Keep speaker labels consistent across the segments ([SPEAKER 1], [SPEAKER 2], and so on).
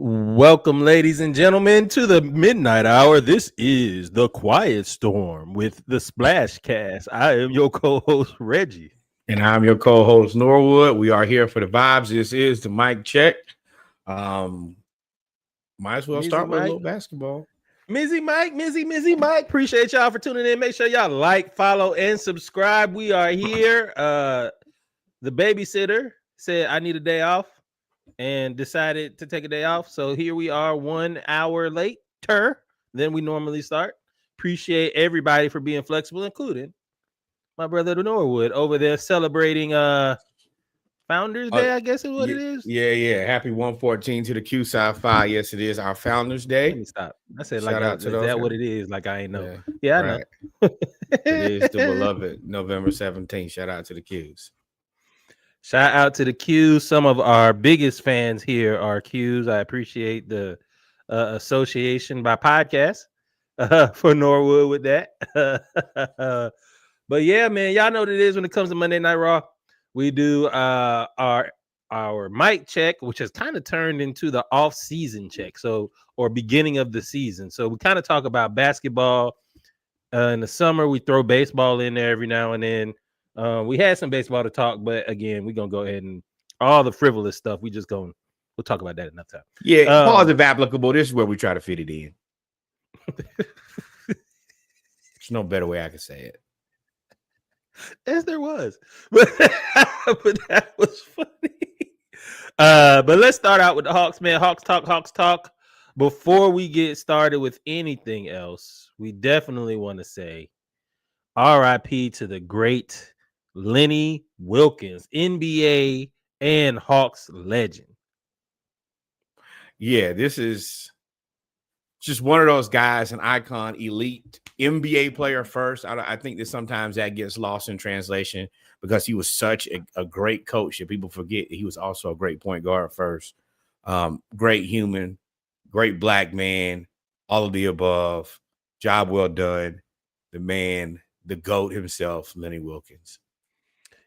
[SPEAKER 1] Welcome, ladies and gentlemen, to the midnight hour. This is the Quiet Storm with the Splashcast. I am your co-host, Reggie.
[SPEAKER 2] And I'm your co-host, Norwood. We are here for the vibes. This is the mic check. Might as well start with a little basketball.
[SPEAKER 1] Mizzy Mike. Appreciate y'all for tuning in. Make sure y'all like, follow, and subscribe. We are here. The babysitter said I need a day off and decided to take a day off. So here we are 1 hour later than we normally start. Appreciate everybody for being flexible, including my brother Norwood over there celebrating Founders Day, I guess is what it is.
[SPEAKER 2] Yeah. Happy 114 to the Q Sci-Fi. Yes, it is our Founders Day.
[SPEAKER 1] Let me stop. I said, shout out to is that what it is? Like I ain't know. I know.
[SPEAKER 2] It is the beloved November 17th. Shout out to the Qs.
[SPEAKER 1] Shout out to the Qs. Some of our biggest fans here are Qs. I appreciate the association by podcast for Norwood with that. But yeah, man, y'all know what it is when it comes to Monday Night Raw. We do our mic check, which has kind of turned into the off-season check, or beginning of the season. So we kind of talk about basketball. In the summer, we throw baseball in there every now and then. We had some baseball to talk, but again, we're gonna go ahead and all the frivolous stuff. We'll talk about that another time.
[SPEAKER 2] Yeah, positive applicable. This is where we try to fit it in. There's no better way I could say it.
[SPEAKER 1] As there was, but that was funny. But let's start out with the Hawks, man. Hawks talk. Before we get started with anything else, we definitely want to say RIP to the great Lenny Wilkens, NBA and Hawks legend.
[SPEAKER 2] Yeah, this is just one of those guys, an icon, elite NBA player first. I think that sometimes that gets lost in translation because he was such a great coach that people forget he was also a great point guard first. Great human, great black man, all of the above. Job well done. The man, the GOAT himself, Lenny Wilkens.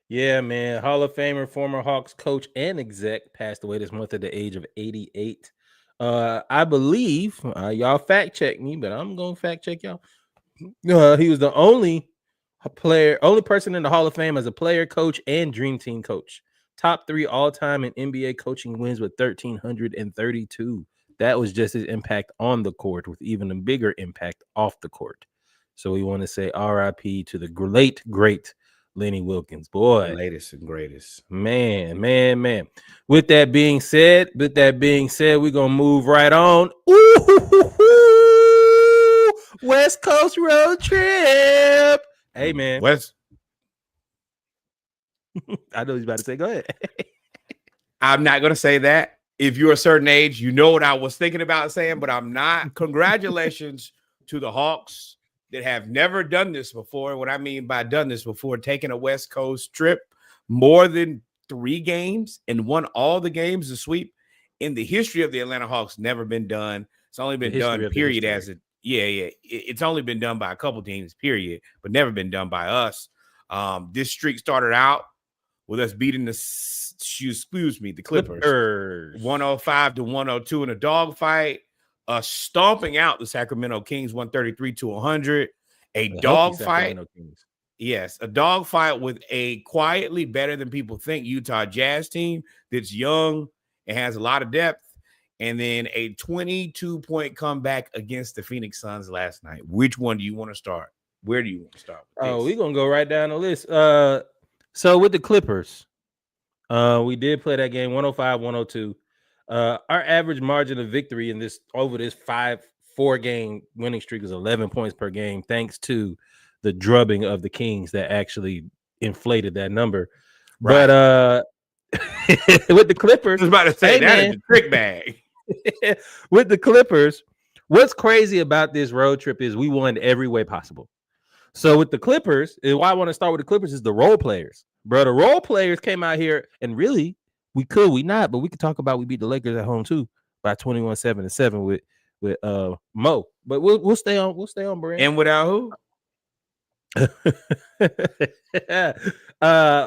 [SPEAKER 1] Yeah, man. Hall of Famer, former Hawks coach and exec, passed away this month at the age of 88. I believe, y'all fact check me, but I'm going to fact check y'all. He was the only person in the Hall of Fame as a player, coach, and dream team coach. Top 3 all-time in NBA coaching wins with 1,332. That was just his impact on the court, with even a bigger impact off the court. So we want to say RIP to the late, great Lenny Wilkens. Boy.
[SPEAKER 2] The latest and greatest.
[SPEAKER 1] Man. With that being said, we're going to move right on. Ooh, West Coast road trip. Hey, man. I know he's about to say, go ahead.
[SPEAKER 2] I'm not going to say that. If you're a certain age, you know what I was thinking about saying, but I'm not. Congratulations to the Hawks that have never done this before. What I mean by done this before, taking a West Coast trip, more than 3 games and won all the games, the sweep in the history of the Atlanta Hawks, never been done. It's only been done, period, it's only been done by a couple teams, period, but never been done by us. This streak started out with us beating the Clippers. 105-102 in a dogfight. Stomping out the Sacramento Kings 133-100. A dogfight. Yes, a dogfight with a quietly better than people think Utah Jazz team that's young and has a lot of depth. And then a 22-point comeback against the Phoenix Suns last night. Which one do you want to start? Where do you want to start?
[SPEAKER 1] We're going to go right down the list. So with the Clippers, we did play that game 105-102. Our average margin of victory in this 4 game winning streak is 11 points per game, thanks to the drubbing of the Kings that actually inflated that number. Right. But with the Clippers,
[SPEAKER 2] I was about to say that is a trick bag.
[SPEAKER 1] With the Clippers, what's crazy about this road trip is we won every way possible. So with the Clippers, and why I want to start with the Clippers is the role players. Bro, the role players came out here and really we could talk about we beat the Lakers at home too by 21-7 with Mo. But we'll stay on brand.
[SPEAKER 2] And without who?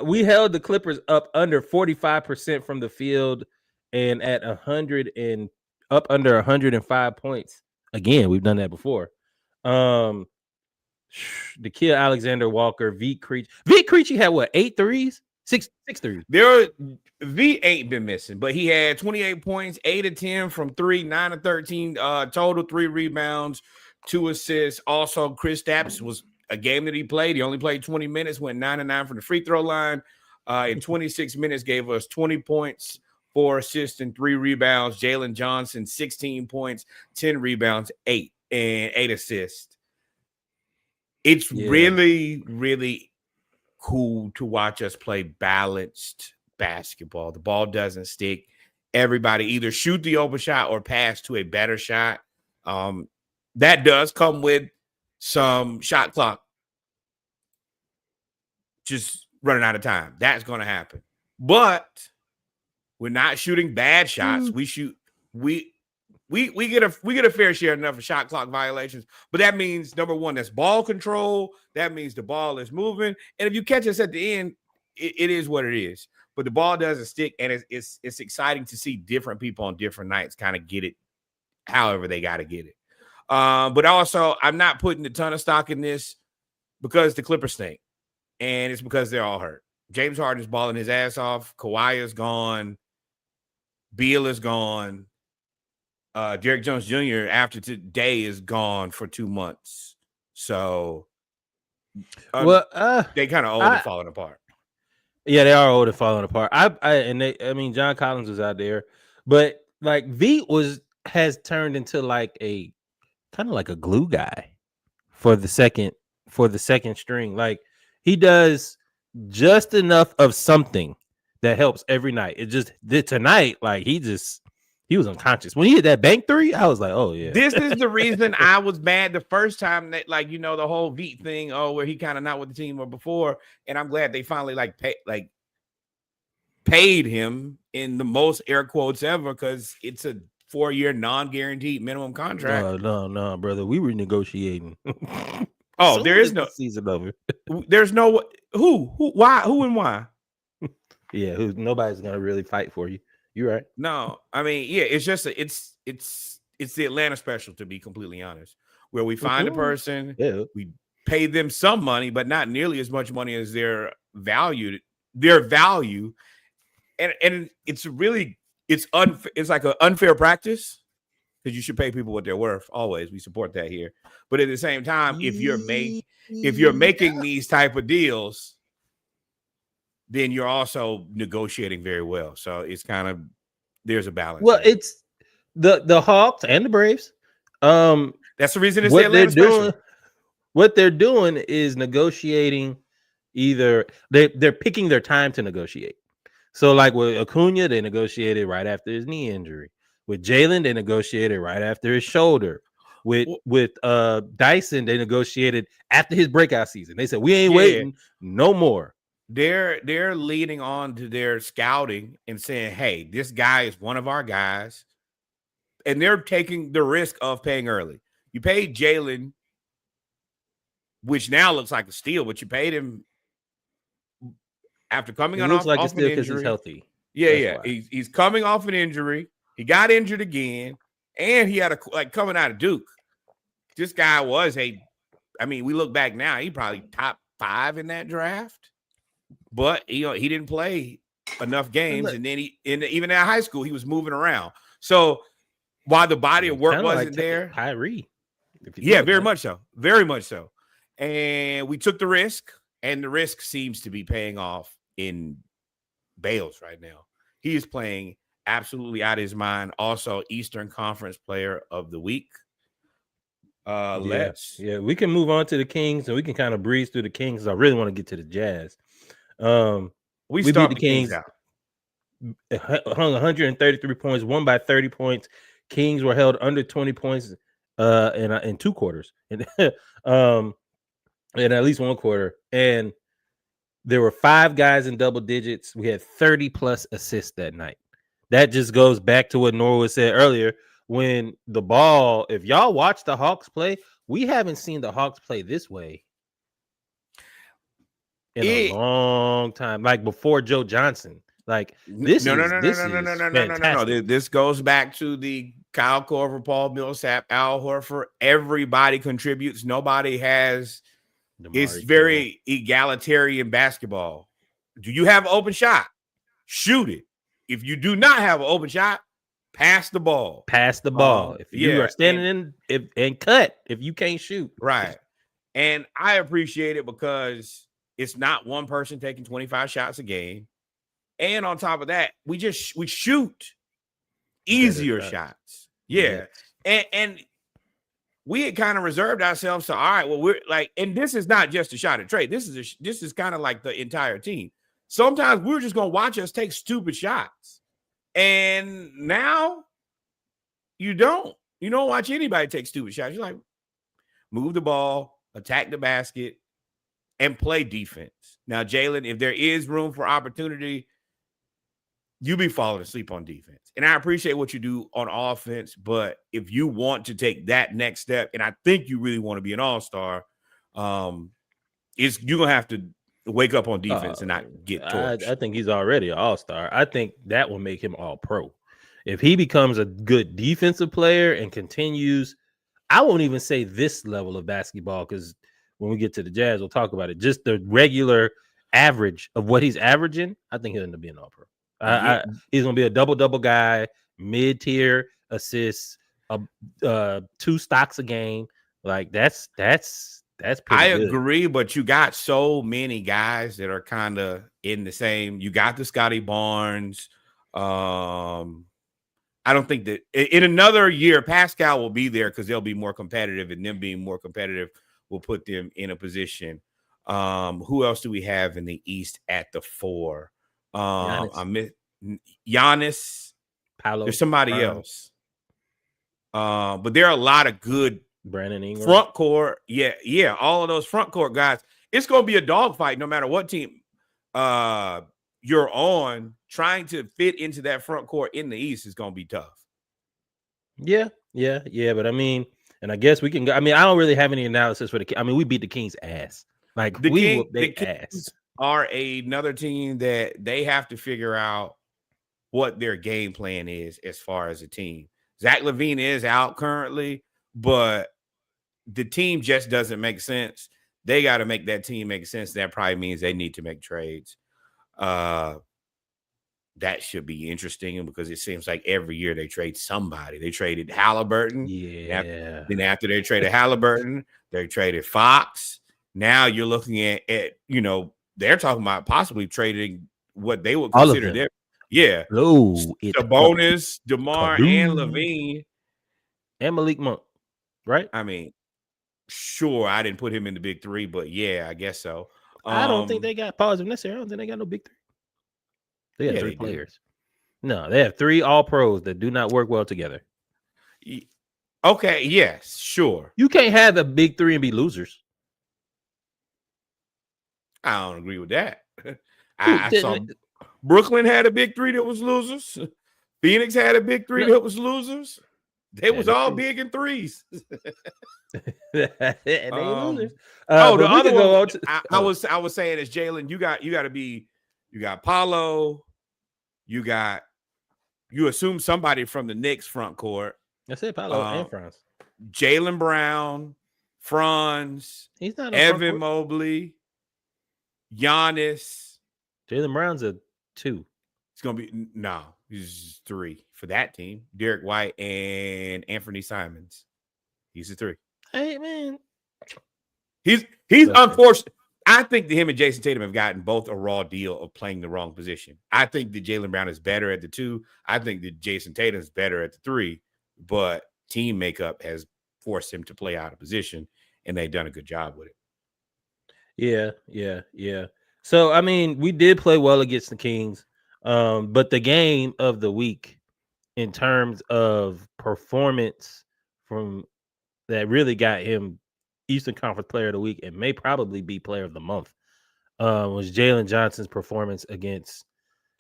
[SPEAKER 1] We held the Clippers up under 45% from the field and at 100 and up under 105 points. Again, we've done that before. The kid Alexander Walker, V Creechy had what, 8 threes? Six threes.
[SPEAKER 2] V ain't been missing, but he had 28 points, 8 of 10 from 3, 9 of 13 total, 3 rebounds, 2 assists. Also, Chris Stapps was a game that he played. He only played 20 minutes, went 9 and 9 from the free throw line. In 26 minutes, gave us 20 points, 4 assists, and 3 rebounds. Jalen Johnson, 16 points, 10 rebounds, 8 assists. It's really, really cool to watch us play balanced basketball. The ball doesn't stick. Everybody either shoot the open shot or pass to a better shot. That does come with some shot clock just running out of time. That's going to happen. But we're not shooting bad shots. We get a fair share enough of shot clock violations, but that means number one, that's ball control. That means the ball is moving, and if you catch us at the end, it is what it is. But the ball doesn't stick, and it's exciting to see different people on different nights kind of get it, however they got to get it. But also, I'm not putting a ton of stock in this because the Clippers stink, and it's because they're all hurt. James Harden is balling his ass off. Kawhi is gone. Beal is gone. Derrick Jones Jr. after today is gone for 2 months. So they kind of old and falling apart.
[SPEAKER 1] Yeah, they are old and falling apart. I mean, John Collins was out there, but like V has turned into like a kind of like a glue guy for the second string. Like he does just enough of something that helps every night. It just did tonight, like he was unconscious. When he hit that bank 3, I was like, oh, yeah.
[SPEAKER 2] This is the reason I was mad the first time that, like, you know, the whole Veet thing, where he kind of not with the team or before. And I'm glad they finally, paid him in the most air quotes ever because it's a 4-year non-guaranteed minimum contract.
[SPEAKER 1] No, brother. We were negotiating.
[SPEAKER 2] Oh, there is no
[SPEAKER 1] season over.
[SPEAKER 2] There's no who, why, who, and why.
[SPEAKER 1] Yeah, nobody's gonna really fight for you. You're right.
[SPEAKER 2] No, I mean, yeah, it's just it's the Atlanta special, to be completely honest, where we find a person, we pay them some money, but not nearly as much money as their value, and it's really it's like an unfair practice because you should pay people what they're worth. Always, we support that here, but at the same time, if you're making these type of deals, then you're also negotiating very well. So it's kind of, there's a balance.
[SPEAKER 1] Well, there. It's the Hawks and the Braves.
[SPEAKER 2] That's the reason it's the Atlanta special.
[SPEAKER 1] What they're doing is negotiating. Either they're picking their time to negotiate. So like with Acuna, they negotiated right after his knee injury. With Jalen, they negotiated right after his shoulder. With Dyson, they negotiated after his breakout season. They said, we ain't waiting no more.
[SPEAKER 2] They're leading on to their scouting and saying, hey, this guy is one of our guys. And they're taking the risk of paying early. You paid Jalen, which now looks like a steal, but you paid him after coming off an injury. Because
[SPEAKER 1] he's healthy.
[SPEAKER 2] Yeah. He's coming off an injury. He got injured again. And he had coming out of Duke. This guy was we look back now, he probably top 5 in that draft. But he didn't play enough games, and then even at high school he was moving around. So while the body of work wasn't there,
[SPEAKER 1] Kyrie,
[SPEAKER 2] very much so, and we took the risk, and the risk seems to be paying off in Bales right now. He is playing absolutely out of his mind. Also, Eastern Conference Player of the Week.
[SPEAKER 1] We can move on to the Kings, and we can kind of breeze through the Kings. I really want to get to the Jazz. We beat the Kings out. Hung 133 points, won by 30 points. Kings were held under 20 points in 2 quarters, and in at least 1 quarter. And there were 5 guys in double digits. We had 30 plus assists that night. That just goes back to what Norwood said earlier. When the ball, if y'all watch the Hawks play, we haven't seen the Hawks play this way in a long time, like before Joe Johnson. Like this
[SPEAKER 2] no. This goes back to the Kyle Korver, Paul Millsap, Al Horford. Everybody contributes. Nobody has. It's very egalitarian basketball. Do you have an open shot? Shoot it. If you do not have an open shot, pass the ball.
[SPEAKER 1] Pass the ball. If you are standing and cut, if you can't shoot.
[SPEAKER 2] Right. And I appreciate it because it's not one person taking 25 shots a game. And on top of that, we shoot easier shots. Yeah. Yes. And we had kind of reserved ourselves to, all right, well, we're like, and this is not just a shot at Trey. This is kind of like the entire team. Sometimes we're just going to watch us take stupid shots. And now you don't watch anybody take stupid shots. You're like, move the ball, attack the basket, and play defense. Now, Jalen, if there is room for opportunity, you be falling asleep on defense. And I appreciate what you do on offense, but if you want to take that next step, and I think you really want to be an all-star, you're going to have to wake up on defense and not get torched.
[SPEAKER 1] I think he's already an all-star. I think that will make him all-pro. If he becomes a good defensive player and continues, I won't even say this level of basketball, because when we get to the Jazz, we'll talk about it. Just the regular average of what he's averaging, I think he'll end up being all-pro. He's going to be a double-double guy, mid-tier assists, 2 stocks a game. Like, that's pretty good.
[SPEAKER 2] Agree, but you got so many guys that are kind of in the same. You got the Scotty Barnes. I don't think that in another year, Pascal will be there because they'll be more competitive, and them being more competitive will put them in a position. Who else do we have in the East at the 4? Giannis. There's somebody else. But there are a lot of good
[SPEAKER 1] Brandon Ingram
[SPEAKER 2] front court. Yeah. All of those front court guys. It's going to be a dogfight no matter what team you're on. Trying to fit into that front court in the East is going to be tough.
[SPEAKER 1] Yeah. But I mean, and I guess we can go. I mean, I don't really have any analysis for the. I mean, we beat the Kings' ass. Like the
[SPEAKER 2] Kings are another team that they have to figure out what their game plan is as far as a team. Zach LaVine is out currently, but the team just doesn't make sense. They got to make that team make sense. That probably means they need to make trades. That should be interesting because it seems like every year they trade somebody. They traded Halliburton.
[SPEAKER 1] Yeah.
[SPEAKER 2] Then after they traded Halliburton, they traded Fox. Now you're looking at they're talking about possibly trading what they would consider their Sabonis, DeMar, and LaVine.
[SPEAKER 1] And Malik Monk, right?
[SPEAKER 2] I mean, sure, I didn't put him in the big 3, but yeah, I guess so.
[SPEAKER 1] I don't think they got positive necessarily. I don't think they got no big 3. They got 3 players. No, they have 3 all-pros that do not work well together.
[SPEAKER 2] Okay, yes, sure.
[SPEAKER 1] You can't have a big 3 and be losers.
[SPEAKER 2] I don't agree with that. I saw Brooklyn had a big 3 that was losers. Phoenix had a big 3 that was losers. They was all big in 3s.
[SPEAKER 1] They losers.
[SPEAKER 2] The other one I was saying is Jalen. You got to be. You got Paulo. You assume somebody from the Knicks front court.
[SPEAKER 1] I said Paulo and Franz.
[SPEAKER 2] Jaylen Brown, Franz.
[SPEAKER 1] He's not
[SPEAKER 2] Evan Mobley, Giannis.
[SPEAKER 1] Jaylen Brown's a 2.
[SPEAKER 2] It's gonna be he's 3 for that team. Derek White and Anthony Simons. He's a 3.
[SPEAKER 1] Hey man,
[SPEAKER 2] he's unfortunate. I think that him and Jason Tatum have gotten both a raw deal of playing the wrong position. I think that Jaylen Brown is better at the 2. I think that Jason Tatum is better at the 3, but team makeup has forced him to play out of position, and they've done a good job with it.
[SPEAKER 1] Yeah. So, I mean, we did play well against the Kings, but the game of the week in terms of performance from that really got him Eastern Conference Player of the Week and may probably be Player of the Month was Jalen Johnson's performance against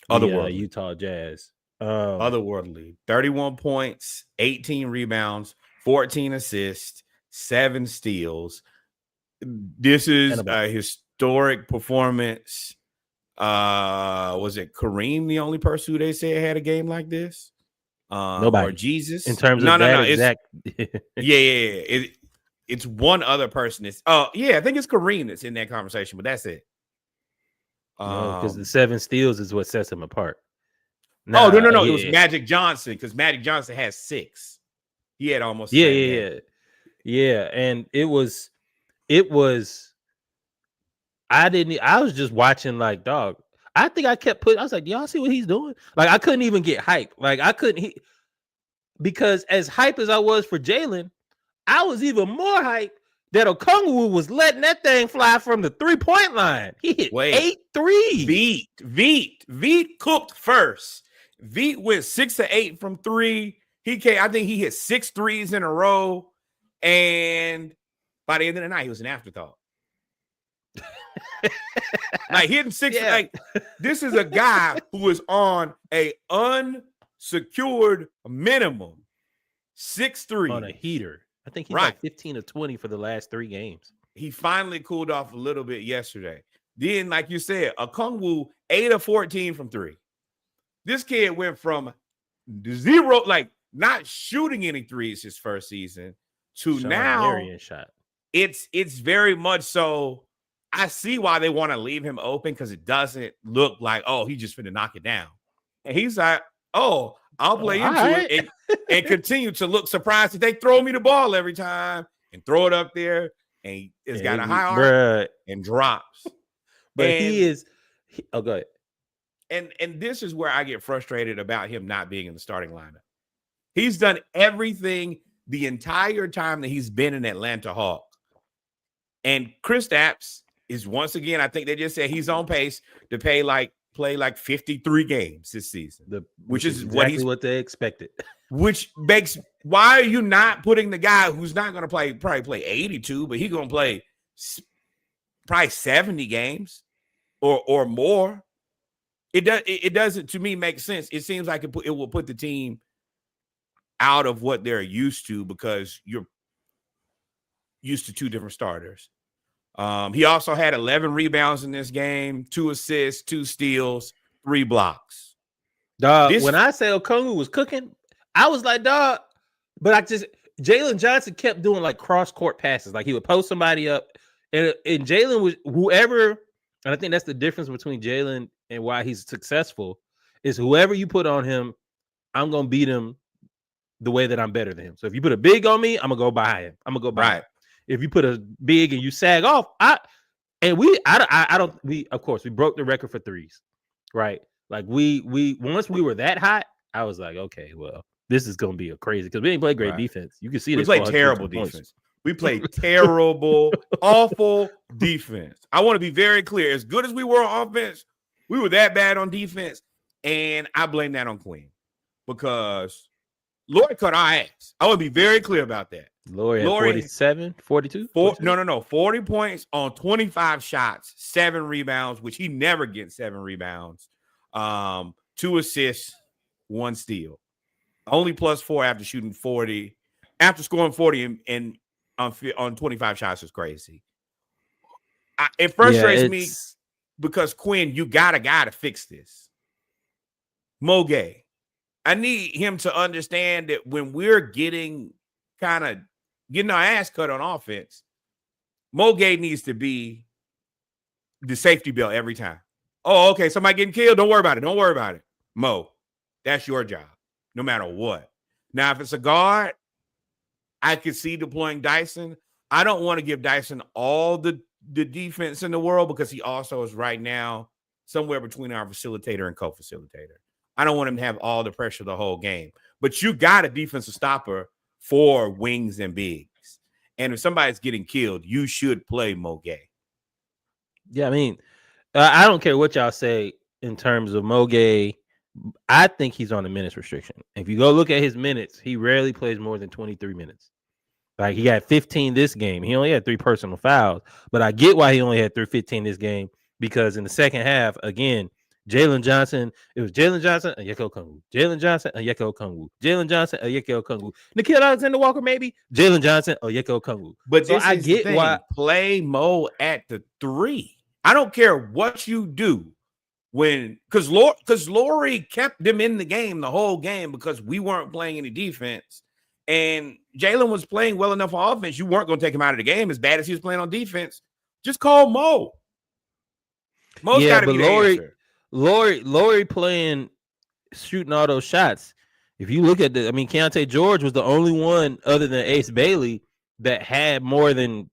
[SPEAKER 1] the Utah Jazz.
[SPEAKER 2] Otherworldly. 31 points, 18 rebounds, 14 assists, 7 steals. This is a historic performance. Was it Kareem the only person who they said had a game like this? or
[SPEAKER 1] Nobody in
[SPEAKER 2] Jesus.
[SPEAKER 1] terms
[SPEAKER 2] No,
[SPEAKER 1] of
[SPEAKER 2] no,
[SPEAKER 1] that
[SPEAKER 2] no. It's
[SPEAKER 1] exact.
[SPEAKER 2] yeah. It's one other person. It's yeah, I think it's Kareem that's in that conversation, but that's it.
[SPEAKER 1] No, because the
[SPEAKER 2] Um,
[SPEAKER 1] 7 steals is what sets him apart.
[SPEAKER 2] oh no,
[SPEAKER 1] Nah,
[SPEAKER 2] no, no. It was
[SPEAKER 1] yeah,
[SPEAKER 2] Magic Johnson because Magic Johnson has 6. He had almost the
[SPEAKER 1] yeah,
[SPEAKER 2] same
[SPEAKER 1] yeah,
[SPEAKER 2] game.
[SPEAKER 1] yeah, yeah, and it was. I was just watching like dog. I think I kept putting. I was like, y'all see what he's doing? Like I couldn't even get hype. Like I couldn't. Because as hype as I was for Jalen, I was even more hype that Okongwu was letting that thing fly from the 3-point line. He hit
[SPEAKER 2] Wait,
[SPEAKER 1] 8 threes.
[SPEAKER 2] Veet cooked first. Veet went 6 to 8 from 3. He came, I think he hit 6 threes in a row. And by the end of the night, he was an afterthought. Like hitting 6,
[SPEAKER 1] Yeah.
[SPEAKER 2] like this is a guy who is on a unsecured minimum. 6 threes.
[SPEAKER 1] On a heater. I think he's
[SPEAKER 2] Right.
[SPEAKER 1] like 15 or 20 for the last 3 games.
[SPEAKER 2] He finally cooled off a little bit yesterday. Then, like you said, Okongwu 8 of 14 from 3. This kid went from 0, like not shooting any threes his first season, to
[SPEAKER 1] Sean
[SPEAKER 2] now
[SPEAKER 1] Marion shot.
[SPEAKER 2] it's very much so. I see why they want to leave him open because it doesn't look like, oh, he just finna knock it down. And he's like, oh, I'll play into it and continue to look surprised that they throw me the ball every time and throw it up there. And it's got a high arc and drops.
[SPEAKER 1] But go ahead.
[SPEAKER 2] And this is where I get frustrated about him not being in the starting lineup. He's done everything the entire time that he's been an Atlanta Hawk. And Kristaps is once again, I think they just said he's on pace to play like 53 games this season, which is
[SPEAKER 1] exactly what they expected.
[SPEAKER 2] Which makes, why are you not putting the guy who's not going to probably play 82, but he's going to play probably 70 games or more? It doesn't, to me, make sense. It seems like it will put the team out of what they're used to because you're used to 2 different starters. He also had 11 rebounds in this game, 2 assists, 2 steals, 3 blocks.
[SPEAKER 1] When I say Okongwu was cooking, I was like, dog. But Jalen Johnson kept doing like cross-court passes. Like he would post somebody up, and Jalen was whoever. And I think that's the difference between Jalen and why he's successful is whoever you put on him, I'm gonna beat him the way that I'm better than him. So if you put a big on me, I'm gonna go by him. I'm gonna go by him. If you put a big and you sag off, of course we broke the record for threes, right? Like we once we were that hot, I was like, okay, well, this is gonna be a crazy because we didn't play great defense. You can see this.
[SPEAKER 2] We played terrible defense. We played terrible, awful defense. I want to be very clear. As good as we were on offense, we were that bad on defense, and I blame that on Quinn because Lloyd cut our ass. I want to be very clear about that.
[SPEAKER 1] Lloyd had 47, 42?
[SPEAKER 2] 40 points on 25 shots, 7 rebounds, which he never gets 7 rebounds, 2 assists, 1 steal. Only +4 after shooting 40, after scoring 40 and on 25 shots is crazy. It frustrates me because Quinn, you got a guy to fix this. Mo Gay. I need him to understand that when we're getting our ass cut on offense, Mo Gay needs to be the safety belt every time. Oh, okay, somebody getting killed. Don't worry about it. Don't worry about it. Mo, that's your job, no matter what. Now, if it's a guard, I could see deploying Dyson. I don't want to give Dyson all the defense in the world because he also is right now somewhere between our facilitator and co-facilitator. I don't want him to have all the pressure the whole game. But you got a defensive stopper for wings and bigs. And if somebody's getting killed, you should play Mo Gay.
[SPEAKER 1] Yeah, I mean, I don't care what y'all say in terms of Mo Gay. I think he's on a minutes restriction. If you go look at his minutes, he rarely plays more than 23 minutes. Like he got 15 this game. He only had 3 personal fouls. But I get why he only had 15 this game because in the second half, again, Jalen Johnson, it was Jalen Johnson, Onyeka Okongwu. Jalen Johnson, Onyeka Okongwu. Jalen Johnson, Onyeka Okongwu. Nickeil Alexander-Walker, maybe. Jalen Johnson, Onyeka Okongwu.
[SPEAKER 2] But so I get why play Mo at the 3. I don't care what you do because Lori kept them in the game the whole game because we weren't playing any defense. And Jalen was playing well enough on offense. You weren't going to take him out of the game as bad as he was playing on defense. Just call Mo. Mo's got to be the answer.
[SPEAKER 1] Lori playing, shooting all those shots. If you look at Keontae George was the only one other than Ace Bailey that had more than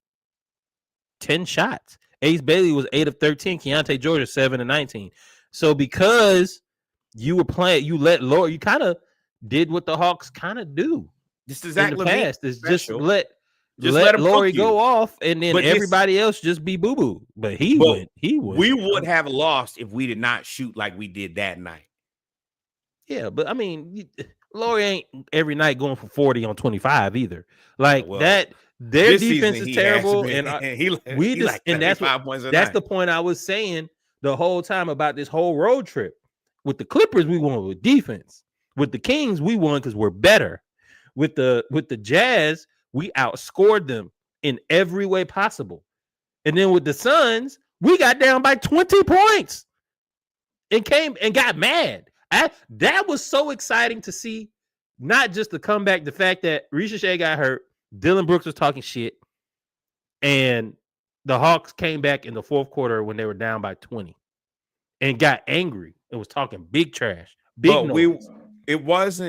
[SPEAKER 1] 10 shots. Ace Bailey was 8 of 13. Keontae George is 7 of 19. So because you were playing, you let Lori, you kind of did what the Hawks kind of do.
[SPEAKER 2] This is exactly
[SPEAKER 1] in the past. Is just let
[SPEAKER 2] him
[SPEAKER 1] Lori go off, and then everybody else just be boo boo. But he went.
[SPEAKER 2] We would have lost if we did not shoot like we did that night.
[SPEAKER 1] Yeah, but I mean, Lori ain't every night going for 40 on 25 either. Like that. Their defense is terrible, and that's the point I was saying the whole time about this whole road trip. With the Clippers, we won with defense. With the Kings, we won because we're better. With the Jazz, we outscored them in every way possible. And then with the Suns, we got down by 20 points and came and got mad. That was so exciting to see, not just the comeback, the fact that Risha Shea got hurt, Dylan Brooks was talking shit, and the Hawks came back in the fourth quarter when they were down by 20 and got angry and was talking big trash.
[SPEAKER 2] It was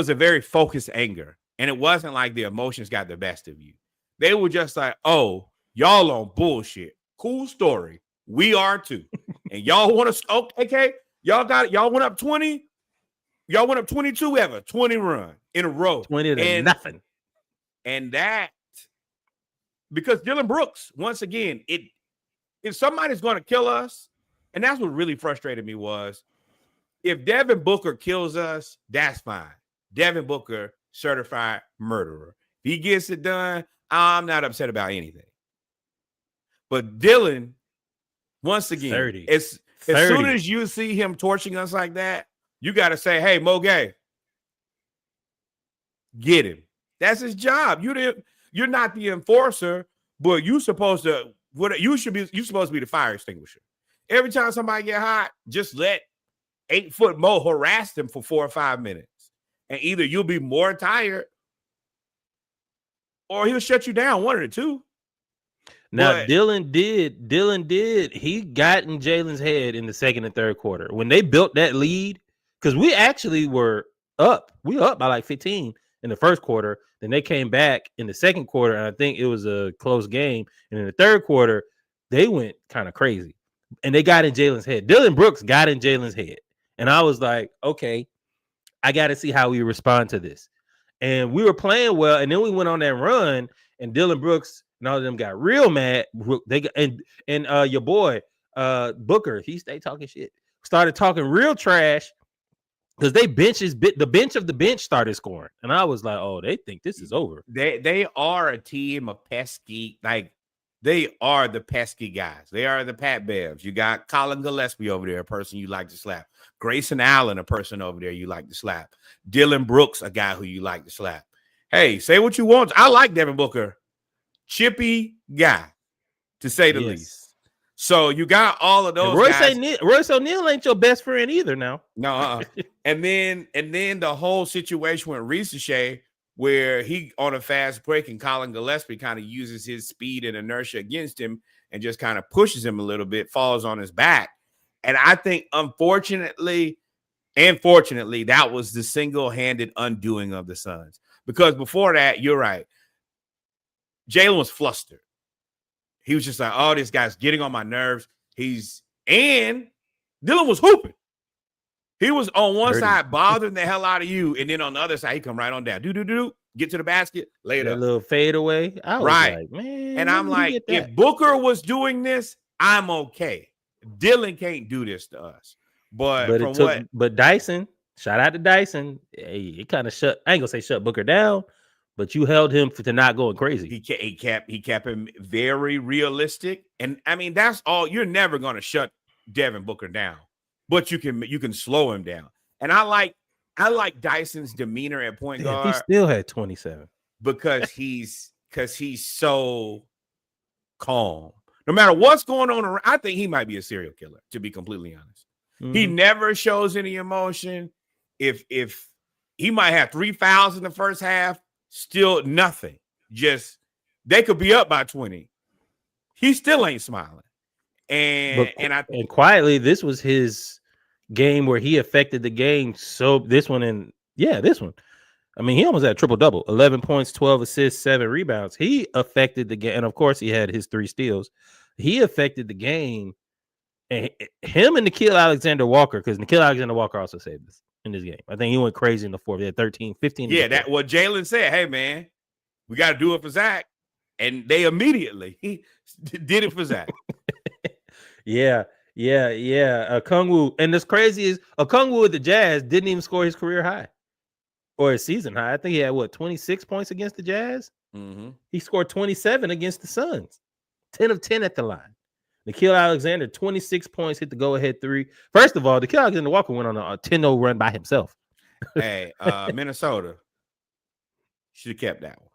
[SPEAKER 2] a very focused anger, and it wasn't like the emotions got the best of you. They were just like, oh, y'all on bullshit. Cool story. We are too. And y'all want to, okay, y'all went up 20. Y'all went up 22 ever, 20 run in a row.
[SPEAKER 1] 20 to nothing.
[SPEAKER 2] And that, because Dylan Brooks, once again, if somebody's going to kill us, and that's what really frustrated me was, if Devin Booker kills us, that's fine. Devin Booker, certified murderer. If he gets it done, I'm not upset about anything. But Dylan, once again,
[SPEAKER 1] 30.
[SPEAKER 2] As soon as you see him torching us like that, you got to say, hey, Mo Gay, get him. That's his job. You're not the enforcer, but you're supposed to be the fire extinguisher. Every time somebody get hot, just let 8-foot Mo harass them for 4 or 5 minutes. And either you'll be more tired or he'll shut you down, one of the two.
[SPEAKER 1] Now, Dylan did. He got in Jalen's head in the second and third quarter. When they built that lead, because we actually were up. We were up by like 15 in the first quarter. Then they came back in the second quarter, and I think it was a close game. And in the third quarter, they went kind of crazy. And they got in Jalen's head. Dylan Brooks got in Jalen's head. And I was like, okay, I got to see how we respond to this. And we were playing well, and then we went on that run, and Dylan Brooks and all of them got real mad. They got, and your boy Booker, he stayed talking shit. Started talking real trash because the bench of the bench started scoring, and I was like, oh, they think this is over.
[SPEAKER 2] They are a team of pesky, like they are the pesky guys. They are the Pat Bevs. You got Colin Gillespie over there, a person you like to slap. Grayson Allen, a person over there you like to slap. Dylan Brooks, a guy who you like to slap. Hey, say what you want. I like Devin Booker. Chippy guy, to say the least. So you got all of those guys.
[SPEAKER 1] Royce O'Neal ain't your best friend either now.
[SPEAKER 2] No. And then the whole situation with Ricochet, where he on a fast break and Colin Gillespie kind of uses his speed and inertia against him and just kind of pushes him a little bit, falls on his back. And I think, unfortunately and fortunately, that was the single-handed undoing of the Suns. Because before that, you're right, Jalen was flustered. He was just like, oh, this guy's getting on my nerves. And Dylan was hooping. He was on one side bothering the hell out of you, and then on the other side, he come right on down. Get to the basket, later.
[SPEAKER 1] A little fade away. I was like, man.
[SPEAKER 2] And I'm like, if Booker was doing this, I'm okay. Dylan can't do this to us. But
[SPEAKER 1] Dyson, shout out to Dyson. Hey, it kind of shut. I ain't gonna say shut Booker down, but you held him to not going crazy.
[SPEAKER 2] He kept him very realistic, and I mean that's all. You're never gonna shut Devin Booker down, but you can slow him down. And I like Dyson's demeanor at point guard.
[SPEAKER 1] He still had 27
[SPEAKER 2] because he's so calm. No matter what's going on around, I think he might be a serial killer, to be completely honest. He never shows any emotion. If he might have 3 fouls in the first half, still nothing. Just they could be up by 20. He still ain't smiling. And
[SPEAKER 1] quietly, this was his game where he affected the game. So this one. I mean, he almost had a triple-double, 11 points, 12 assists, 7 rebounds. He affected the game. And, of course, he had his 3 steals. He affected the game. And him and Nickeil Alexander-Walker, because Nickeil Alexander-Walker also saved this in this game. I think he went crazy in the fourth. He had 13, 15.
[SPEAKER 2] Yeah, that's what Jalen said. Hey, man, we got to do it for Zach. And they immediately did it for Zach.
[SPEAKER 1] Yeah. Okongwu. And this crazy is Okongwu with the Jazz didn't even score his career high or his season high. I think he had 26 points against the Jazz. He scored 27 against the Suns. 10 of 10 at the line. Nickeil Alexander, 26 points, hit the go-ahead 3. First of all, Nickeil Alexander-Walker went on a 10-0 run by himself.
[SPEAKER 2] Hey, Minnesota should have kept that one.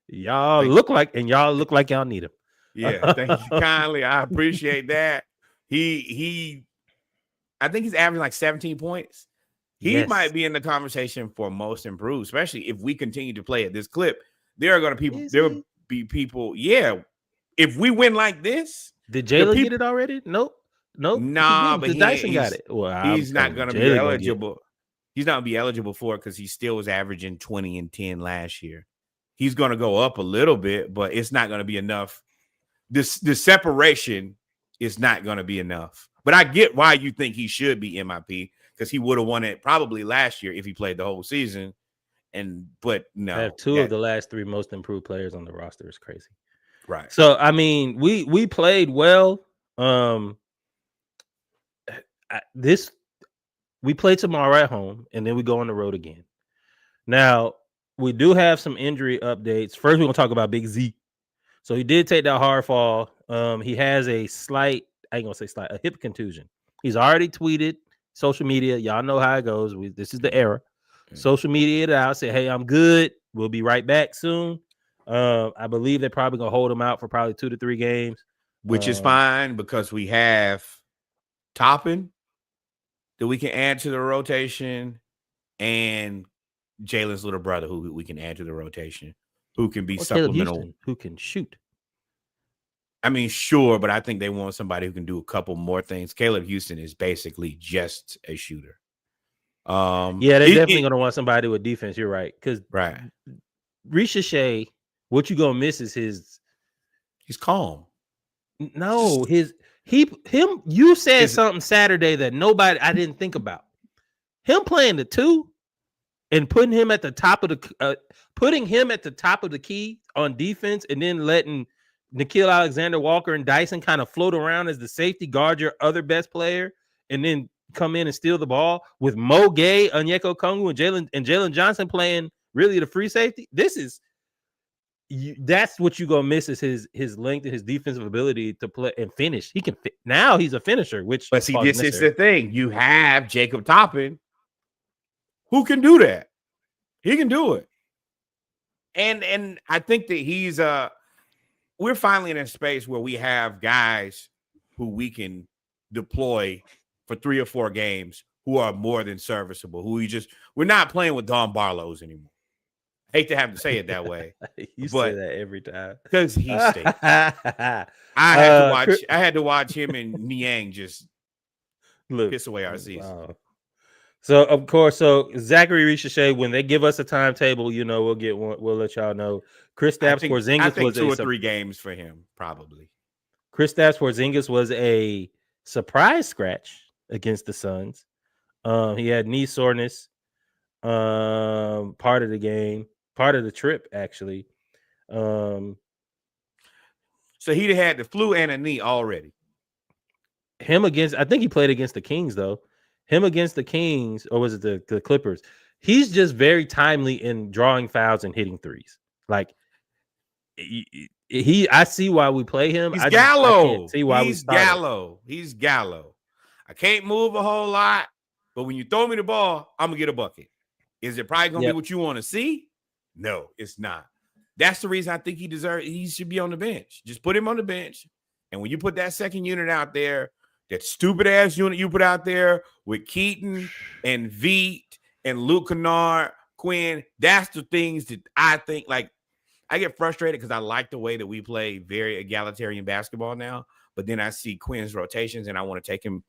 [SPEAKER 1] Y'all look like y'all need him.
[SPEAKER 2] Yeah, thank you kindly. I appreciate that. I think he's averaging like 17 points. He might be in the conversation for most improved, especially if we continue to play at this clip. There will be people. Yeah, if we win like this,
[SPEAKER 1] did Jalen get it already? Nope.
[SPEAKER 2] Nah, but
[SPEAKER 1] Dyson got it. Well,
[SPEAKER 2] he's not going to be eligible. He's not going to be eligible for it because he still was averaging 20 and 10 last year. He's going to go up a little bit, but it's not going to be enough. The separation is not going to be enough. But I get why you think he should be MIP because he would have won it probably last year if he played the whole season. But no,
[SPEAKER 1] I have 2 of the last 3 most improved players on the roster. Is crazy,
[SPEAKER 2] right?
[SPEAKER 1] So I mean, we played well. We play tomorrow at home, and then we go on the road again. Now we do have some injury updates. First, we're gonna talk about Big Z. So he did take that hard fall. He has a hip contusion. He's already tweeted social media. Y'all know how it goes. This is the era. Social media it out. Say, hey, I'm good. We'll be right back soon. I believe they're probably gonna hold him out for probably 2 to 3 games,
[SPEAKER 2] which is fine because we have Toppin that we can add to the rotation, and Jalen's little brother who we can add to the rotation, who can be supplemental,
[SPEAKER 1] Houston, who can shoot.
[SPEAKER 2] I mean, sure, but I think they want somebody who can do a couple more things. Caleb Houston is basically just a shooter.
[SPEAKER 1] Yeah, they're definitely going to want somebody with defense. You're right, because Ricochet, what you gonna miss is
[SPEAKER 2] he's calm.
[SPEAKER 1] No, you said something Saturday that I didn't think about. Him playing the 2 and putting him at the top of the key on defense, and then letting Nickeil Alexander-Walker and Dyson kind of float around as the safety, guard your other best player, and then come in and steal the ball with Mo Gay, Onyeka Okongwu, and Jalen Johnson playing really the free safety. That's what you gonna miss is his length and his defensive ability to play and finish. He can now he's a finisher. But
[SPEAKER 2] see, this is the thing. You have Jacob Toppin, who can do that. He can do it, and I think that we're finally in a space where we have guys who we can deploy for 3 or 4 games who are more than serviceable. We're not playing with Don Barlow's anymore. Hate to have to say it that way.
[SPEAKER 1] You say that every time
[SPEAKER 2] because he stinks. I had to watch him and Niang just piss away our season.
[SPEAKER 1] Wow. So of course, Zachary Ricochet, when they give us a timetable, we'll get one. We'll let y'all know. Kristaps Porzingis
[SPEAKER 2] I think 2 or 3 games for him, probably.
[SPEAKER 1] Kristaps Porzingis was a surprise scratch against the Suns. He had knee soreness. Part of the game. Part of the trip, actually.
[SPEAKER 2] So he had the flu and a knee already.
[SPEAKER 1] I think he played against the Kings, though. Him against the Kings, or was it the Clippers? He's just very timely in drawing fouls and hitting threes. Like, I see why we play him.
[SPEAKER 2] He's Gallo.
[SPEAKER 1] I can't see why
[SPEAKER 2] He's Gallo. He's Gallo. I can't move a whole lot, but when you throw me the ball, I'm going to get a bucket. Is it probably going to be what you want to see? No, it's not. That's the reason I think he should be on the bench. Just put him on the bench And when you put that second unit out there, that stupid ass unit you put out there with Keaton and Veet and Luke Kennard, Quinn, that's the things that I think, like, I get frustrated because I like the way that we play very egalitarian basketball now. But then I see Quinn's rotations and I want to take him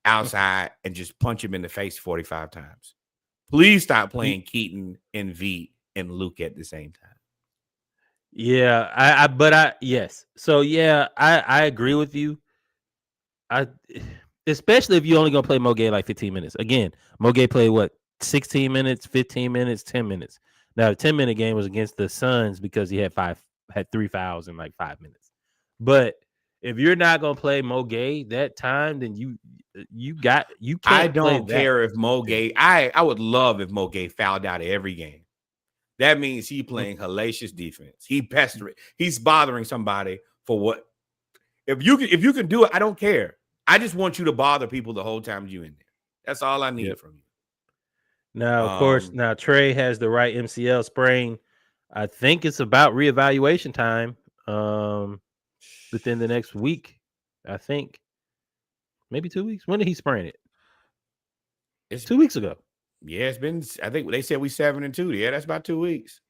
[SPEAKER 2] outside and just punch him in the face 45 times. Please stop playing Keaton and Veet and Luke at the same time.
[SPEAKER 1] Yeah, yes. So yeah, I agree with you. Especially if you're only gonna play Mogay like 15 minutes. Again, Mogay played what 16 minutes, 15 minutes, 10 minutes. Now the 10-minute game was against the Suns because he had 3 fouls in like 5 minutes. But if you're not gonna play Mogay that time, then you can't.
[SPEAKER 2] I don't care if Mogay. I would love if Mogay fouled out of every game. That means he playing hellacious defense. He's bothering somebody for what? If you can do it, I don't care. I just want you to bother people the whole time you in there. That's all I need from you.
[SPEAKER 1] Now, of course, Trey has the right MCL sprain. I think it's about reevaluation time within the next week. I think maybe 2 weeks. When did he sprain it? It's 2 weeks ago.
[SPEAKER 2] Yeah, it's been. I think they said we 7-2. Yeah, that's about 2 weeks.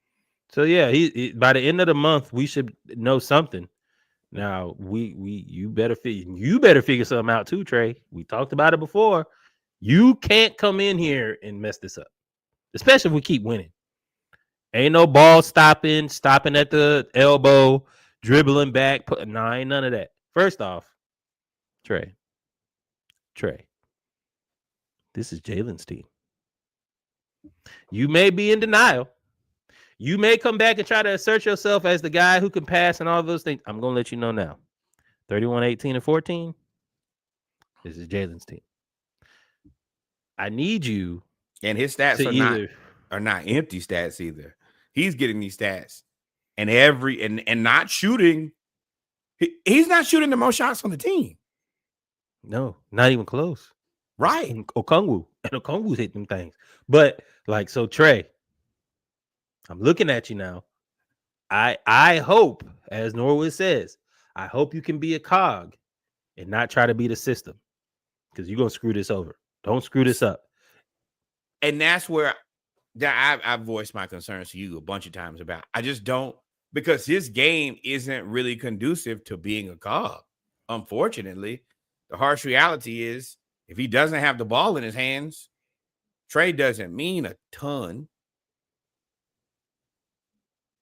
[SPEAKER 1] So yeah, he by the end of the month we should know something. Now you better figure something out too, Trey. We talked about it before. You can't come in here and mess this up, especially if we keep winning. Ain't no ball stopping at the elbow, dribbling back. Ain't none of that. First off, Trey, this is Jalen's team. You may be in denial. You may come back and try to assert yourself as the guy who can pass and all those things. I'm going to let you know now. 31, 18, and 14. This is Jalen's team. I need you.
[SPEAKER 2] And his stats are not empty stats either. He's getting these stats. And not shooting. He's not shooting the most shots on the team.
[SPEAKER 1] No, not even close.
[SPEAKER 2] Right.
[SPEAKER 1] And Okongwu's hit them things. But so Trey, I'm looking at you now. I hope, as Norwood says, I hope you can be a cog and not try to be the system, because you're going to screw this over. Don't screw this up.
[SPEAKER 2] And that's where I've voiced my concerns to you a bunch of times about. I just don't, because his game isn't really conducive to being a cog. Unfortunately, the harsh reality is if he doesn't have the ball in his hands, Trey doesn't mean a ton.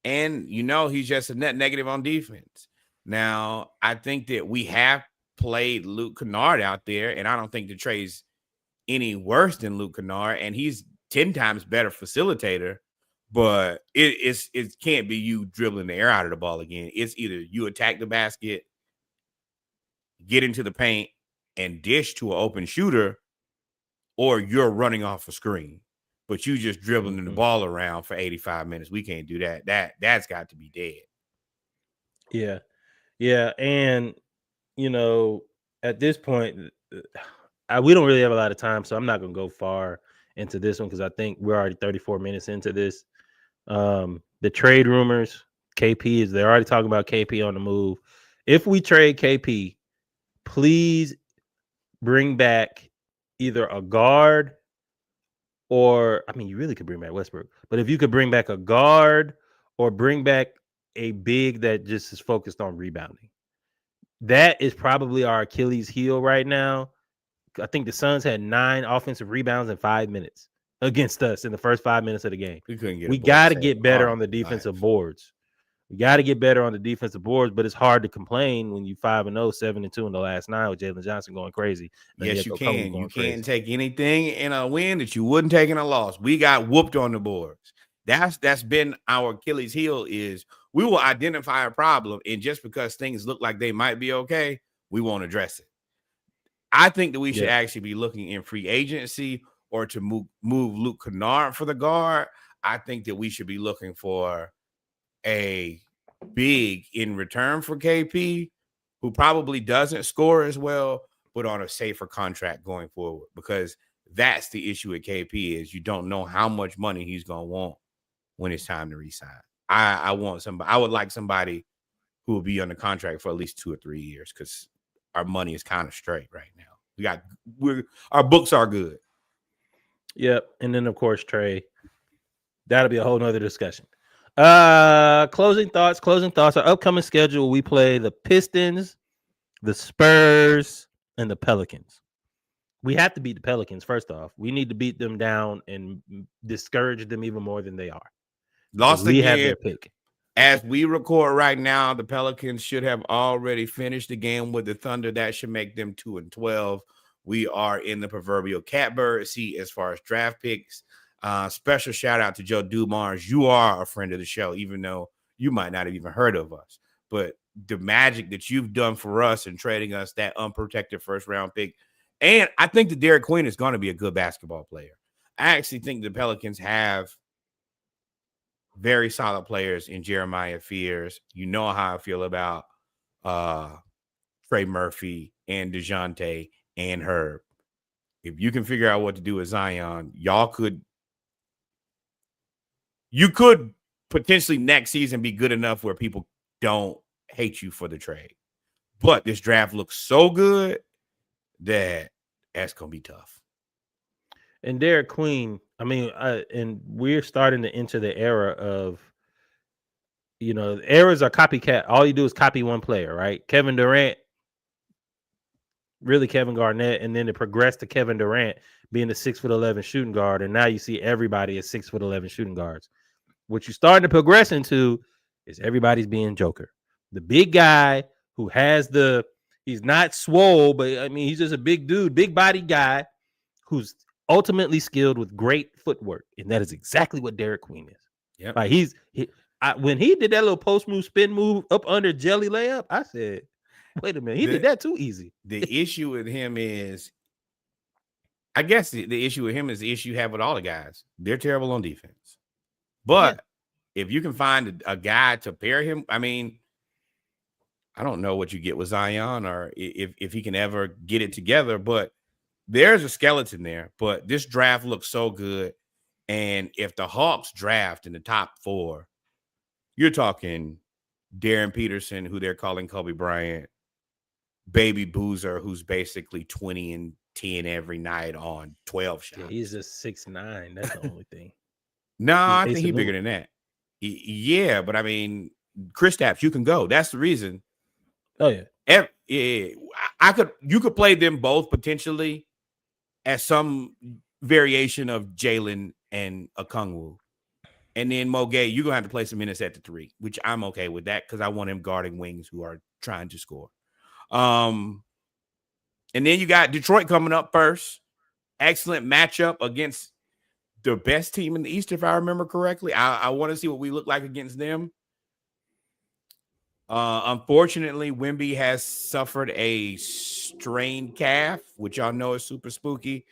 [SPEAKER 2] And, he's just a net negative on defense. Now, I think that we have played Luke Kennard out there, and I don't think that Trey's any worse than Luke Kennard, and he's 10 times better facilitator, but it can't be you dribbling the air out of the ball again. It's either you attack the basket, get into the paint, and dish to an open shooter, or you're running off a screen. But you just dribbling the ball around for 85 minutes. We can't do that. That's got to be dead.
[SPEAKER 1] Yeah. Yeah. And, at this point, we don't really have a lot of time, so I'm not going to go far into this one because I think we're already 34 minutes into this. The trade rumors, they're already talking about KP on the move. If we trade KP, please bring back either a guard or, you really could bring back Westbrook. But if you could bring back a guard or bring back a big that just is focused on rebounding, that is probably our Achilles heel right now. I think the Suns had 9 offensive rebounds in 5 minutes against us in the first 5 minutes of the game. We got to get better on the defensive boards. We got to get better on the defensive boards, but it's hard to complain when you 5-0, 7-2 in the last 9 with Jalen Johnson going crazy.
[SPEAKER 2] Yes, you can. You can't take anything in a win that you wouldn't take in a loss. We got whooped on the boards. That's been our Achilles heel is we will identify a problem, and just because things look like they might be okay, we won't address it. I think that we should actually be looking in free agency or to move Luke Kennard for the guard. I think that we should be looking for a big in return for KP, who probably doesn't score as well, but on a safer contract going forward, because that's the issue with KP is you don't know how much money he's going to want when it's time to resign. I would like somebody who will be under contract for at least 2 or 3 years because our money is kind of straight right now. Our books are good.
[SPEAKER 1] Yep. And then of course, Trey. That'll be a whole nother discussion. Closing thoughts. Our upcoming schedule, we play the Pistons, the Spurs, and the Pelicans. We have to beat the Pelicans, first off. We need to beat them down and discourage them even more than they are.
[SPEAKER 2] Lost
[SPEAKER 1] We have
[SPEAKER 2] again.
[SPEAKER 1] their pick.
[SPEAKER 2] As we record right now, the Pelicans should have already finished the game with the Thunder. That should make them 2-12. We are in the proverbial catbird seat as far as draft picks. Special shout out to Joe Dumars. You are a friend of the show, even though you might not have even heard of us. But the magic that you've done for us in trading us that unprotected first round pick. And I think that Derek Queen is going to be a good basketball player. I actually think the Pelicans have very solid players in Jeremiah Fears. You know how I feel about Trey Murphy and DeJounte and Herb. If you can figure out what to do with Zion, you could potentially next season be good enough where people don't hate you for the trade. But this draft looks so good that that's going to be tough.
[SPEAKER 1] And Derek Queen, I mean, and we're starting to enter the era of, eras are copycat. All you do is copy one player, right? Kevin Durant, really Kevin Garnett, and then it progressed to Kevin Durant being the 6'11" shooting guard, and now you see everybody as 6'11" shooting guards. What you're starting to progress into is everybody's being Joker, the big guy who has he's not swole, but I mean he's just a big dude, big body guy who's ultimately skilled with great footwork, and that is exactly what Derek Queen is.
[SPEAKER 2] Yeah,
[SPEAKER 1] like when he did that little post move, spin move up under jelly layup, I said, wait a minute, he did that too easy.
[SPEAKER 2] The issue with him is, I guess the issue with him is the issue you have with all the guys. They're terrible on defense. But if you can find a guy to pair him, I mean, I don't know what you get with Zion or if he can ever get it together, but there's a skeleton there. But this draft looks so good. And if the Hawks draft in the top 4, you're talking Darren Peterson, who they're calling Kobe Bryant, Baby Boozer, who's basically 20 and 10 every night on 12 shots.
[SPEAKER 1] Yeah, he's just 6'9". That's the only thing.
[SPEAKER 2] No, I think he's bigger than that. Yeah, but I mean, Kristaps, you can go. That's the reason.
[SPEAKER 1] Oh yeah.
[SPEAKER 2] You could play them both potentially as some variation of Jalen and Okongwu. And then Mo Gay, you're gonna have to play some minutes at the 3, which I'm okay with that because I want him guarding wings who are trying to score. And then you got Detroit coming up first. Excellent matchup against the best team in the East, if I remember correctly. I want to see what we look like against them. Unfortunately, Wemby has suffered a strained calf, which y'all know is super spooky.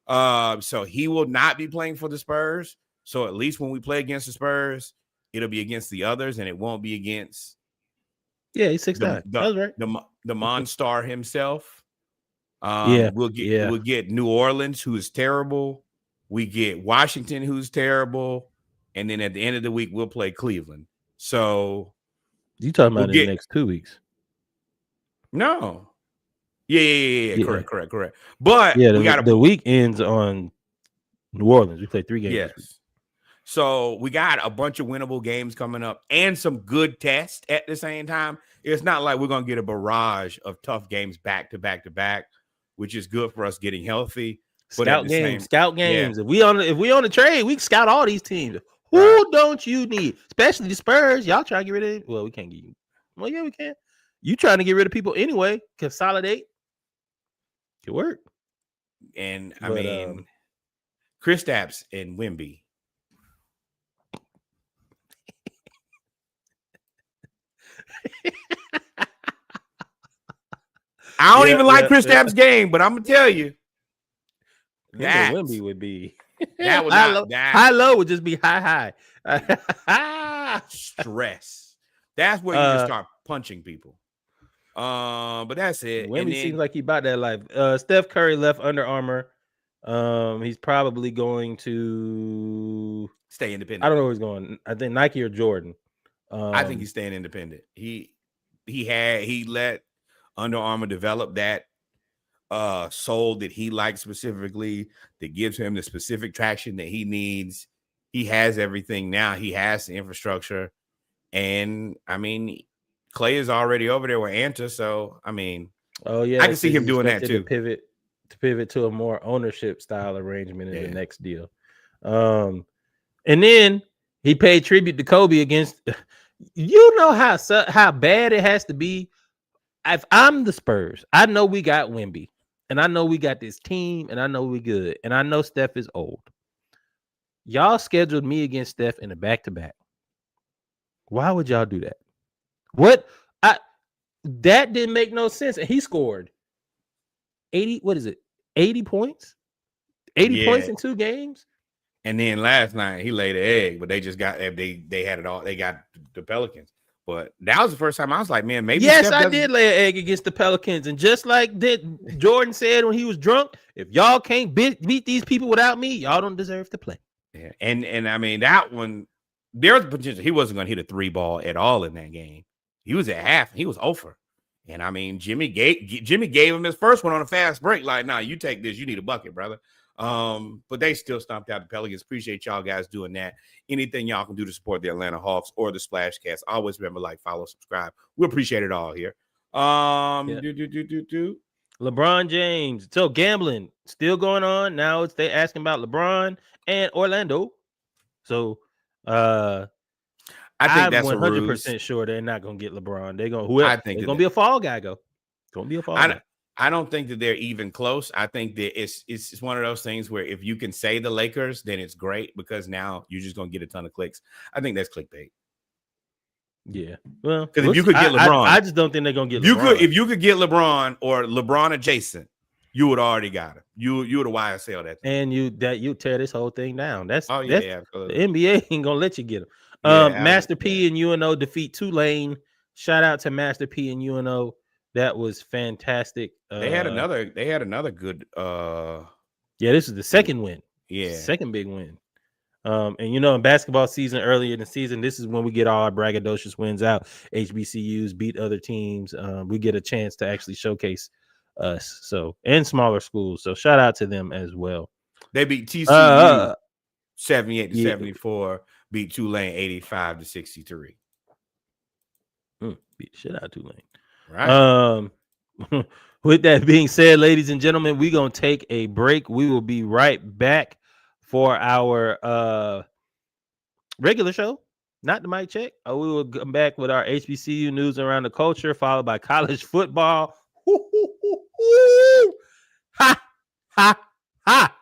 [SPEAKER 2] So he will not be playing for the Spurs. So at least when we play against the Spurs, it'll be against the others, and it won't be against.
[SPEAKER 1] Yeah, he's 6'9". That was right.
[SPEAKER 2] The Monstar himself. We'll get New Orleans, who is terrible. We get Washington, who's terrible, and then at the end of the week, we'll play Cleveland. So
[SPEAKER 1] you talking about in the next 2 weeks?
[SPEAKER 2] No. Yeah. Correct. But
[SPEAKER 1] we got the week ends on New Orleans. We play 3 games.
[SPEAKER 2] Yes. So we got a bunch of winnable games coming up and some good tests at the same time. It's not like we're gonna get a barrage of tough games back to back, which is good for us getting healthy.
[SPEAKER 1] Scout games. Yeah. If we on the trade, we can scout all these teams. Who don't you need? Especially the Spurs. Y'all trying to get rid of it? Well, we can't get you. Well, yeah, we can. You trying to get rid of people anyway? Consolidate. Could work.
[SPEAKER 2] And I mean, Kristaps and Wemby. I don't even like Kristaps' game, but I'm gonna tell you.
[SPEAKER 1] That Wemby would be
[SPEAKER 2] that would
[SPEAKER 1] high low would just be high.
[SPEAKER 2] Stress. That's where you just start punching people. But that's it.
[SPEAKER 1] Wemby seems like he bought that life. Steph Curry left Under Armour. He's probably going to
[SPEAKER 2] stay independent.
[SPEAKER 1] I don't know where he's going. I think Nike or Jordan.
[SPEAKER 2] I think he's staying independent. he let Under Armour develop that sole that he likes specifically, that gives him the specific traction that he needs. He has everything now. He has the infrastructure. And I mean, Clay is already over there with Anta. So I mean,
[SPEAKER 1] oh yeah,
[SPEAKER 2] I can see him doing that too.
[SPEAKER 1] To pivot to a more ownership style arrangement in the next deal. And then he paid tribute to Kobe against. You know how bad it has to be. If I'm the Spurs, I know we got Wemby, and I know we got this team, and I know we good, and I know Steph is old. Y'all scheduled me against Steph in a back-to-back. Why would y'all do that? That didn't make no sense. And he scored 80. What is it? 80 points? 80 points in 2 games.
[SPEAKER 2] And then last night he laid an egg, but they just got they had it all. They got the Pelicans. But that was the first time I was like, man, maybe.
[SPEAKER 1] Yes, I did lay an egg against the Pelicans. And just like Jordan said when he was drunk, if y'all can't beat these people without me, y'all don't deserve to play.
[SPEAKER 2] Yeah. And I mean, that one, there's potential. He wasn't going to hit a 3 ball at all in that game. He was at half. He was over. And I mean, Jimmy gave him his first one on a fast break. Like, nah, you take this. You need a bucket, brother. But they still stomped out the Pelicans. Appreciate y'all guys doing that. Anything y'all can do to support the Atlanta Hawks or the Splashcast, always remember, like, follow, subscribe. We appreciate it all here.
[SPEAKER 1] LeBron James. So gambling still going on. Now they asking about LeBron and Orlando. So I think that's 100% sure they're not gonna get LeBron. They're gonna be a fall guy. Gonna be a fall guy.
[SPEAKER 2] I don't think that they're even close. I think that it's one of those things where if you can say the Lakers, then it's great because now you're just going to get a ton of clicks. I think that's clickbait.
[SPEAKER 1] Yeah. Well,
[SPEAKER 2] because if you could get LeBron,
[SPEAKER 1] I just don't think they're going to get LeBron.
[SPEAKER 2] If you could get LeBron or LeBron adjacent, you would already got him. You would have YSL that thing.
[SPEAKER 1] And you tear this whole thing down. That's
[SPEAKER 2] absolutely.
[SPEAKER 1] The NBA ain't going to let you get him. Master P and UNO defeat Tulane. Shout out to Master P and UNO. That was fantastic.
[SPEAKER 2] They had another good
[SPEAKER 1] this is the second win.
[SPEAKER 2] Yeah.
[SPEAKER 1] Second big win. And in basketball season, earlier in the season, this is when we get all our braggadocious wins out. HBCUs beat other teams. We get a chance to actually showcase us. So, and smaller schools. So shout out to them as well.
[SPEAKER 2] They beat TCU 78-74, beat Tulane 85-63.
[SPEAKER 1] Beat the shit out of Tulane.
[SPEAKER 2] Right.
[SPEAKER 1] With that being said, ladies and gentlemen, we're gonna take a break. We will be right back for our regular show, not the mic check. We will come back with our HBCU news around the culture, followed by college football. Ha ha ha!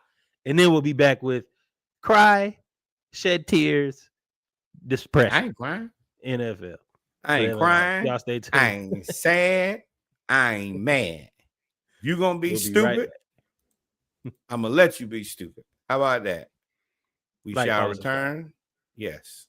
[SPEAKER 1] And then we'll be back with cry, shed tears, depression.
[SPEAKER 2] I ain't crying.
[SPEAKER 1] NFL.
[SPEAKER 2] I ain't crying.
[SPEAKER 1] Y'all stay tuned.
[SPEAKER 2] I ain't sad. I ain't mad. You gonna be stupid? I'm gonna let you be stupid. How about that? We shall return. Yes.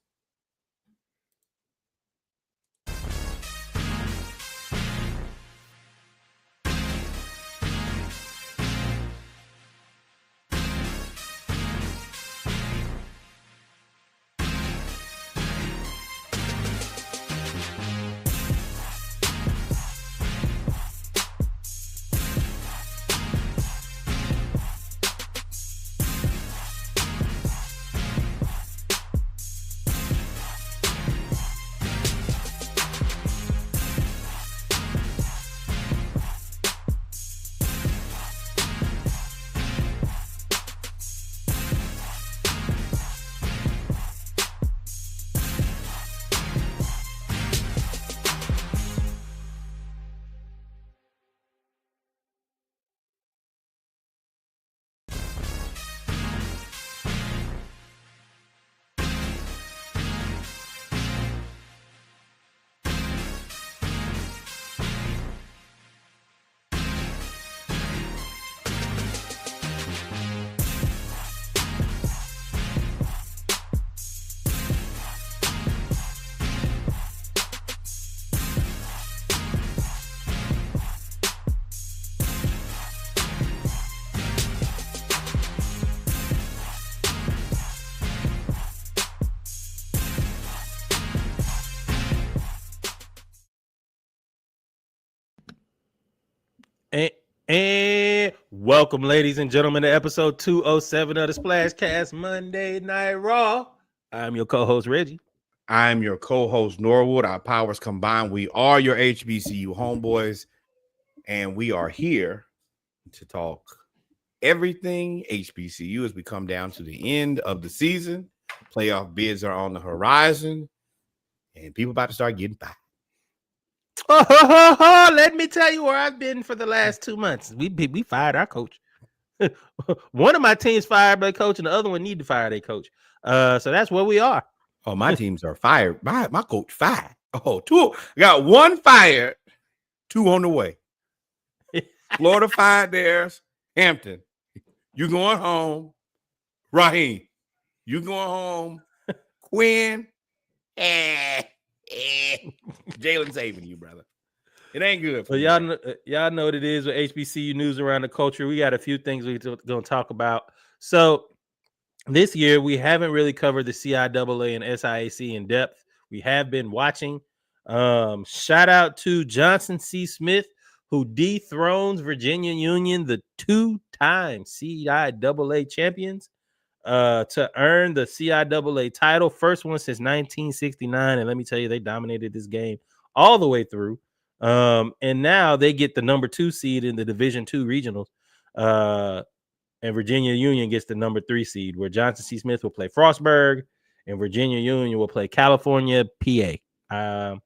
[SPEAKER 1] And welcome, ladies and gentlemen, to episode 207 of the Splashcast Monday Night Raw. I'm your co-host, Reggie.
[SPEAKER 2] I'm your co-host, Norwood. Our powers combined. We are your HBCU homeboys, and we are here to talk everything HBCU as we come down to the end of the season. Playoff bids are on the horizon, and people about to start getting by.
[SPEAKER 1] Let me tell you where I've been for the last 2 months. We fired our coach. One of my teams fired their coach, and the other one need to fire their coach. So that's where we are.
[SPEAKER 2] Oh, my teams are fired. My coach fired. Oh, two. I got one fired, two on the way. Florida fired theirs. Hampton, you going home. Raheem, you going home. Quinn, Jalen saving you, brother. It ain't good for
[SPEAKER 1] y'all know what it is with HBCU news around the culture. We got a few things we're going to talk about. So this year, we haven't really covered the CIAA and SIAC in depth. We have been watching. Shout out to Johnson C. Smith, who dethrones Virginia Union, the two-time CIAA champions, to earn the CIAA title. First one since 1969. And let me tell you, they dominated this game all the way through. And now they get the number 2 seed in the Division II regionals. And Virginia Union gets the number 3 seed, where Johnson C. Smith will play Frostburg and Virginia Union will play California, PA. How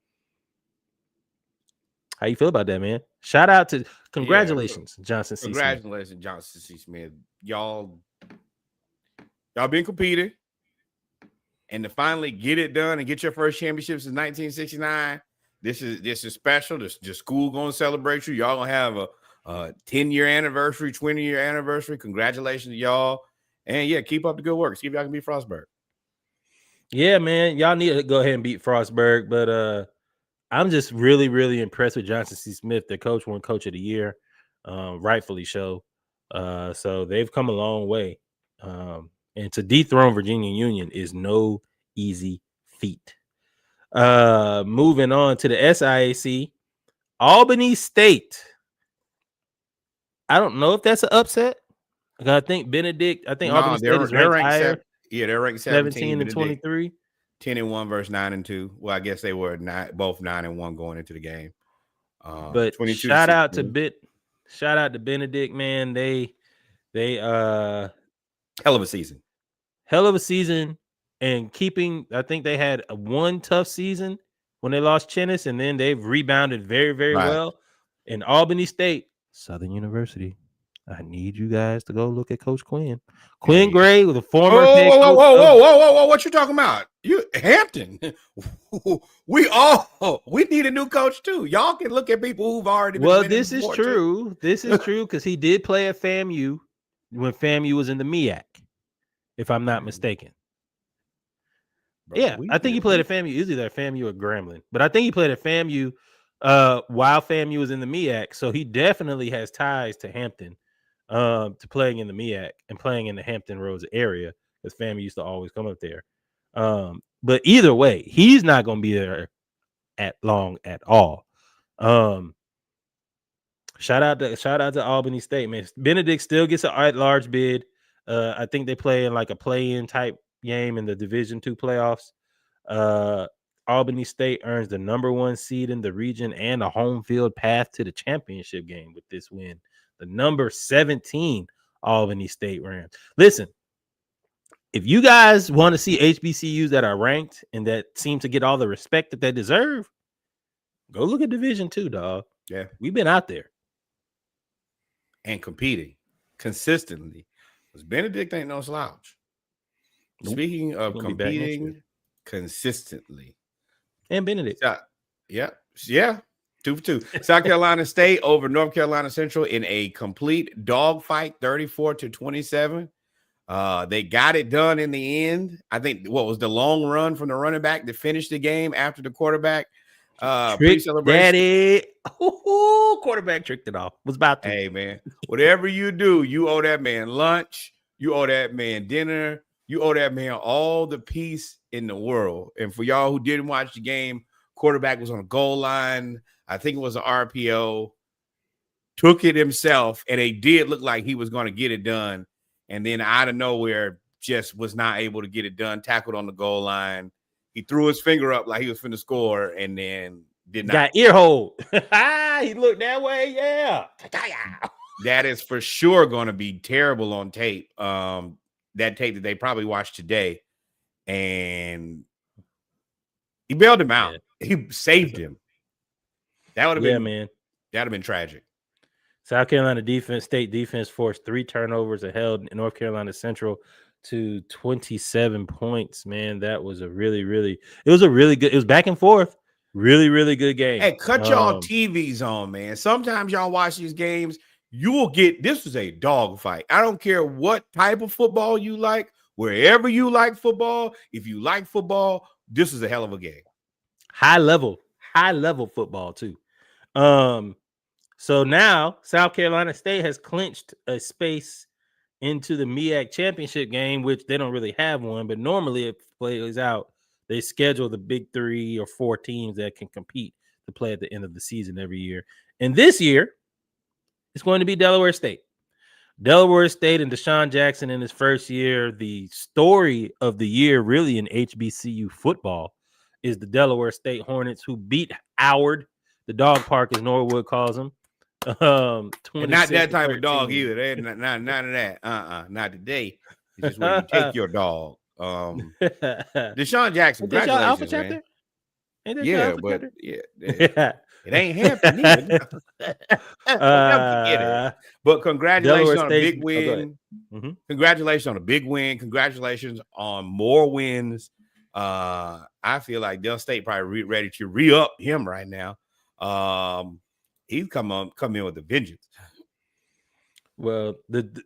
[SPEAKER 1] you feel about that, man? Shout out to congratulations, Johnson C.
[SPEAKER 2] Congratulations,
[SPEAKER 1] Smith.
[SPEAKER 2] Johnson C. Smith. Y'all been competing, and to finally get it done and get your first championship since 1969. This is special. The school gonna celebrate you. Y'all gonna have a 10-year anniversary, 20-year anniversary. Congratulations to y'all. And yeah, keep up the good work. See if y'all can beat Frostburg.
[SPEAKER 1] Yeah, man. Y'all need to go ahead and beat Frostburg. But I'm just really, really impressed with Johnson C. Smith. Their coach won Coach of the Year, rightfully so. So they've come a long way. And to dethrone Virginia Union is no easy feat. Moving on to the SIAC, Albany State. I don't know if that's an upset. I think Benedict. I think Albany State is ranked higher.
[SPEAKER 2] They're ranked
[SPEAKER 1] 17 and 23.
[SPEAKER 2] 10-1 versus 9-2. Well, I guess they were both 9-1 going into the game.
[SPEAKER 1] But shout out to Benedict, man. They
[SPEAKER 2] hell of a season.
[SPEAKER 1] And keeping, I think they had one tough season when they lost Chennis, and then they've rebounded very, very well. In Albany State, Southern University, I need you guys to go look at Coach Quinn. Quinn Gray, with a former head coach.
[SPEAKER 2] Whoa! What you talking about? You Hampton. We need a new coach too. Y'all can look at people who've already been.
[SPEAKER 1] Well, this is true. This is true because he did play at FAMU when FAMU was in the MEAC, if I'm not mistaken. Bro, I think he played at FAMU. Usually at FAMU or Grambling, but I think he played at FAMU while FAMU was in the MEAC. So he definitely has ties to Hampton, to playing in the MEAC and playing in the Hampton Roads area, because FAMU used to always come up there. But either way, he's not going to be there long at all. Shout out to Albany State, man. Benedict still gets an at-large bid. I think they play in like a play-in type game in the Division II playoffs. Albany State earns the number 1 seed in the region and a home field path to the championship game with this win. The number 17 Albany State Rams. Listen, if you guys want to see HBCUs that are ranked and that seem to get all the respect that they deserve, go look at Division II, dog.
[SPEAKER 2] Yeah,
[SPEAKER 1] we've been out there
[SPEAKER 2] and competing consistently. Because Benedict ain't no slouch. Nope. Speaking of competing consistently,
[SPEAKER 1] and Benedict,
[SPEAKER 2] yeah, 2 for 2. South Carolina State over North Carolina Central in a complete dogfight, 34-27. They got it done in the end. I think what was the long run from the running back to finish the game after the quarterback
[SPEAKER 1] pre-celebration. Quarterback tricked it off. Was about to.
[SPEAKER 2] Hey man, whatever you do, you owe that man lunch. You owe that man dinner. You owe that man all the peace in the world. And for y'all who didn't watch the game, quarterback was on a goal line. I think it was an RPO. took it himself, and it did look like he was going to get it done. And then out of nowhere, just was not able to get it done. Tackled on the goal line. He threw his finger up like he was finna score, and then did not.
[SPEAKER 1] Got ear hold. He looked that way. Yeah.
[SPEAKER 2] That is for sure going to be terrible on tape. That tape that they probably watched today, and he bailed him out. Yeah. He saved him. That would have been, man. That'd have been tragic.
[SPEAKER 1] South Carolina state defense forced 3 turnovers and held North Carolina Central to 27 points. Man, that was it was a really good. It was back and forth. Really, really good game.
[SPEAKER 2] Hey, cut y'all TVs on, man. Sometimes y'all watch these games. You will get, this was a dog fight. I don't care what type of football you like, wherever you like football. If you like football, this is a hell of a game.
[SPEAKER 1] High level football too. So now South Carolina State has clinched a space into the MEAC championship game, which they don't really have one, but normally it plays out. They schedule the big 3 or 4 teams that can compete to play at the end of the season every year. And this year, it's going to be Delaware State. Delaware State and Deshaun Jackson in his first year. The story of the year, really, in HBCU football is the Delaware State Hornets, who beat Howard, the dog park, as Norwood calls them.
[SPEAKER 2] Not that type of dog either. They none of that. Not today. It's just where you take your dog. Deshaun Jackson, congratulations, man. Yeah, but it ain't Hampton either. But congratulations on a big win. Congratulations on a big win. Congratulations on more wins. I feel like Del State probably ready to re-up him right now. He's come in with a vengeance.
[SPEAKER 1] Well, the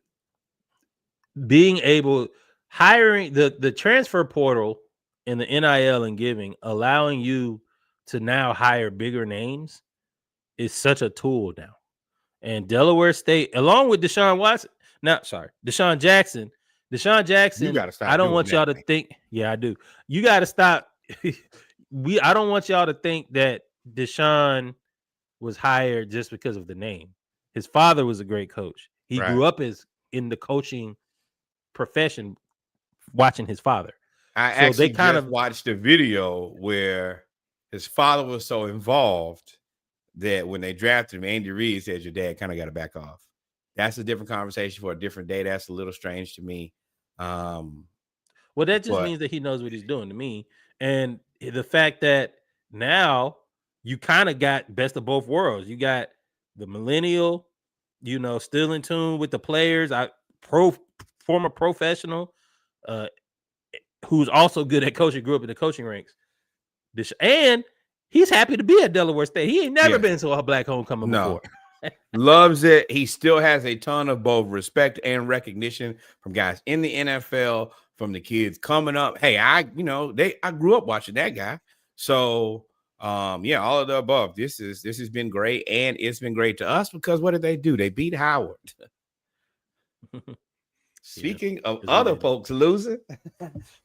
[SPEAKER 1] being able hiring the transfer portal and the NIL and giving, allowing you to now hire bigger names is such a tool now. And Delaware State, along with Deshaun Jackson. You gotta stop. I don't want y'all to think. Yeah, I do. You got to stop. I don't want y'all to think that Deshaun was hired just because of the name. His father was a great coach. He grew up in the coaching profession, watching his father.
[SPEAKER 2] I actually watched a video where his father was so involved that when they drafted him, Andy Reid said, "Your dad kind of got to back off." That's a different conversation for a different day. That's a little strange to me.
[SPEAKER 1] Well, that just means that he knows what he's doing to me. And the fact that now you kind of got best of both worlds. You got the millennial, still in tune with the players, former professional, who's also good at coaching, grew up in the coaching ranks. And he's happy to be at Delaware State. He ain't never been to a black homecoming before.
[SPEAKER 2] Loves it. He still has a ton of both respect and recognition from guys in the NFL, from the kids coming up. Hey, I grew up watching that guy. So all of the above. This has been great, and it's been great to us because what did they do? They beat Howard. Speaking of other folks losing,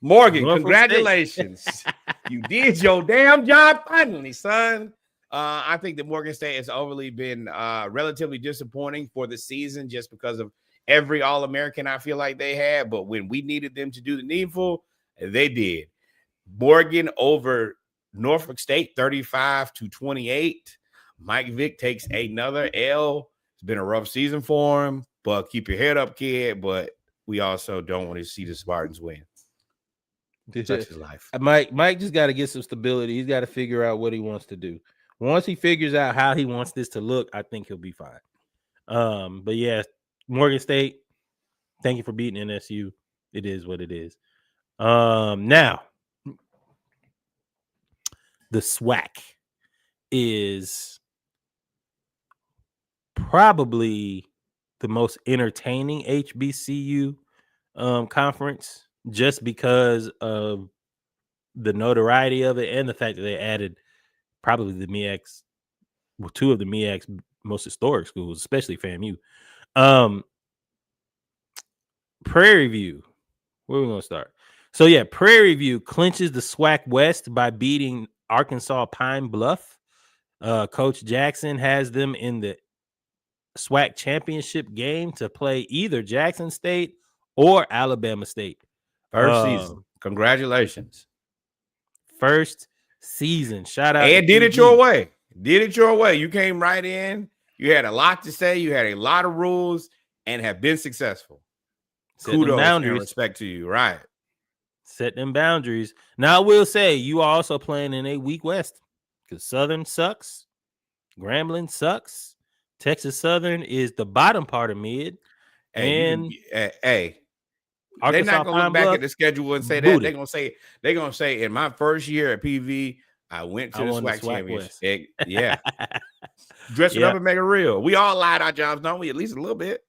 [SPEAKER 2] Morgan, congratulations. You did your damn job finally, son. I think that Morgan State has overly been relatively disappointing for the season just because of every All-American I feel like they had. But when we needed them to do the needful, they did. Morgan over Norfolk State, 35-28. Mike Vick takes another L. It's been a rough season for him, but keep your head up, kid. But we also don't want to see the Spartans win. Such is life.
[SPEAKER 1] Mike just got to get some stability. He's got to figure out what he wants to do. Once he figures out how he wants this to look, I think he'll be fine. But yeah, Morgan State, thank you for beating NSU. It is what it is. Now, the SWAC is probably the most entertaining HBCU conference just because of the notoriety of it and the fact that they added probably the MEAC's, two of the MEAC's most historic schools, especially FAMU. Prairie View, where are we going to start? So yeah, Prairie View clinches the SWAC West by beating Arkansas Pine Bluff. Coach Jackson has them in the SWAC championship game to play either Jackson State or Alabama State.
[SPEAKER 2] First season. Congratulations.
[SPEAKER 1] First season. Shout out.
[SPEAKER 2] And did it your way. Did it your way. You came right in. You had a lot to say. You had a lot of rules and have been successful. Kudos and respect to you. Right.
[SPEAKER 1] Set them boundaries. Now, I will say you are also playing in a weak West because Southern sucks. Grambling sucks. Texas Southern is the bottom part of mid. And
[SPEAKER 2] they're not gonna look back at the schedule and say that. They're gonna say in my first year at PV, I went to the SWAC championship. Yeah. Dress it up and make it real. We all lied our jobs, don't we? At least a little bit.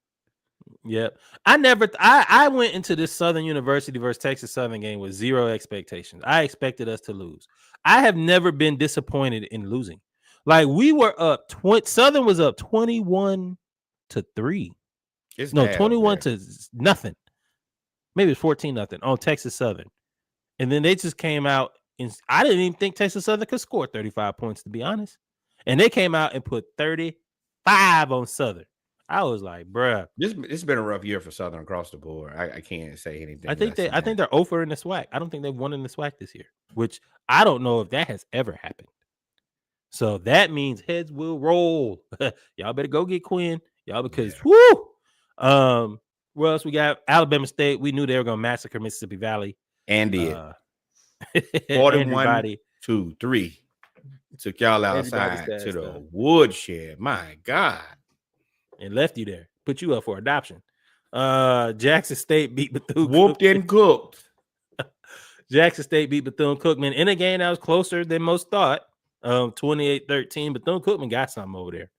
[SPEAKER 1] Yep. I went into this Southern University versus Texas Southern game with zero expectations. I expected us to lose. I have never been disappointed in losing. Like we were up, Southern was up 21-3. 21 to nothing. Maybe it's 14-0 on Texas Southern. And then they just came out and I didn't even think Texas Southern could score 35 points, to be honest. And they came out and put 35 on Southern. I was like, bruh.
[SPEAKER 2] This has been a rough year for Southern across the board. I can't say anything.
[SPEAKER 1] I think they're over in the SWAC. I don't think they've won in the SWAC this year, which I don't know if that has ever happened. So that means heads will roll. Y'all better go get Quinn. Y'all because whoo. What else we got? Alabama State. We knew they were gonna massacre Mississippi Valley.
[SPEAKER 2] And did 41-3. Took y'all outside to the woodshed. My God.
[SPEAKER 1] And left you there. Put you up for adoption. Jackson State beat Bethune.
[SPEAKER 2] Whooped and cooked.
[SPEAKER 1] Jackson State beat Bethune-Cookman in a game that was closer than most thought. 28-13. Bethune-Cookman got something over there.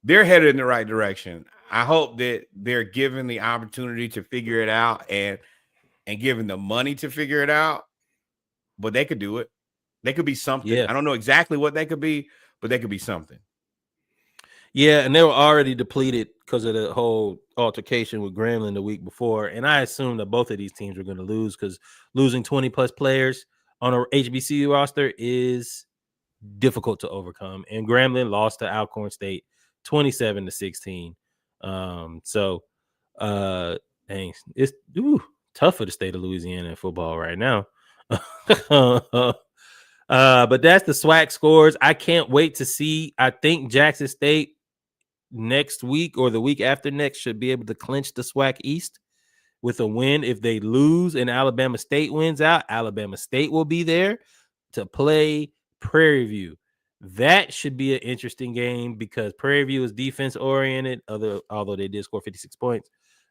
[SPEAKER 2] They're headed in the right direction. I hope that they're given the opportunity to figure it out and given the money to figure it out. But they could do it. They could be something. Yeah. I don't know exactly what they could be, but they could be something.
[SPEAKER 1] Yeah, and they were already depleted because of the whole altercation with Grambling the week before. And I assumed that both of these teams were going to lose because losing 20-plus players on a HBCU roster is difficult to overcome. And Grambling lost to Alcorn State 27-16. Dang, it's tough for the state of Louisiana in football right now. But that's the SWAC scores. I can't wait to see. I think Jackson State next week or the week after next should be able to clinch the SWAC East with a win. If they lose and Alabama State wins out, Alabama State will be there to play Prairie View. That should be an interesting game because Prairie View is defense oriented, although they did score 56 points.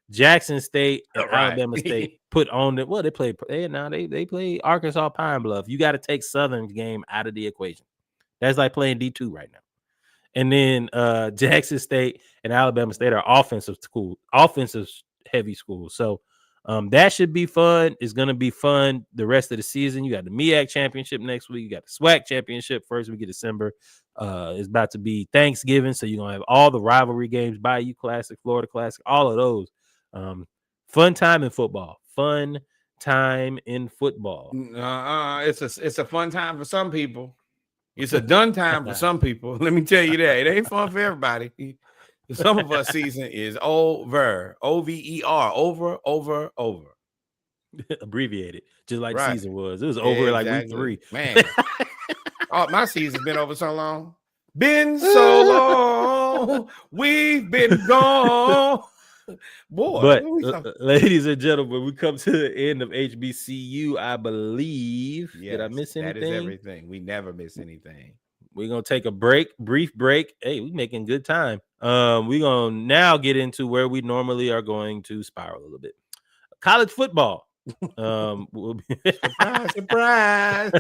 [SPEAKER 1] Jackson State and Alabama State put on the they play Arkansas Pine Bluff. You got to take Southern's game out of the equation. That's like playing D2 right now. And then Jackson State and Alabama State are offensive heavy schools. So that should be fun. It's going to be fun the rest of the season. You got the MEAC championship next week. You got the SWAC championship first week of December. It's about to be Thanksgiving, so you're going to have all the rivalry games, Bayou Classic, Florida Classic, all of those. Fun time in football. It's
[SPEAKER 2] a fun time for some people. It's a done time for some people. Let me tell you that. It ain't fun for everybody. Some of us season is over. O-V-E-R. Over.
[SPEAKER 1] Abbreviated. Just like the season was. It was over like week 3.
[SPEAKER 2] Man. My season's been over so long. Been so long. We've been gone. Boy,
[SPEAKER 1] but ladies and gentlemen, we come to the end of HBCU, I believe. Yes, did I miss anything?
[SPEAKER 2] That is everything. We never miss anything.
[SPEAKER 1] We're gonna take a brief break. Hey, we're making good time. We're gonna now get into where we normally are going to spiral a little bit. College football. We'll be
[SPEAKER 2] surprise.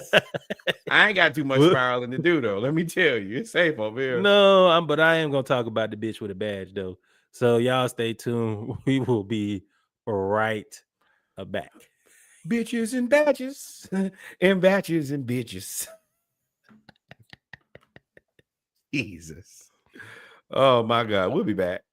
[SPEAKER 2] I ain't got too much spiraling to do though. Let me tell you, it's safe over here.
[SPEAKER 1] No, but I am gonna talk about the bitch with a badge though. So y'all stay tuned. We will be right back.
[SPEAKER 2] Bitches and badges and batches and bitches. Jesus. Oh my God. We'll be back.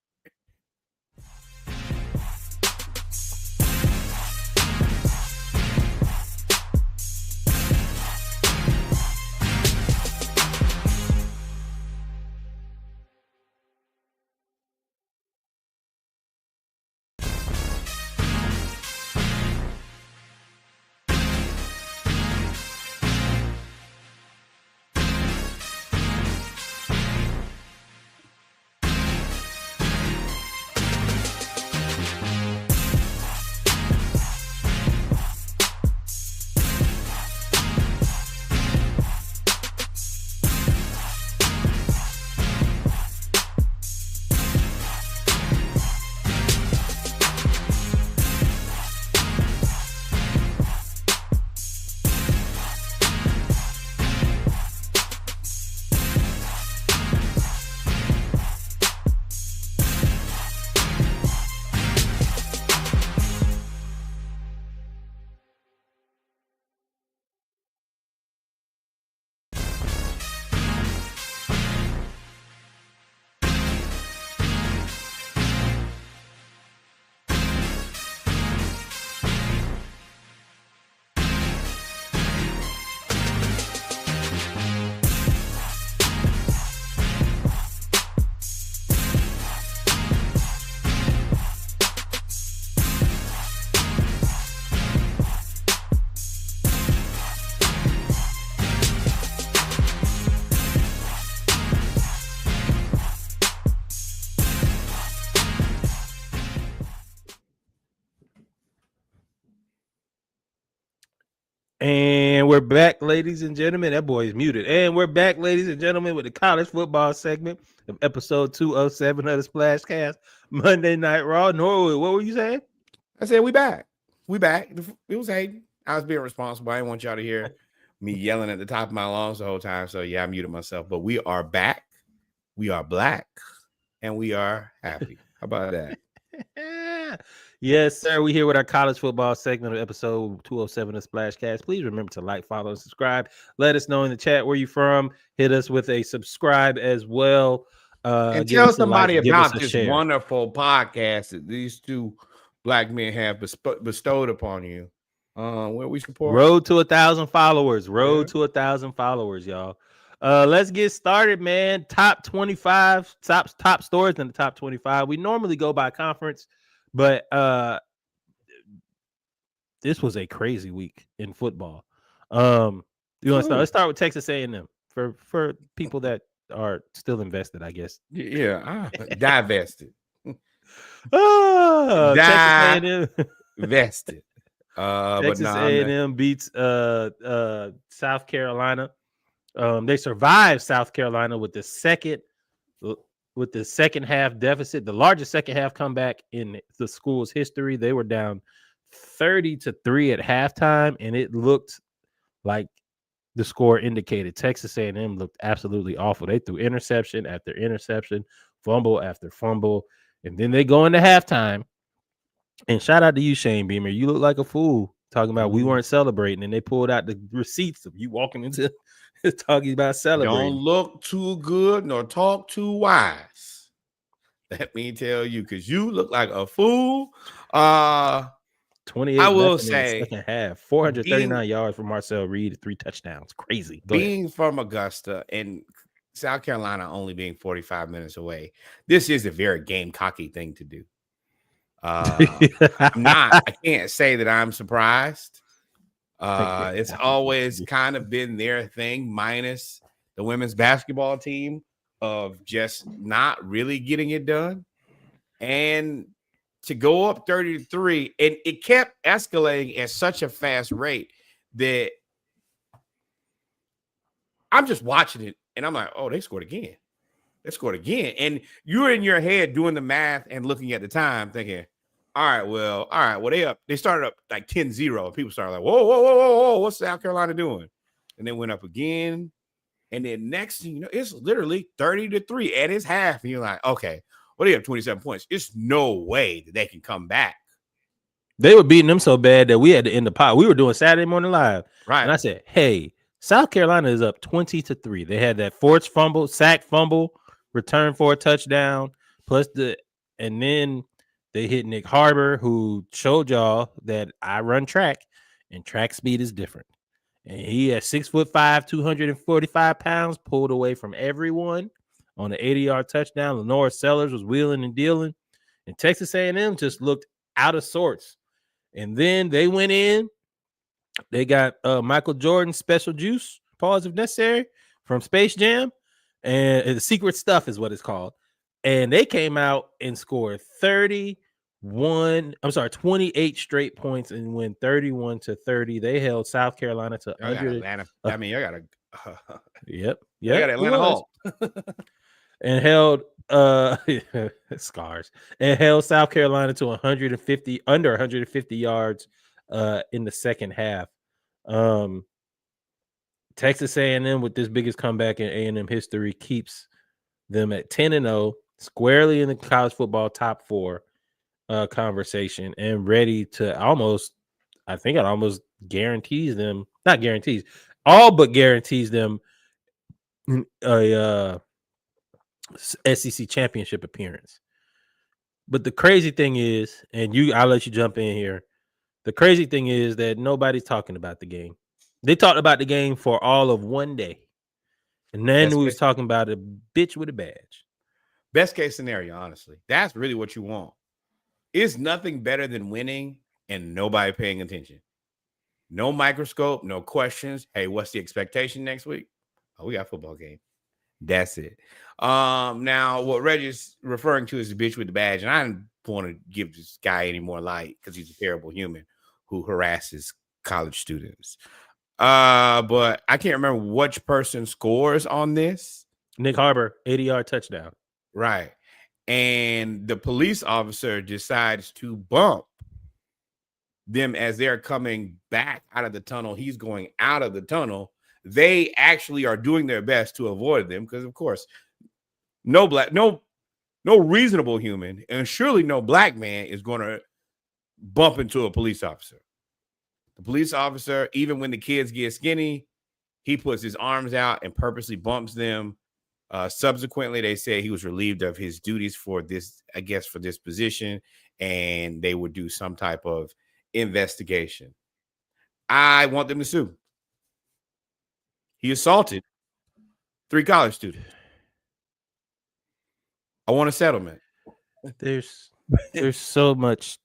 [SPEAKER 1] And we're back, ladies and gentlemen. That boy is muted. And we're back, ladies and gentlemen, with the college football segment of episode 207 of the Splashcast, Monday Night Raw. Norwood, what were you saying?
[SPEAKER 2] I said, we back. We back. It was Hayden. I was being responsible. I didn't want y'all to hear me yelling at the top of my lungs the whole time. So, yeah, I muted myself. But we are back. We are black. And we are happy. How about that?
[SPEAKER 1] Yes, sir. We here with our college football segment of episode 207 of Splashcast. Please remember to like, follow, and subscribe. Let us know in the chat where you're from. Hit us with a subscribe as well.
[SPEAKER 2] And
[SPEAKER 1] Give
[SPEAKER 2] tell
[SPEAKER 1] us a like,
[SPEAKER 2] somebody
[SPEAKER 1] give us
[SPEAKER 2] about
[SPEAKER 1] a
[SPEAKER 2] this
[SPEAKER 1] share.
[SPEAKER 2] wonderful podcast that these two black men have bestowed upon you. Where we support.
[SPEAKER 1] Road to 1,000 followers. Road to 1,000 followers, y'all. Let's get started, man. Top 25, top stories in the top 25. We normally go by conference, but this was a crazy week in football. You want to start? Let's start with Texas A&M for people that are still invested, I guess.
[SPEAKER 2] Yeah, divested.
[SPEAKER 1] Texas A&M.
[SPEAKER 2] Vested.
[SPEAKER 1] Texas A&M beats South Carolina. They survived South Carolina with the second half deficit, the largest second half comeback in the school's history. They were down 30-3 at halftime, and it looked like the score indicated. Texas A&M looked absolutely awful. They threw interception after interception, fumble after fumble, and then they go into halftime. And shout out to you, Shane Beamer. You look like a fool talking about we weren't celebrating, and they pulled out the receipts of you walking into talking about celebrating.
[SPEAKER 2] Don't look too good nor talk too wise. Let me tell you, because you look like a fool.
[SPEAKER 1] 28
[SPEAKER 2] I will
[SPEAKER 1] in
[SPEAKER 2] say,
[SPEAKER 1] the second half, 439 yards for Marcel Reed, 3 touchdowns. Crazy.
[SPEAKER 2] Being from Augusta and South Carolina only being 45 minutes away, this is a very game-cocky thing to do. I can't say that I'm surprised. It's always kind of been their thing, minus the women's basketball team, of just not really getting it done. And to go up 30-3, and it kept escalating at such a fast rate that I'm just watching it, and I'm like, oh, they scored again. They scored again. And you're in your head doing the math and looking at the time thinking, all right, well, they started up like 10-0, and people started like, whoa, what's South Carolina doing? And they went up again. And then next thing you know, it's literally 30-3 at its half. And you're like, okay, well, they have 27 points. It's no way that they can come back.
[SPEAKER 1] They were beating them so bad that we had to end the pot. We were doing Saturday Morning Live.
[SPEAKER 2] Right.
[SPEAKER 1] And I said, hey, South Carolina is up 20-3. They had that forced fumble, sack fumble, return for a touchdown, and then they hit Nick Harbor, who showed y'all that I run track, and track speed is different. And he at 6'5", 245 pounds, pulled away from everyone on an 80-yard touchdown. Lenore Sellers was wheeling and dealing, and Texas A&M just looked out of sorts. And then they went in. They got Michael Jordan's special juice, pause if necessary, from Space Jam, and the secret stuff is what it's called. And they came out and scored 28 straight points and went 31-30. They held South Carolina to under
[SPEAKER 2] Atlanta. I mean, I got
[SPEAKER 1] Yep.
[SPEAKER 2] I got Atlanta Hawks.
[SPEAKER 1] And held scars and held South Carolina to under 150 yards in the second half. Texas A&M, with this biggest comeback in A&M history, keeps them at 10-0, squarely in the college football top 4 conversation, and ready to almost guarantees them, not guarantees, all but guarantees them a SEC championship appearance. But the crazy thing is, and I'll let you jump in here. The crazy thing is that nobody's talking about the game. They talked about the game for all of one day, and then we was talking about a bitch with a badge.
[SPEAKER 2] Best case scenario, honestly. That's really what you want. It's nothing better than winning and nobody paying attention. No microscope, no questions. Hey, what's the expectation next week? Oh, we got a football game. That's it. Now, what Reggie's referring to is the bitch with the badge, and I don't want to give this guy any more light because he's a terrible human who harasses college students. But I can't remember which person scores on this.
[SPEAKER 1] Nick Harbor, 80-yard touchdown.
[SPEAKER 2] Right. And the police officer decides to bump them as they're coming back out of the tunnel. He's going out of the tunnel. They actually are doing their best to avoid them because, of course, no reasonable human, and surely no black man is going to bump into a police officer. The police officer, even when the kids get skinny, he puts his arms out and purposely bumps them. Subsequently, they say he was relieved of his duties for this, I guess, for this position, and they would do some type of investigation. I want them to sue. He assaulted 3 college students. I want a settlement.
[SPEAKER 1] There's so much,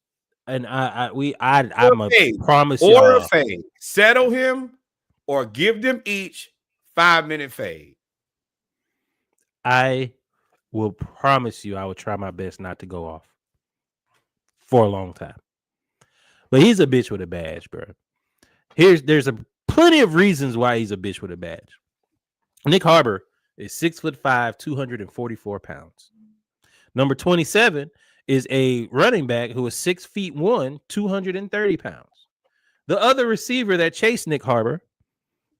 [SPEAKER 1] and I promise
[SPEAKER 2] you or
[SPEAKER 1] y'all,
[SPEAKER 2] a fade. Settle him or give them each 5-minute fade.
[SPEAKER 1] I will promise you I will try my best not to go off for a long time. But he's a bitch with a badge, bro. There's plenty of reasons why he's a bitch with a badge. Nick Harbor is 6'5", 244 pounds. Number 27 is a running back who is 6'1", 230 pounds. The other receiver that chased Nick Harbor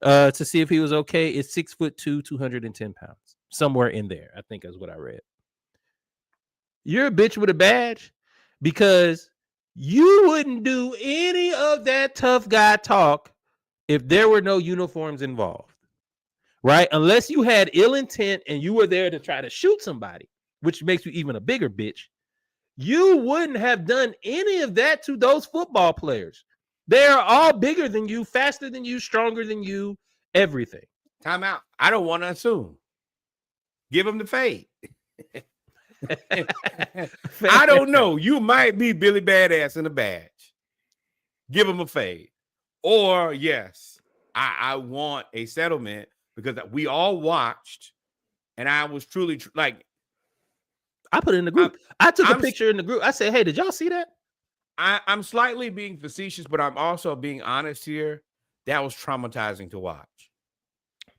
[SPEAKER 1] to see if he was okay is 6'2", 210 pounds. Somewhere in there, I think is what I read. You're a bitch with a badge because you wouldn't do any of that tough guy talk if there were no uniforms involved, right? Unless you had ill intent and you were there to try to shoot somebody, which makes you even a bigger bitch. You wouldn't have done any of that to those football players. They are all bigger than you, faster than you, stronger than you, everything.
[SPEAKER 2] Time out. I don't want to assume. Give him the fade. I don't know. You might be Billy Badass in a badge. Give him a fade. Or, yes, I want a settlement because we all watched, and I was truly like,
[SPEAKER 1] I put it in the group. I took a picture in the group. I said, hey, did y'all see that?
[SPEAKER 2] I'm slightly being facetious, but I'm also being honest here. That was traumatizing to watch.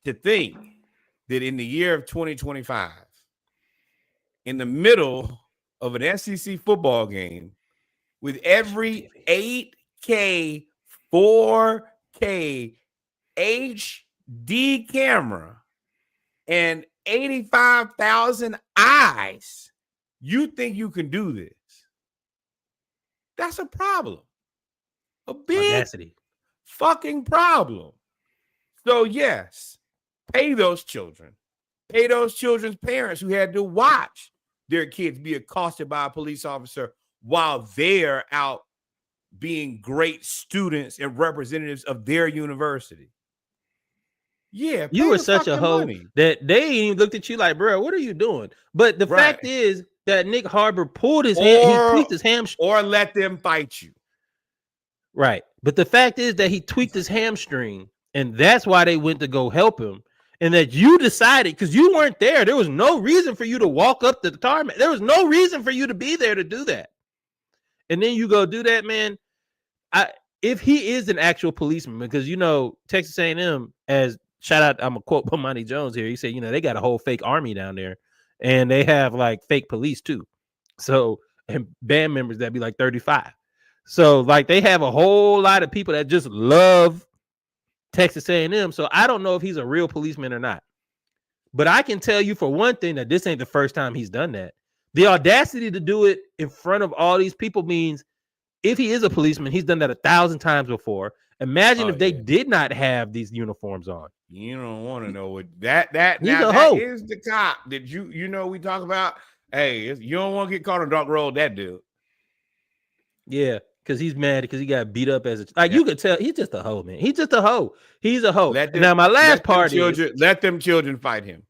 [SPEAKER 2] To think that in the year of 2025, in the middle of an SEC football game, with every 8K, 4K, HD camera, and 85,000 eyes, you think you can do this? That's a problem. A big fucking problem. So, yes, pay those children. Pay those children's parents who had to watch their kids be accosted by a police officer while they're out being great students and representatives of their university. Yeah,
[SPEAKER 1] you were such a hoe that they even looked at you like, bro, what are you doing? But the fact is that Nick Harbor pulled his hand, he tweaked his hamstring.
[SPEAKER 2] Or let them fight you.
[SPEAKER 1] Right. But the fact is that he tweaked his hamstring, and that's why they went to go help him. And that you decided, because you weren't there, there was no reason for you to walk up to the tarmac. There was no reason for you to be there to do that. And then you go do that, man. If he is an actual policeman, because, you know, Texas A&M, as shout out, I'm going to quote Bomani Jones here. He said, you know, they got a whole fake army down there, and they have like fake police too. So, and band members that be like 35. So, like, they have a whole lot of people that just love Texas A&M. So I don't know if he's a real policeman or not. But I can tell you for one thing that this ain't the first time he's done that. The audacity to do it in front of all these people means if he is a policeman, he's done that 1,000 times before. Imagine if they did not have these uniforms on.
[SPEAKER 2] You don't want to know what that is the cop that you know we talk about. Hey, you don't want to get caught on dark road, that dude.
[SPEAKER 1] Yeah. Because he's mad because he got beat up as a you could tell he's just a hoe, man. He's just a hoe. He's a hoe. Now my last part is
[SPEAKER 2] let them children fight him.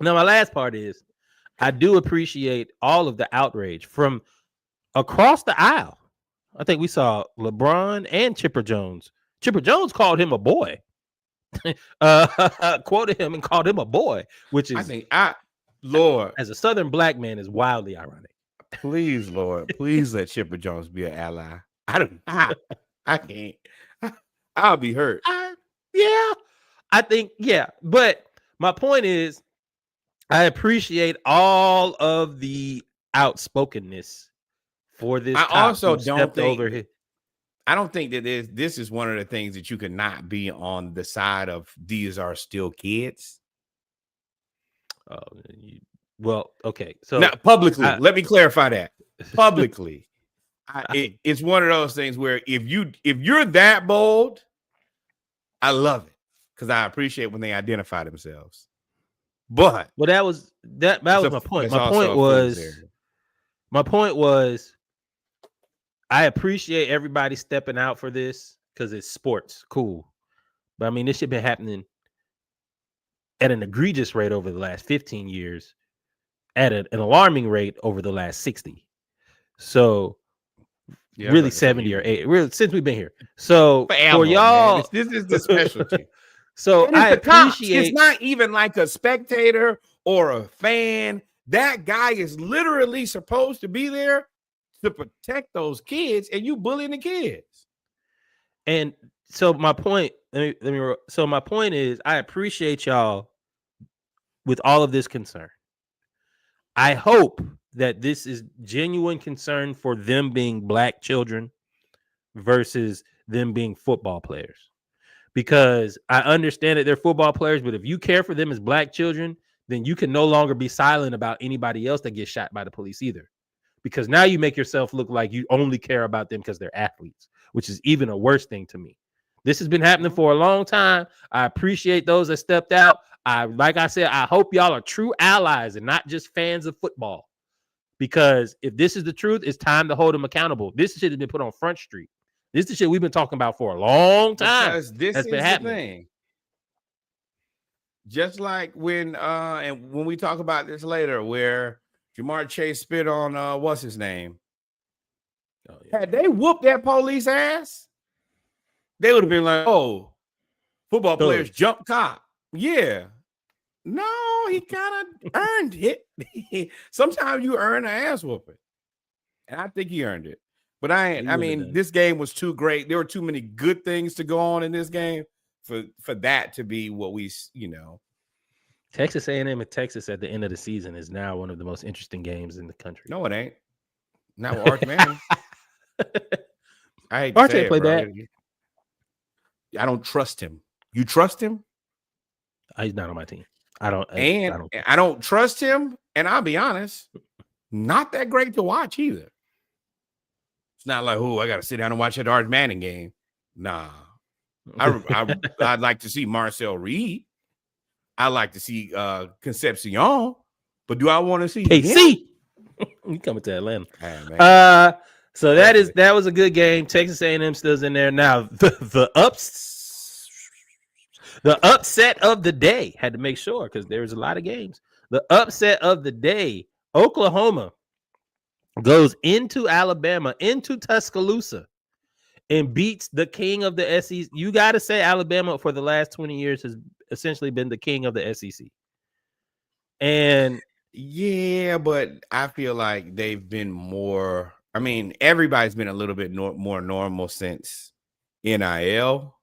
[SPEAKER 1] Now my last part is I do appreciate all of the outrage from across the aisle. I think we saw LeBron and Chipper Jones. Chipper Jones called him a boy. Quoted him and called him a boy, which is
[SPEAKER 2] Lord,
[SPEAKER 1] as a Southern black man, is wildly ironic.
[SPEAKER 2] Please, Lord, please let Chipper Jones be an ally. I can't. I'll be hurt.
[SPEAKER 1] I Yeah, I think, yeah. But my point is, I appreciate all of the outspokenness for this
[SPEAKER 2] I
[SPEAKER 1] cop
[SPEAKER 2] also
[SPEAKER 1] who
[SPEAKER 2] don't
[SPEAKER 1] stepped over
[SPEAKER 2] think
[SPEAKER 1] his.
[SPEAKER 2] I don't think that this is one of the things that you could not be on the side of these are still kids.
[SPEAKER 1] Oh, well, okay.
[SPEAKER 2] Now,
[SPEAKER 1] So,
[SPEAKER 2] publicly,
[SPEAKER 1] I,
[SPEAKER 2] let me clarify that. Publicly,
[SPEAKER 1] I
[SPEAKER 2] it's one of those things where if you're that bold, I love it because I appreciate when they identify themselves. But
[SPEAKER 1] well, that was my point.
[SPEAKER 2] it's also a fool's area.
[SPEAKER 1] My point was I appreciate everybody stepping out for this because it's sports, cool. But I mean, this shit been happening at an egregious rate over the last 15 years, at an alarming rate over the last 60. So
[SPEAKER 2] Yeah, I was
[SPEAKER 1] really
[SPEAKER 2] about to say
[SPEAKER 1] 70 or
[SPEAKER 2] you
[SPEAKER 1] 80, really since we've been here. So for
[SPEAKER 2] forever, man.
[SPEAKER 1] y'all,
[SPEAKER 2] This is the specialty.
[SPEAKER 1] so
[SPEAKER 2] And it's
[SPEAKER 1] I
[SPEAKER 2] the cops. It's
[SPEAKER 1] appreciate.
[SPEAKER 2] not even like a spectator or a fan. That guy is literally supposed to be there to protect those kids, and you bullying the kids.
[SPEAKER 1] And so my point, so my point is, I appreciate y'all with all of this concern. I hope that this is genuine concern for them being black children versus them being football players. Because I understand that they're football players, but if you care for them as black children, then you can no longer be silent about anybody else that gets shot by the police either. Because now you make yourself look like you only care about them because they're athletes, which is even a worse thing to me. This has been happening for a long time. I appreciate those that stepped out. Like I said, I hope y'all are true allies and not just fans of football. Because if this is the truth, it's time to hold them accountable. This shit has been put on Front Street. This is the shit we've been talking about for a long time.
[SPEAKER 2] Because this
[SPEAKER 1] That's
[SPEAKER 2] is
[SPEAKER 1] been
[SPEAKER 2] the
[SPEAKER 1] happening.
[SPEAKER 2] thing. Just like when we talk about this later, where Jamar Chase spit on what's his name?
[SPEAKER 1] Oh, yeah.
[SPEAKER 2] Had they whooped that police ass, they would have been like, "Oh, football players jump cop." Yeah, no, he kind of earned it. Sometimes you earn an ass whooping, and I think he earned it. But I mean, this game was too great. There were too many good things to go on in this game for that to be what we,
[SPEAKER 1] Texas A&M and Texas at the end of the season is now one of the most interesting games in the country.
[SPEAKER 2] No, it ain't. Not with Arch Manning. I hate to
[SPEAKER 1] Arch
[SPEAKER 2] say
[SPEAKER 1] ain't
[SPEAKER 2] it,
[SPEAKER 1] played
[SPEAKER 2] bro.
[SPEAKER 1] that.
[SPEAKER 2] I don't trust him. You trust him?
[SPEAKER 1] He's not on my team. I
[SPEAKER 2] don't trust him. And I'll be honest, not that great to watch either. It's not like, I got to sit down and watch that Arch Manning game. Nah. I'd like to see Marcel Reed. I like to see Concepcion, but do I want to see
[SPEAKER 1] KC? You coming to Atlanta? So that was a good game. Texas A&M still's in there now. The upset of the day, had to make sure because there was a lot of games. The upset of the day: Oklahoma goes into Alabama, into Tuscaloosa, and beats the king of the SEC. You got to say Alabama for the last 20 years has essentially been the king of the SEC. And
[SPEAKER 2] yeah, but I feel like they've been more. I mean, everybody's been a little bit more normal since NIL.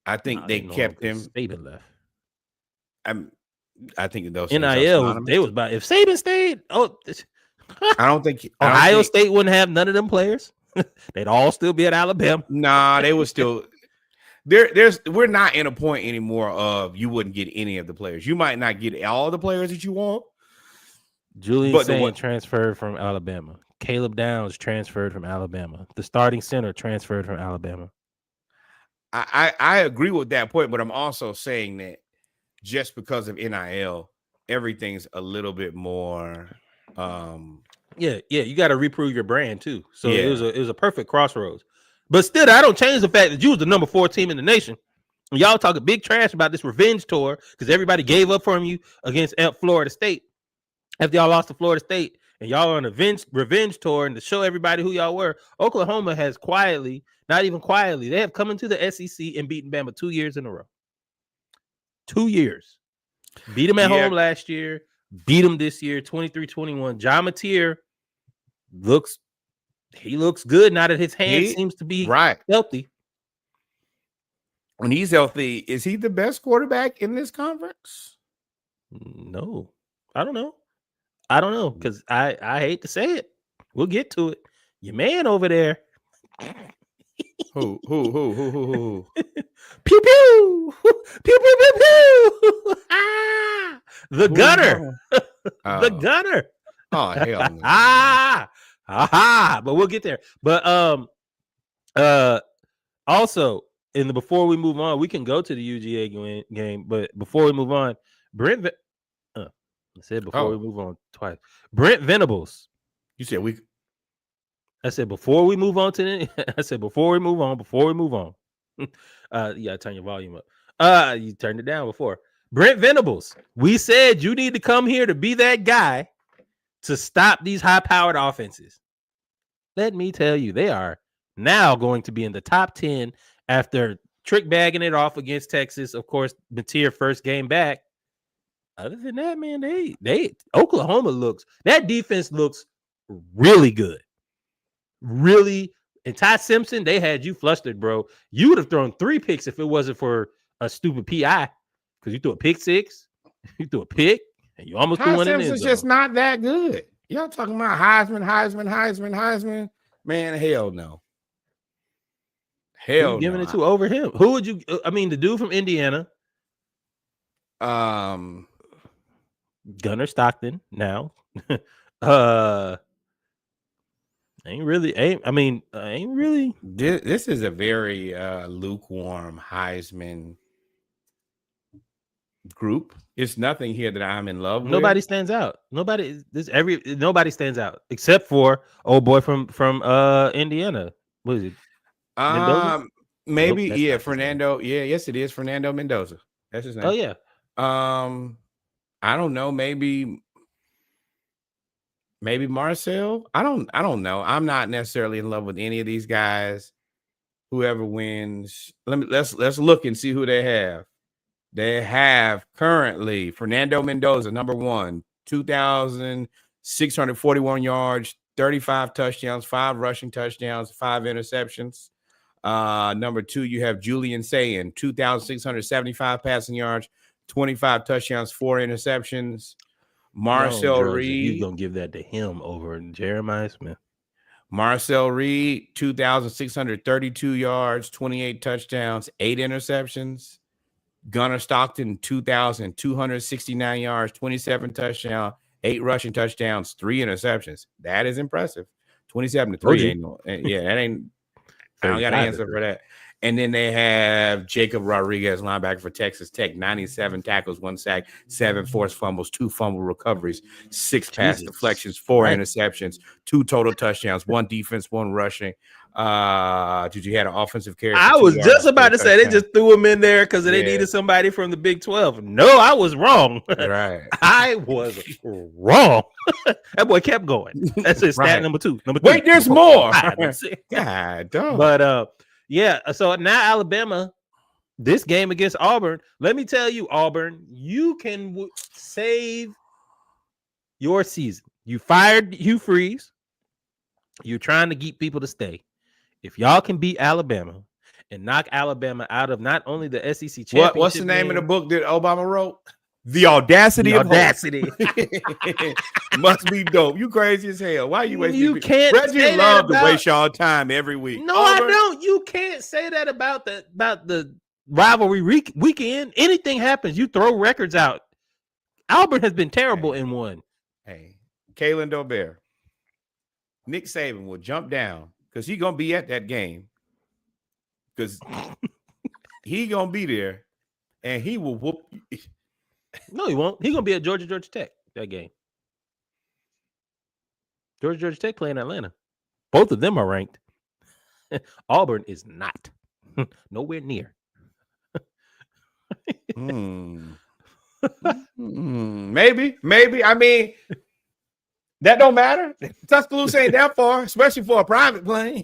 [SPEAKER 2] I think they kept him.
[SPEAKER 1] Saban left.
[SPEAKER 2] I think those
[SPEAKER 1] NIL they was about if Saban stayed.
[SPEAKER 2] I don't think
[SPEAKER 1] Ohio State wouldn't have none of them players. They'd all still be at Alabama.
[SPEAKER 2] Nah, they would still. We're not in a point anymore of you wouldn't get any of the players. You might not get all the players that you want.
[SPEAKER 1] Julian Saint transferred from Alabama. Caleb Downs transferred from Alabama. The starting center transferred from Alabama.
[SPEAKER 2] I agree with that point, but I'm also saying that just because of NIL, everything's a little bit more.
[SPEAKER 1] Yeah, you got to reprove your brand too. So it was a perfect crossroads. But still, I don't change the fact that you was the number 4 team in the nation. And y'all talking big trash about this revenge tour because everybody gave up on you against Florida State after y'all lost to Florida State, and y'all on a revenge tour and to show everybody who y'all were. Oklahoma has quietly, not even quietly, they have come into the SEC and beaten Bama 2 years in a row. 2 years. Beat them at home last year. Beat them this year, 23-21. John Mateer looks good now that his hand seems to be healthy.
[SPEAKER 2] when he's healthy, is he the best quarterback in this conference?
[SPEAKER 1] No, I don't know because I hate to say it. We'll get to it. Your man over there.
[SPEAKER 2] Who?
[SPEAKER 1] Pew pew pew pew pew pew. The gunner. The gunner.
[SPEAKER 2] Oh hell no.
[SPEAKER 1] But we'll get there. But also before we move on, we can go to the UGA game. But before we move on, Brent. I said before we move on twice. Brent Venables.
[SPEAKER 2] You said we.
[SPEAKER 1] I said before we move on to the. I said before we move on. You gotta turn your volume up. You turned it down before. Brent Venables. We said you need to come here to be that guy to stop these high-powered offenses. Let me tell you, they are now going to be in the top 10 after trick bagging it off against Texas. Of course, Mateer first game back. Other than that, man, they Oklahoma that defense looks really good. Really, and Ty Simpson, they had you flustered, bro. You would have thrown 3 picks if it wasn't for a stupid PI. Because you threw a pick 6, you threw a pick, and you almost threw one in.
[SPEAKER 2] Simpson's just not that good. Y'all talking about Heisman. Man, hell no.
[SPEAKER 1] Hell, giving it to over him. Who would you? I mean, the dude from Indiana. Gunner Stockton. Now, ain't really.
[SPEAKER 2] This is a very lukewarm Heisman group. It's nothing here that I'm in love with.
[SPEAKER 1] Nobody stands out. Nobody stands out except for old boy from Indiana. What is it?
[SPEAKER 2] Mendoza? Maybe nope, Fernando. Yeah, yes, it is Fernando Mendoza. That's his name.
[SPEAKER 1] Oh yeah.
[SPEAKER 2] I don't know. Maybe Marcel. I don't know. I'm not necessarily in love with any of these guys. Whoever wins, let's look and see who they have. They have currently Fernando Mendoza, number 1, 2,641 yards, 35 touchdowns, 5 rushing touchdowns, 5 interceptions. Number 2, you have Julian Sayin, 2,675 passing yards, 25 touchdowns, 4 interceptions. Marcel Reed.
[SPEAKER 1] You're going to give that to him over Jeremiah Smith.
[SPEAKER 2] Marcel Reed, 2,632 yards, 28 touchdowns, 8 interceptions. Gunner Stockton, 2,269 yards, 27 touchdowns, 8 rushing touchdowns, 3 interceptions. That is impressive. 27-3. That ain't. I don't got an answer for that. And then they have Jacob Rodriguez, linebacker for Texas Tech, 97 tackles, 1 sack, 7 forced fumbles, 2 fumble recoveries, 6 pass deflections, 4 interceptions, 2 total touchdowns, 1 defense, 1 rushing. Did you had an offensive carry?
[SPEAKER 1] I was just about to say they just threw him in there because they needed somebody from the Big 12. No, I was wrong.
[SPEAKER 2] Right.
[SPEAKER 1] I was wrong. That boy kept going. That's his stat number 2.
[SPEAKER 2] Wait, there's more.
[SPEAKER 1] God, don't. But yeah, so now Alabama, this game against Auburn, let me tell you, Auburn, you can save your season. You fired Hugh Freeze. You're trying to get people to stay. If y'all can beat Alabama and knock Alabama out of not only the SEC championship.
[SPEAKER 2] What's the name of the book that Obama wrote? The Audacity of
[SPEAKER 1] Audacity.
[SPEAKER 2] Must be dope. You crazy as hell. Why are you wasting?
[SPEAKER 1] You can't.
[SPEAKER 2] Reggie love to waste y'all time every week.
[SPEAKER 1] No, I don't. You can't say that about the rivalry weekend. Anything happens, you throw records out. Auburn has been terrible in one.
[SPEAKER 2] Hey, Kalen Dobert. Nick Saban will jump down because he's gonna be at that game. Because he gonna be there and he will whoop.
[SPEAKER 1] No, he won't. He's gonna be at Georgia Tech that game. Georgia Tech playing Atlanta. Both of them are ranked. Auburn is not. Nowhere near.
[SPEAKER 2] Maybe. I mean, that don't matter. Tuscaloosa ain't that far, especially for a private plane.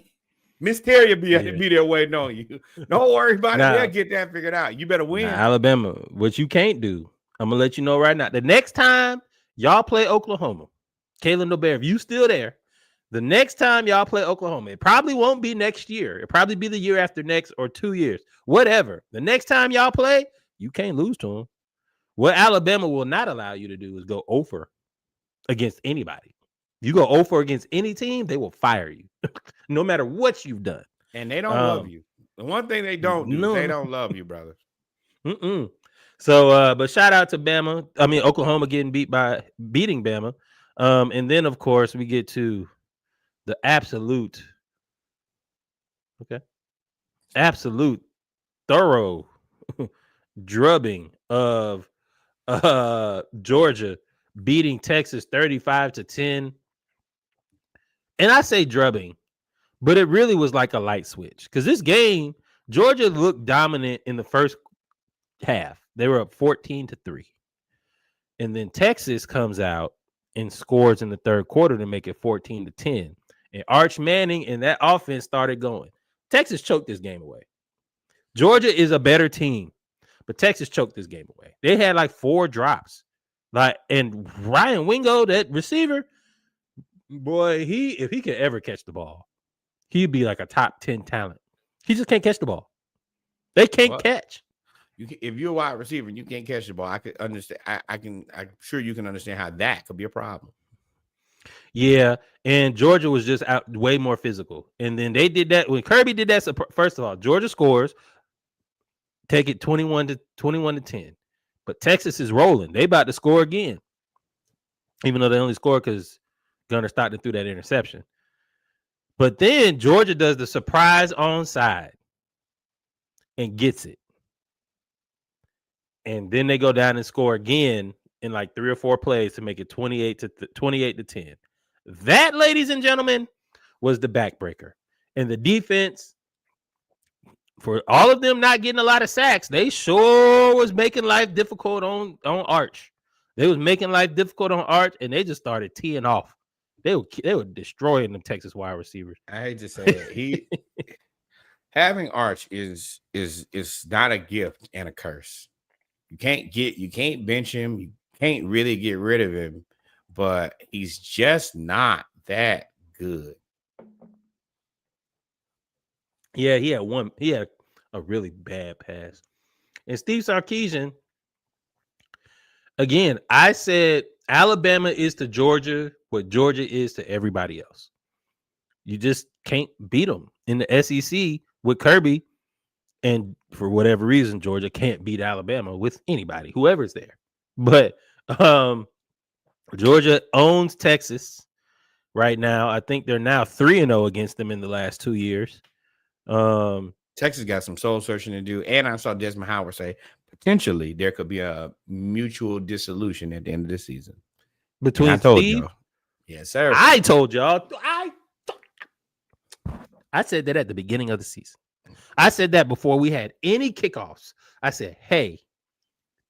[SPEAKER 2] Miss Terry will be there waiting on you. Don't worry about it. We'll get that figured out. You better win.
[SPEAKER 1] Alabama, what you can't do, I'm going to let you know right now. The next time y'all play Oklahoma, Kalen Dobert, if you still there, The next time y'all play Oklahoma, it probably won't be next year. It'll probably be the year after next or 2 years. Whatever. The next time y'all play, you can't lose to them. What Alabama will not allow you to do is go over against anybody. You go over against any team, they will fire you, no matter what you've done.
[SPEAKER 2] And they don't love you. The one thing they don't do is they don't love you, brother.
[SPEAKER 1] So, but shout out to Bama. I mean, Oklahoma beating Bama. And then, of course, we get to the absolute thorough drubbing of Georgia beating Texas 35-10. And I say drubbing, but it really was like a light switch because this game, Georgia looked dominant in the first half. They were up 14-3. And then Texas comes out and scores in the third quarter to make it 14-10. And Arch Manning and that offense started going. Texas choked this game away. Georgia is a better team, but Texas choked this game away. They had like 4 drops. And Ryan Wingo, that receiver, boy, if he could ever catch the ball, he'd be like a top 10 talent. He just can't catch the ball. They can't catch.
[SPEAKER 2] If you're a wide receiver and you can't catch the ball, I could understand. I'm sure you can understand how that could be a problem.
[SPEAKER 1] Yeah, and Georgia was just out way more physical. And then they did that when Kirby did that. So first of all, Georgia scores, take it 21-10. But Texas is rolling. They about to score again, even though they only scored because Gunner Stockton threw that interception. But then Georgia does the surprise onside and gets it. And then they go down and score again in like 3 or 4 plays to make it 28-10. That, ladies and gentlemen, was the backbreaker. And the defense, for all of them not getting a lot of sacks, they sure was making life difficult on Arch. They was making life difficult on Arch, and they just started teeing off. They were destroying them Texas wide receivers.
[SPEAKER 2] I hate to say it. Having Arch is not a gift and a curse. You can't bench him. You can't really get rid of him, but he's just not that good.
[SPEAKER 1] Yeah, he had a really bad pass. And Steve Sarkisian, again, I said Alabama is to Georgia what Georgia is to everybody else. You just can't beat them in the SEC with Kirby. And for whatever reason, Georgia can't beat Alabama with anybody, whoever's there. But Georgia owns Texas right now. I think they're now 3-0 against them in the last 2 years.
[SPEAKER 2] Texas got some soul searching to do. And I saw Desmond Howard say potentially there could be a mutual dissolution at the end of this season.
[SPEAKER 1] Between Steve?
[SPEAKER 2] Yes, sir.
[SPEAKER 1] I told y'all. I said that at the beginning of the season. I said that before we had any kickoffs. I said, hey,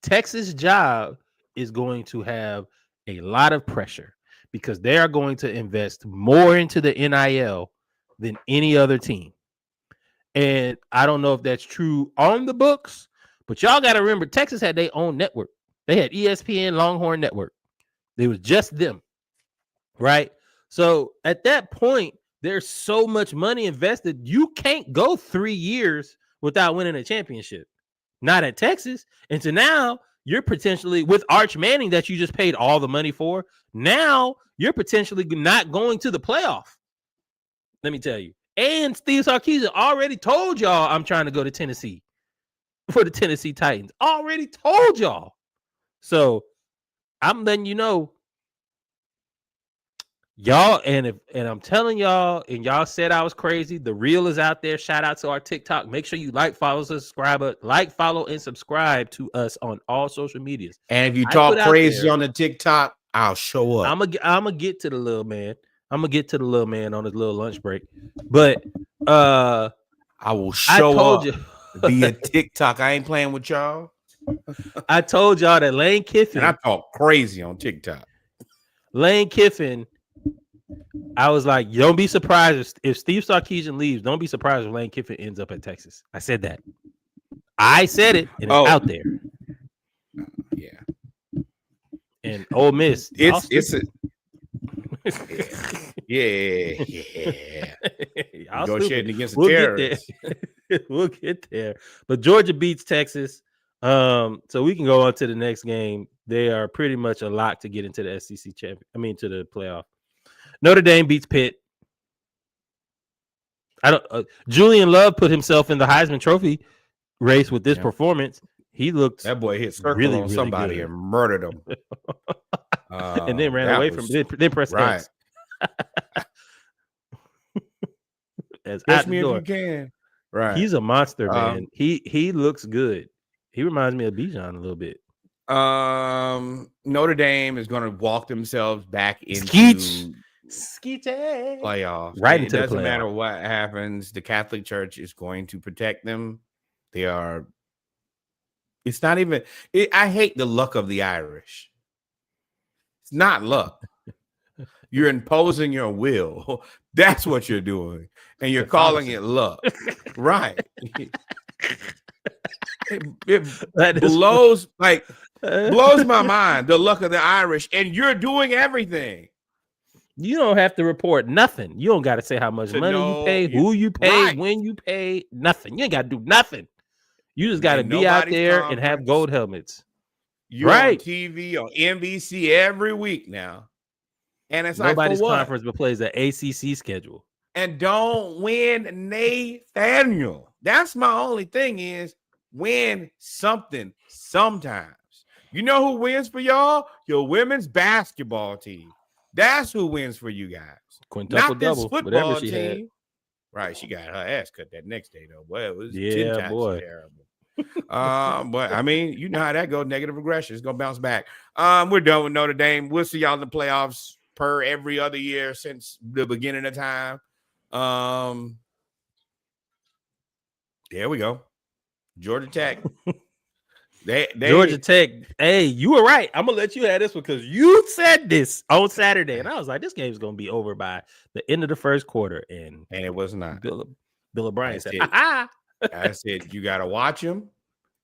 [SPEAKER 1] Texas' job is going to have a lot of pressure because they are going to invest more into the NIL than any other team. And I don't know if that's true on the books, but y'all got to remember, Texas had their own network. They had ESPN Longhorn Network. It was just them, right? So at that point, there's so much money invested. You can't go 3 years without winning a championship. Not at Texas. And so now you're potentially with Arch Manning that you just paid all the money for. Now you're potentially not going to the playoff. Let me tell you. And Steve Sarkisian already told y'all I'm trying to go to Tennessee for the Tennessee Titans. Already told y'all. So I'm letting you know. Y'all, and I'm telling y'all, and y'all said I was crazy. The reel is out there. Shout out to our TikTok. Make sure you follow, and subscribe to us on all social medias.
[SPEAKER 2] And if you talk crazy on the TikTok, I'll show up.
[SPEAKER 1] I'm gonna get to the little man. I'm gonna get to the little man on his little lunch break. But
[SPEAKER 2] I will show up via TikTok. I ain't playing with y'all.
[SPEAKER 1] I told y'all that Lane Kiffin.
[SPEAKER 2] And I talk crazy on TikTok.
[SPEAKER 1] Lane Kiffin. I was like, don't be surprised if Steve Sarkisian leaves. Don't be surprised if Lane Kiffin ends up at Texas. I said that. I said it, and it's out there.
[SPEAKER 2] Yeah.
[SPEAKER 1] And Ole Miss.
[SPEAKER 2] It's Yeah.
[SPEAKER 1] Y'all
[SPEAKER 2] Negotiating
[SPEAKER 1] stupid.
[SPEAKER 2] against the
[SPEAKER 1] We'll get
[SPEAKER 2] terrorists.
[SPEAKER 1] there. We'll get there. But Georgia beats Texas. So we can go on to the next game. They are pretty much a lock to get into the SEC to the playoff. Notre Dame beats Pitt. Julian Love put himself in the Heisman Trophy race with this performance. He looked
[SPEAKER 2] that boy hit circle
[SPEAKER 1] really,
[SPEAKER 2] on
[SPEAKER 1] really
[SPEAKER 2] somebody
[SPEAKER 1] good.
[SPEAKER 2] and murdered him.
[SPEAKER 1] And then ran away from then pressed
[SPEAKER 2] right.
[SPEAKER 1] X. As
[SPEAKER 2] Catch
[SPEAKER 1] out the
[SPEAKER 2] me
[SPEAKER 1] door.
[SPEAKER 2] if you can. Right.
[SPEAKER 1] He's a monster, man. He looks good. He reminds me of Bijan a little bit.
[SPEAKER 2] Notre Dame is going to walk themselves back into playoffs.
[SPEAKER 1] Right
[SPEAKER 2] it
[SPEAKER 1] into
[SPEAKER 2] doesn't
[SPEAKER 1] the playoff.
[SPEAKER 2] matter what happens. The Catholic Church is going to protect them. They are. It's not even. I hate the luck of the Irish. It's not luck. You're imposing your will. That's what you're doing, and you're calling it luck, right? It blows my mind, the luck of the Irish, and you're doing everything.
[SPEAKER 1] You don't have to report nothing. You don't got to say how much money you pay, who you pay, when you pay, nothing. You ain't got to do nothing. You just got to be out there and have gold helmets.
[SPEAKER 2] You're on TV on NBC every week now. And it's
[SPEAKER 1] nobody's
[SPEAKER 2] like,
[SPEAKER 1] conference but plays the ACC schedule.
[SPEAKER 2] And don't win Nathaniel. That's my only thing is win something sometimes. You know who wins for y'all? Your women's basketball team. That's who wins for you guys.
[SPEAKER 1] Quintuple
[SPEAKER 2] Not this
[SPEAKER 1] double,
[SPEAKER 2] football team. Had. Right, she got her ass cut that next day though. Boy, it was 10 times terrible. But I mean, you know how that goes. Negative regression. It's gonna bounce back. We're done with Notre Dame. We'll see y'all in the playoffs per every other year since the beginning of time. There we go. Georgia Tech.
[SPEAKER 1] Georgia Tech. Hey, you were right. I'm gonna let you have this one because you said this on Saturday, and I was like, this game's gonna be over by the end of the first quarter, and
[SPEAKER 2] it was not.
[SPEAKER 1] Bill O'Brien said,
[SPEAKER 2] I said you gotta watch him,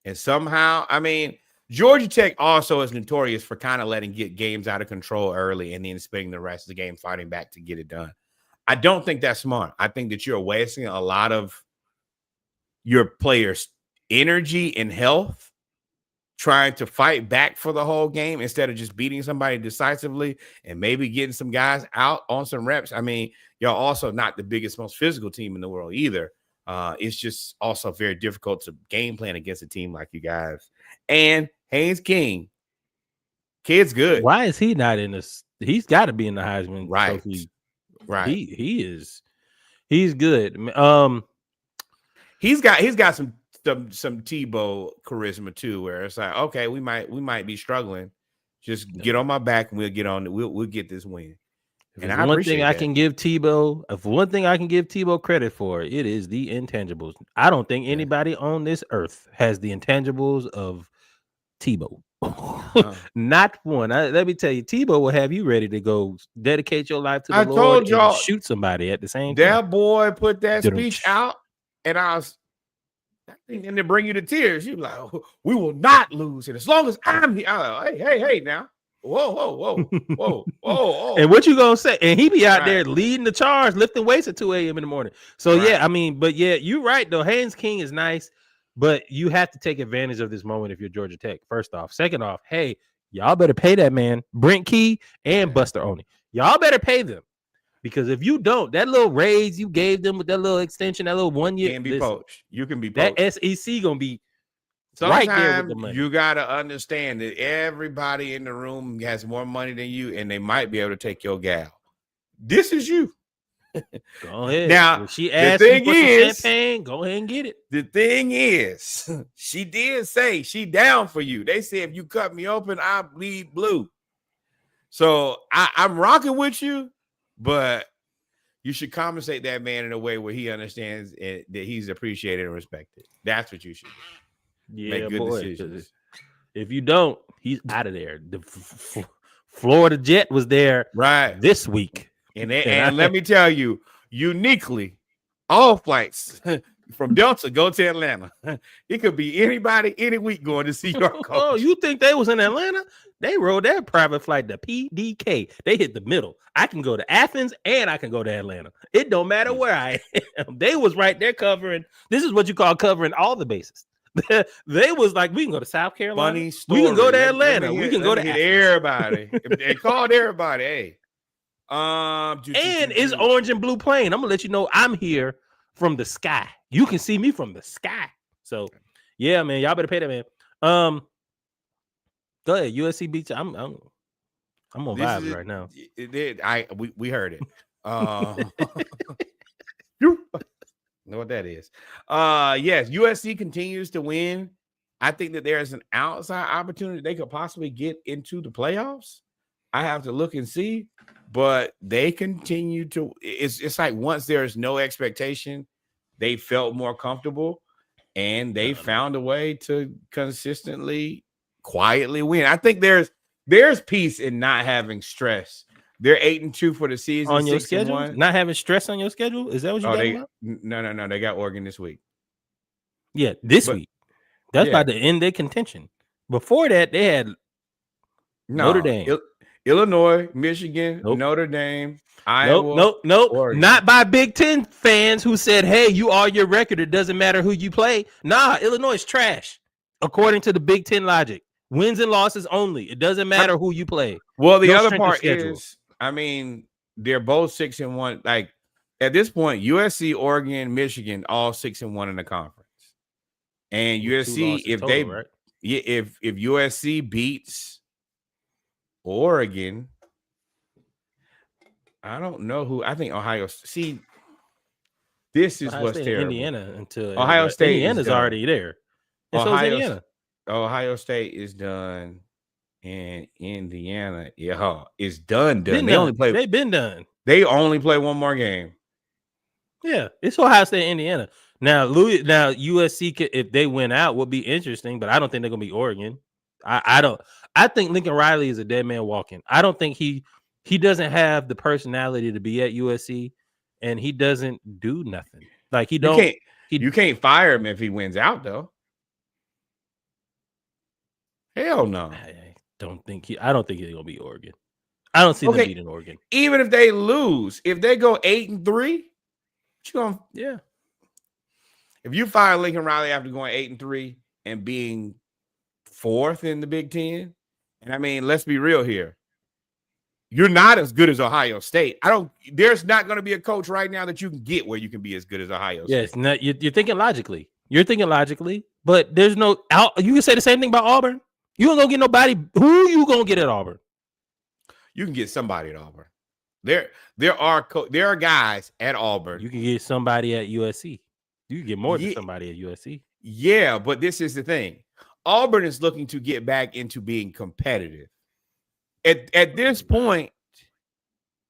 [SPEAKER 2] and somehow, I mean, Georgia Tech also is notorious for kind of letting games out of control early and then spending the rest of the game fighting back to get it done. I don't think that's smart. I think that you're wasting a lot of your players' energy and health trying to fight back for the whole game instead of just beating somebody decisively and maybe getting some guys out on some reps. I mean, y'all also not the biggest, most physical team in the world either. It's just also very difficult to game plan against a team like you guys. And Haynes King, kid's good.
[SPEAKER 1] Why is he not in this? He's got to be in the Heisman Trophy.
[SPEAKER 2] Right.
[SPEAKER 1] He is. He's good.
[SPEAKER 2] He's got some Tebow charisma too, where it's like, okay, we might be struggling. Just get on my back and we'll get on. We'll get this win.
[SPEAKER 1] And one thing I can give Tebow, credit for, it is the intangibles. I don't think anybody on this earth has the intangibles of Tebow. Not one. Let me tell you, Tebow will have you ready to go dedicate your life to the Lord.
[SPEAKER 2] Told y'all,
[SPEAKER 1] and shoot somebody at the same
[SPEAKER 2] time.
[SPEAKER 1] That
[SPEAKER 2] boy put that speech out, and I to bring you to tears. You like, we will not lose it as long as I'm here. Hey, now. Whoa.
[SPEAKER 1] And what you gonna say? And he be out there leading the charge, lifting weights at 2 a.m. in the morning. So yeah, I mean, but yeah, you're right though. Haynes King is nice, but you have to take advantage of this moment if you're Georgia Tech. First off, second off, hey, y'all better pay that man, Brent Key and Buster Oney. Y'all better pay them because if you don't, that little raise you gave them with that little extension, that little 1 year,
[SPEAKER 2] can be poached. You can be poached.
[SPEAKER 1] That SEC gonna be.
[SPEAKER 2] Sometimes right there with the money. You got to understand that everybody in the room has more money than you, and they might be able to take your gal. This is you.
[SPEAKER 1] Go ahead.
[SPEAKER 2] Now,
[SPEAKER 1] if she asked you for some champagne, go ahead and get it.
[SPEAKER 2] The thing is, she did say she down for you. They said if you cut me open, I bleed blue. So I'm rocking with you, but you should compensate that man in a way where he understands that he's appreciated and respected. That's what you should do.
[SPEAKER 1] Yeah,
[SPEAKER 2] make good
[SPEAKER 1] boy.
[SPEAKER 2] decisions.
[SPEAKER 1] If you don't, he's out of there. The Florida Jet was there this week.
[SPEAKER 2] And let me tell you, uniquely, all flights from Delta, go to Atlanta. It could be anybody, any week going to see your coach.
[SPEAKER 1] Oh, you think they was in Atlanta? They rode their private flight to PDK. They hit the middle. I can go to Athens and I can go to Atlanta. It don't matter where I am. They was right there covering. This is what you call covering all the bases. They was like, we can go to South Carolina.
[SPEAKER 2] Funny story.
[SPEAKER 1] We can go to Atlanta. We can go to
[SPEAKER 2] everybody. They called everybody. Hey,
[SPEAKER 1] and it's orange and blue plane. I'm gonna let you know I'm here from the sky. You can see me from the sky. So, yeah, man, y'all better pay that, man. Go ahead, USC beats. I'm on vibes right now.
[SPEAKER 2] We heard it. You know what that is? Yes, USC continues to win. I think that there's an outside opportunity they could possibly get into the playoffs. I have to look and see, but they continue to. It's like once there's no expectation, they felt more comfortable, and they found a way to consistently, quietly win. I think there's peace in not having stress. They're 8-2 for the season
[SPEAKER 1] on your schedule. Not having stress on your schedule. Is that what you're talking about?
[SPEAKER 2] No. They got Oregon this week.
[SPEAKER 1] Yeah, this week. That's about to end their contention. Before that, they had Notre Dame,
[SPEAKER 2] Illinois, Michigan, Notre Dame, Iowa.
[SPEAKER 1] Nope. Oregon. Not by Big Ten fans who said, "Hey, you are your record. It doesn't matter who you play." Nah, Illinois is trash, according to the Big Ten logic. Wins and losses only. It doesn't matter who you play.
[SPEAKER 2] Well, the other part is, I mean, they're both 6-1. Like at this point, USC, Oregon, Michigan, all 6-1 in the conference. And USC, if total, right? if USC beats Oregon, I don't know who. I think Ohio. See, this is what's terrible.
[SPEAKER 1] Indiana until
[SPEAKER 2] Ohio State.
[SPEAKER 1] Indiana's already there.
[SPEAKER 2] Ohio State is done. And Indiana, it's done.
[SPEAKER 1] They've been done.
[SPEAKER 2] They only play one more game.
[SPEAKER 1] Yeah, it's Ohio State, Indiana. Now, USC if they win out, would be interesting, but I don't think they're gonna be Oregon. I don't. I think Lincoln Riley is a dead man walking. I don't think he doesn't have the personality to be at USC, and he doesn't do nothing. Like
[SPEAKER 2] you can't fire him if he wins out, though. Hell no.
[SPEAKER 1] I don't think he's gonna be Oregon. I don't see them beating Oregon.
[SPEAKER 2] Even if they lose, if they go 8-3, you gonna if you fire Lincoln Riley after going 8-3 and being fourth in the Big Ten, and I mean, let's be real here. You're not as good as Ohio State. There's not going to be a coach right now that you can get where you can be as good as Ohio State.
[SPEAKER 1] Yes, you're thinking logically. But there's no you can say the same thing about Auburn. You ain't gonna get nobody. Who you gonna get at Auburn?
[SPEAKER 2] You can get somebody at Auburn. There are guys at Auburn.
[SPEAKER 1] You can get somebody at USC. You can get more than somebody at USC.
[SPEAKER 2] Yeah, but this is the thing. Auburn is looking to get back into being competitive. At this point,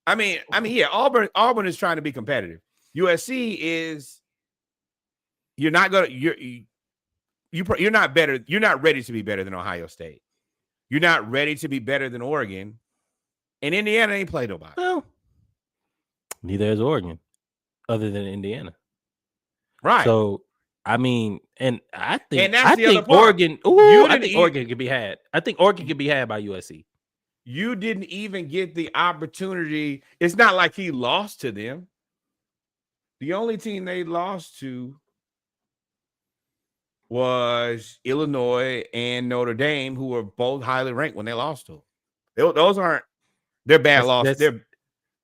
[SPEAKER 2] I mean, Auburn is trying to be competitive. USC is you're not better. You're not ready to be better than Ohio State. You're not ready to be better than Oregon. And Indiana ain't played nobody.
[SPEAKER 1] Well, neither is Oregon, other than Indiana.
[SPEAKER 2] Right.
[SPEAKER 1] So, I mean, and I think
[SPEAKER 2] Oregon.
[SPEAKER 1] I think Oregon could be had. I think Oregon could be had by USC.
[SPEAKER 2] You didn't even get the opportunity. It's not like he lost to them. The only team they lost to was Illinois and Notre Dame, who were both highly ranked when they lost to them. Those aren't they're bad losses.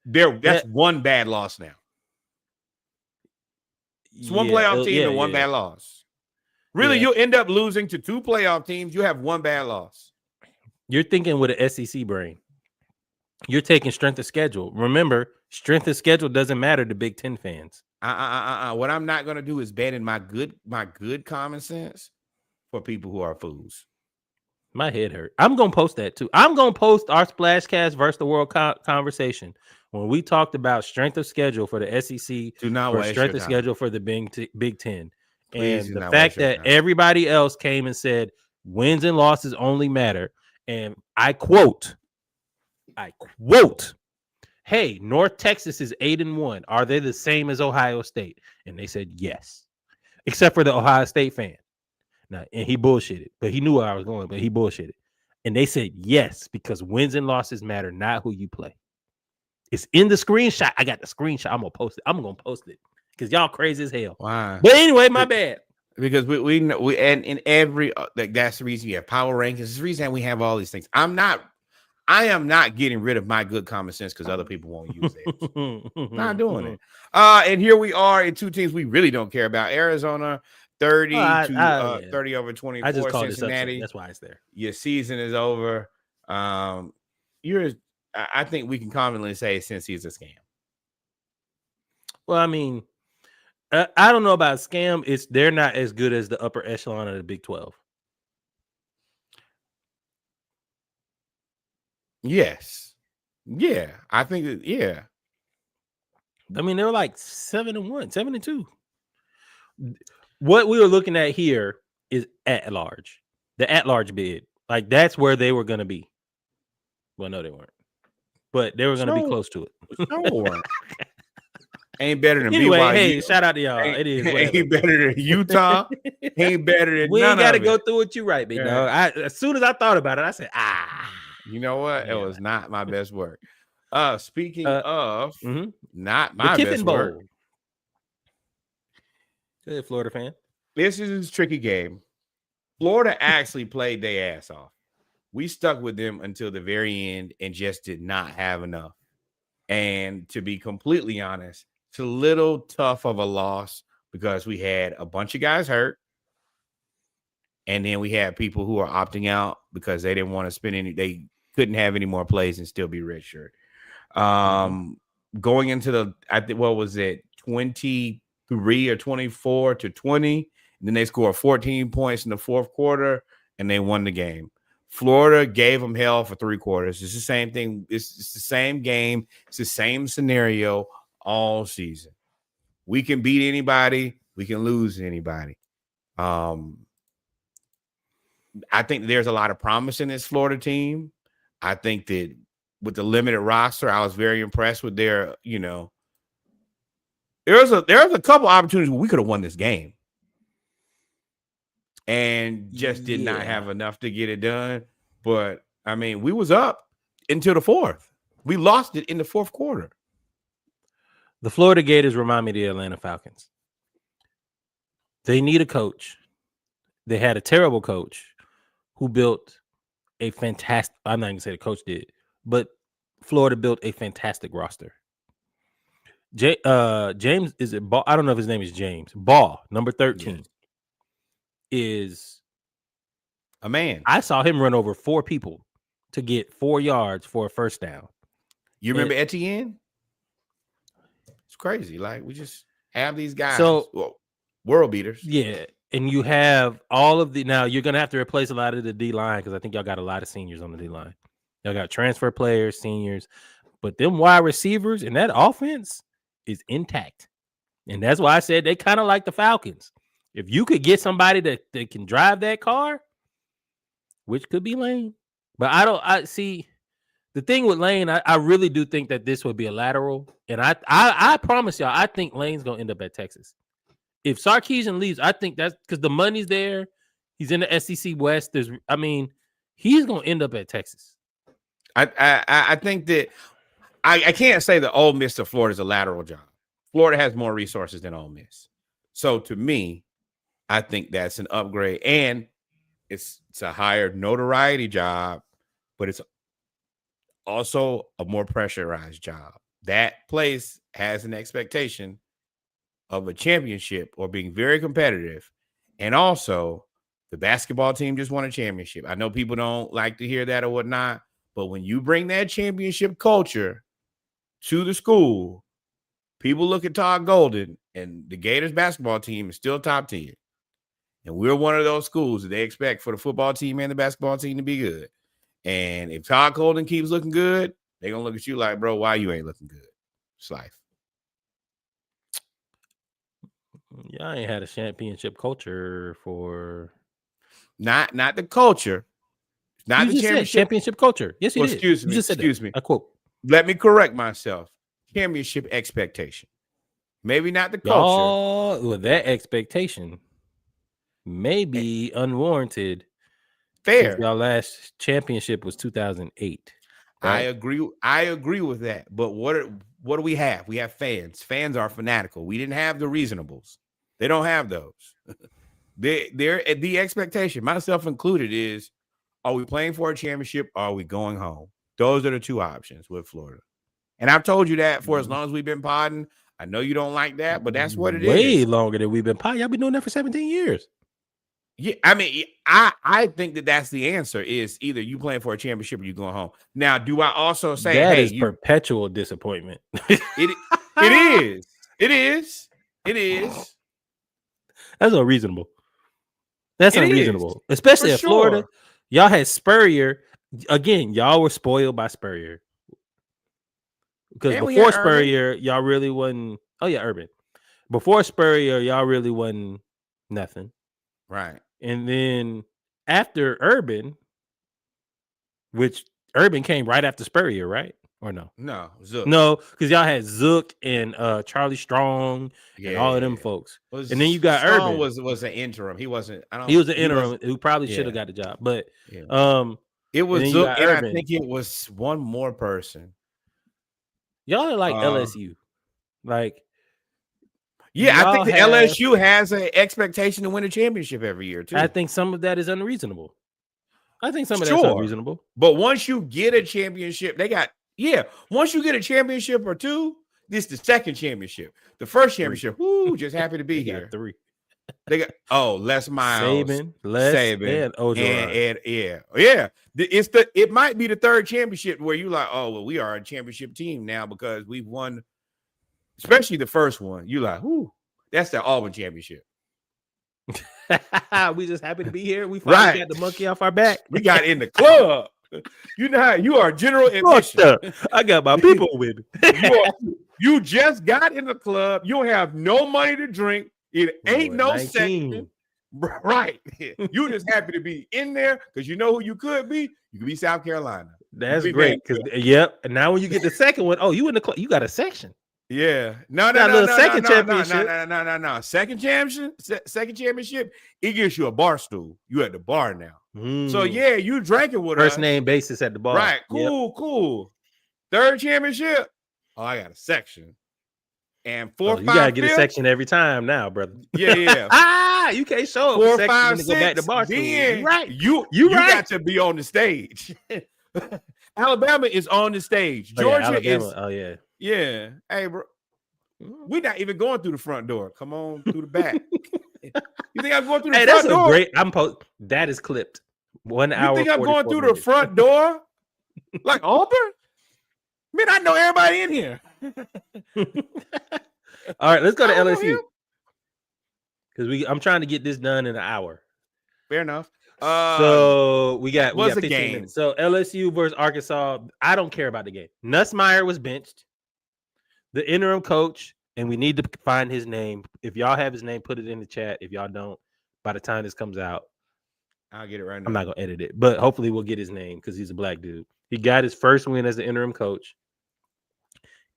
[SPEAKER 2] That's one bad loss now. It's one playoff team and one bad loss. Really, you'll end up losing to two playoff teams. You have one bad loss.
[SPEAKER 1] You're thinking with an SEC brain. You're taking strength of schedule. Remember, strength of schedule doesn't matter to Big Ten fans.
[SPEAKER 2] What I'm not going to do is bet in my good common sense for people who are fools.
[SPEAKER 1] My head hurt. I'm going to post that too. I'm going to post our Splashcast versus the world conversation when we talked about strength of schedule for the SEC,
[SPEAKER 2] do not waste
[SPEAKER 1] strength
[SPEAKER 2] your
[SPEAKER 1] of
[SPEAKER 2] time.
[SPEAKER 1] Schedule for the Big Ten.
[SPEAKER 2] Please
[SPEAKER 1] and the fact that everybody else came and said wins and losses only matter. And I quote, hey, North Texas is 8-1. Are they the same as Ohio State? And they said yes. except for the Ohio State fan. Now, and he bullshitted, but he knew where I was going, but he bullshitted. And they said yes, because wins and losses matter, not who you play. It's in the screenshot. I got the screenshot. I'm gonna post it. I'm gonna post it because y'all crazy as hell.
[SPEAKER 2] Why?
[SPEAKER 1] But anyway, my bad.
[SPEAKER 2] Because we and in every that's the reason you have power rankings. It's the reason we have all these things. I am not getting rid of my good common sense because other people won't use it. Not doing it. And here we are in two teams we really don't care about. Arizona 30 to 30 over 24.
[SPEAKER 1] I just called
[SPEAKER 2] Cincinnati.
[SPEAKER 1] That's why it's there.
[SPEAKER 2] Your season is over. I think we can confidently say since he's a scam.
[SPEAKER 1] Well, I mean, I don't know about scam. They're not as good as the upper echelon of the Big 12.
[SPEAKER 2] Yes. Yeah. I think that, yeah.
[SPEAKER 1] I mean, they were like 7-1, 7-2. What we were looking at here is at large. The at large bid. Like that's where they were gonna be. Well, no, they weren't. But they were gonna be close to it.
[SPEAKER 2] No. Ain't better than
[SPEAKER 1] anyway,
[SPEAKER 2] BYU.
[SPEAKER 1] Hey, shout out to y'all. It is
[SPEAKER 2] ain't better than Utah. Ain't better than
[SPEAKER 1] we
[SPEAKER 2] none
[SPEAKER 1] ain't got to
[SPEAKER 2] of
[SPEAKER 1] go
[SPEAKER 2] it.
[SPEAKER 1] through what you right, big dog. As soon as I thought about it, I said,
[SPEAKER 2] You know what?
[SPEAKER 1] Yeah.
[SPEAKER 2] It was not my best work. Speaking of not my
[SPEAKER 1] the
[SPEAKER 2] best
[SPEAKER 1] Kiffin Bowl.
[SPEAKER 2] work.
[SPEAKER 1] Good Florida fan.
[SPEAKER 2] This is a tricky game. Florida actually played their ass off. We stuck with them until the very end and just did not have enough. And to be completely honest, it's a little tough of a loss because we had a bunch of guys hurt. And then we had people who are opting out because they didn't want to spend they couldn't have any more plays and still be redshirt. Going into what was it, 23 or 24 to 20. And then they scored 14 points in the fourth quarter and they won the game. Florida gave them hell for 3 quarters. It's the same thing. It's the same game. It's the same scenario all season. We can beat anybody. We can lose anybody. I think there's a lot of promise in this Florida team. I think that with the limited roster, I was very impressed with their, there was a couple opportunities where we could have won this game. And just did not have enough to get it done. But I mean, we was up until the fourth. We lost it in the fourth quarter.
[SPEAKER 1] The Florida Gators remind me of the Atlanta Falcons. They need a coach. They had a terrible coach who built a fantastic, I'm not going to say the coach did, but Florida built a fantastic roster. James, is it Ball? I don't know if his name is James. Ball, number 13. Yes. Is
[SPEAKER 2] a man.
[SPEAKER 1] I saw him run over 4 people to get 4 yards for a first down.
[SPEAKER 2] You remember Etienne? It's crazy. Like we just have these guys, world beaters.
[SPEAKER 1] Yeah, and you have all of now you're gonna have to replace a lot of the D line because I think y'all got a lot of seniors on the D line. Y'all got transfer players, seniors, but them wide receivers and that offense is intact, and that's why I said they kind of like the Falcons. If you could get somebody that can drive that car, which could be Lane, but I see the thing with Lane. I really do think that this would be a lateral, and I promise y'all, I think Lane's gonna end up at Texas. If Sarkisian leaves, I think that's because the money's there. He's in the SEC West. He's gonna end up at Texas.
[SPEAKER 2] I think that I can't say that Ole Miss to Florida is a lateral job. Florida has more resources than Ole Miss, so to me, I think that's an upgrade, and it's a higher notoriety job, but it's also a more pressurized job. That place has an expectation of a championship or being very competitive, and also the basketball team just won a championship. I know people don't like to hear that or whatnot, but when you bring that championship culture to the school, people look at Todd Golden, and the Gators basketball team is still top 10. And we're one of those schools that they expect for the football team and the basketball team to be good. And if Todd Golden keeps looking good, they're going to look at you like, bro, why you ain't looking good? It's life.
[SPEAKER 1] Yeah, I ain't had a championship culture for...
[SPEAKER 2] Not the culture. Not the
[SPEAKER 1] championship culture. Yes, you did.
[SPEAKER 2] Excuse me.
[SPEAKER 1] I quote.
[SPEAKER 2] Let me correct myself. Championship expectation. Maybe not the culture.
[SPEAKER 1] Y'all, with that expectation, may be unwarranted.
[SPEAKER 2] Fair.
[SPEAKER 1] Y'all last championship was 2008.
[SPEAKER 2] I
[SPEAKER 1] Right?
[SPEAKER 2] agree. I agree with that. But what do we have? We have fans. Fans are fanatical. We didn't have the reasonables. They don't have those. They're the expectation, myself included, is: are we playing for a championship? Or are we going home? Those are the two options with Florida. And I've told you that for as long as we've been podding. I know you don't like that, but that's what it
[SPEAKER 1] Way
[SPEAKER 2] is.
[SPEAKER 1] longer than we've been potting. Y'all been doing that for 17 years.
[SPEAKER 2] Yeah, I mean, I think that's the answer: is either you playing for a championship or you going home. Now, do I also say,
[SPEAKER 1] that
[SPEAKER 2] hey,
[SPEAKER 1] is perpetual disappointment?
[SPEAKER 2] it is. It is. It is.
[SPEAKER 1] That's unreasonable. That's
[SPEAKER 2] It
[SPEAKER 1] unreasonable,
[SPEAKER 2] is,
[SPEAKER 1] especially
[SPEAKER 2] for
[SPEAKER 1] at Florida.
[SPEAKER 2] sure.
[SPEAKER 1] Y'all had Spurrier. Again, y'all were spoiled by Spurrier. Because
[SPEAKER 2] And we
[SPEAKER 1] before
[SPEAKER 2] had Urban.
[SPEAKER 1] Spurrier, y'all really wasn't. Oh yeah, Urban. Before Spurrier, y'all really wasn't nothing.
[SPEAKER 2] Right.
[SPEAKER 1] And then after Urban, which Urban came right after Spurrier, right? Or no?
[SPEAKER 2] No, Zook.
[SPEAKER 1] No, because y'all had Zook and Charlie Strong and all of them folks. And then you got
[SPEAKER 2] Strong
[SPEAKER 1] Urban.
[SPEAKER 2] was an interim. He wasn't.
[SPEAKER 1] He was an interim who probably should have
[SPEAKER 2] Yeah.
[SPEAKER 1] got the job. But
[SPEAKER 2] Yeah. It
[SPEAKER 1] and
[SPEAKER 2] was
[SPEAKER 1] then you
[SPEAKER 2] Zook,
[SPEAKER 1] got
[SPEAKER 2] and I
[SPEAKER 1] Urban.
[SPEAKER 2] think it was one more person.
[SPEAKER 1] Y'all are like LSU. Like,
[SPEAKER 2] yeah, I think
[SPEAKER 1] y'all
[SPEAKER 2] the
[SPEAKER 1] have-
[SPEAKER 2] LSU has an expectation to win a championship every year too.
[SPEAKER 1] I think some of that is unreasonable. I think some of that's unreasonable.
[SPEAKER 2] But once you get a championship, once you get a championship or two, this is the second championship. The first championship, just happy to be
[SPEAKER 1] They
[SPEAKER 2] here.
[SPEAKER 1] got 3.
[SPEAKER 2] They got Les Miles,
[SPEAKER 1] and Ogeron.
[SPEAKER 2] and it might be the third championship where you like, oh well, we are a championship team now because we've won, especially the first one. You like, that's the Auburn championship.
[SPEAKER 1] We just happy to be here. We finally got the monkey off our back.
[SPEAKER 2] We got in the club. You know how you are general admission.
[SPEAKER 1] I got my people with me.
[SPEAKER 2] You just got in the club. You don't have no money to drink. It ain't no section. Right. You just happy to be in there because you know who you could be. You could be South Carolina.
[SPEAKER 1] That's great. Yep. And now when you get the second one, you in the club, you got a section.
[SPEAKER 2] Yeah. No. Second championship. It gives you a bar stool. You at the bar now. So yeah, you drinking with
[SPEAKER 1] first name basis at the bar.
[SPEAKER 2] Right. Cool. Third championship. Oh, I got a section. And 4, 5,
[SPEAKER 1] you gotta get a section every time now, brother.
[SPEAKER 2] Yeah.
[SPEAKER 1] You can't show up
[SPEAKER 2] 4,
[SPEAKER 1] 5,
[SPEAKER 2] 5, 6.
[SPEAKER 1] Go back to bar stool. Right.
[SPEAKER 2] You got to be on the stage. Alabama is on the stage. Georgia is.
[SPEAKER 1] Oh yeah.
[SPEAKER 2] Yeah. Hey, bro. We're not even going through the front door. Come on through the back. You think I'm going through the front door?
[SPEAKER 1] That is clipped. 1 hour.
[SPEAKER 2] You think I'm going through the front door? Like Auburn? Man, I know everybody in here.
[SPEAKER 1] All right, let's go to LSU. Because I'm trying to get this done in an hour.
[SPEAKER 2] Fair enough.
[SPEAKER 1] So we got 15
[SPEAKER 2] game?
[SPEAKER 1] minutes. So LSU versus Arkansas. I don't care about the game. Nussmeier was benched. The interim coach, and we need to find his name. If y'all have his name, put it in the chat. If y'all don't, by the time this comes out,
[SPEAKER 2] I'll get it right now.
[SPEAKER 1] I'm not gonna edit it, but hopefully we'll get his name because he's a black dude. He got his first win as the interim coach.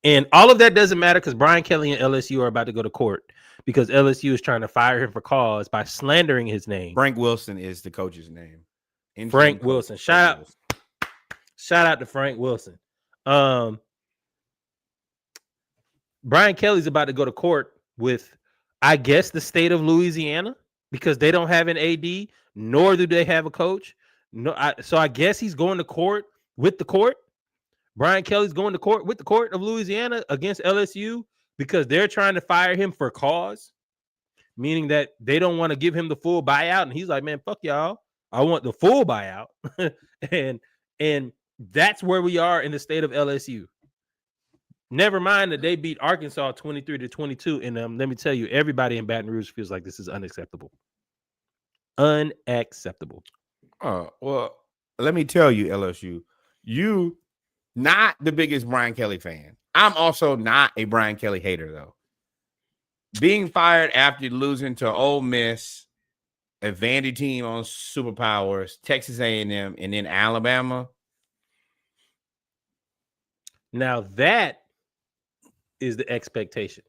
[SPEAKER 1] And all of that doesn't matter because Brian Kelly and LSU are about to go to court because LSU is trying to fire him for cause by slandering his name.
[SPEAKER 2] Frank Wilson is the coach's name.
[SPEAKER 1] Frank Wilson. Shout out to Frank Wilson. Brian Kelly's about to go to court with, I guess, the state of Louisiana because they don't have an AD, nor do they have a coach. So I guess he's going to court with the court. Brian Kelly's going to court with the court of Louisiana against LSU because they're trying to fire him for cause, meaning that they don't want to give him the full buyout. And he's like, man, fuck y'all. I want the full buyout. and that's where we are in the state of LSU. Never mind that they beat Arkansas 23-22. And let me tell you, everybody in Baton Rouge feels like this is unacceptable. Unacceptable.
[SPEAKER 2] Oh, well, let me tell you, LSU, you not the biggest Brian Kelly fan. I'm also not a Brian Kelly hater, though. Being fired after losing to Ole Miss, a Vandy team on Superpowers, Texas A&M, and then Alabama.
[SPEAKER 1] Now that is the expectation.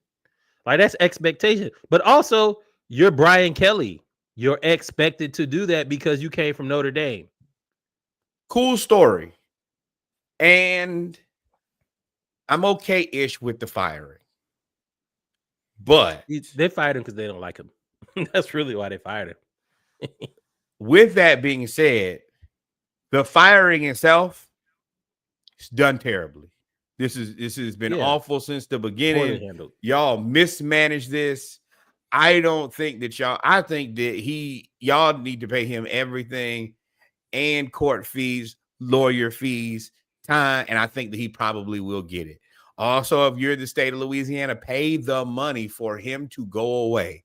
[SPEAKER 1] Like that's expectation. But also, you're Brian Kelly. You're expected to do that because you came from Notre Dame.
[SPEAKER 2] Cool story. And I'm okay-ish with the firing. But
[SPEAKER 1] They fired him because they don't like him. That's really why they fired him.
[SPEAKER 2] with that being said, the firing itself is done terribly. This has been awful since the beginning. Y'all mismanaged this. I don't think that I think that y'all need to pay him everything and court fees, lawyer fees, time, and I think that he probably will get it. Also, if you're the state of Louisiana, pay the money for him to go away.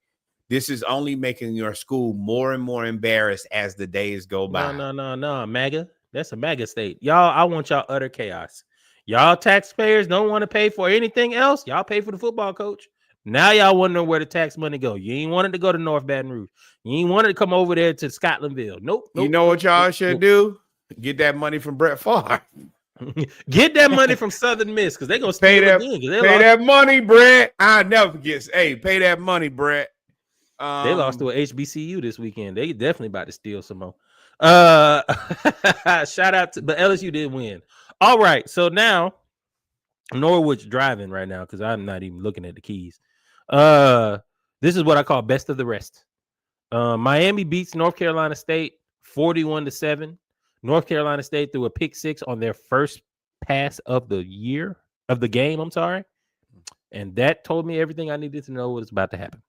[SPEAKER 2] This is only making your school more and more embarrassed as the days go by.
[SPEAKER 1] No, MAGA. That's a MAGA state. Y'all, I want y'all utter chaos. Y'all taxpayers don't want to pay for anything else. Y'all pay for the football coach. Now y'all wondering where the tax money go. You ain't wanted to go to North Baton Rouge. You ain't wanted to come over there to Scotlandville. Nope.
[SPEAKER 2] You know what y'all should do? Get that money from Brett Favre.
[SPEAKER 1] Get that money from Southern Miss because they're gonna steal
[SPEAKER 2] pay that,
[SPEAKER 1] again.
[SPEAKER 2] Pay that money, Brett. I never forget. Hey, pay that money, Brett.
[SPEAKER 1] They lost to a HBCU this weekend. They definitely about to steal some more. Shout out to, but LSU did win. All right, so now Norwich driving right now because I'm not even looking at the keys. This is what I call best of the rest. Miami beats North Carolina State 41-7. North Carolina State threw a pick six on their first pass of the game. I'm sorry, and that told me everything I needed to know what was about to happen.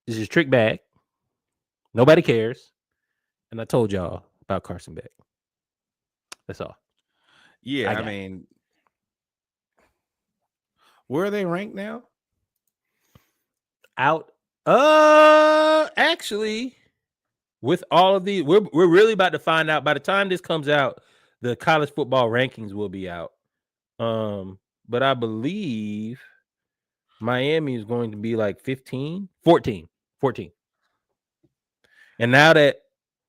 [SPEAKER 1] This is trick bag. Nobody cares. And I told y'all about Carson Beck. That's all.
[SPEAKER 2] Yeah, I mean, where are they ranked now?
[SPEAKER 1] Out. Actually, with all of these, we're really about to find out. By the time this comes out, the college football rankings will be out. But I believe Miami is going to be like 14. And now that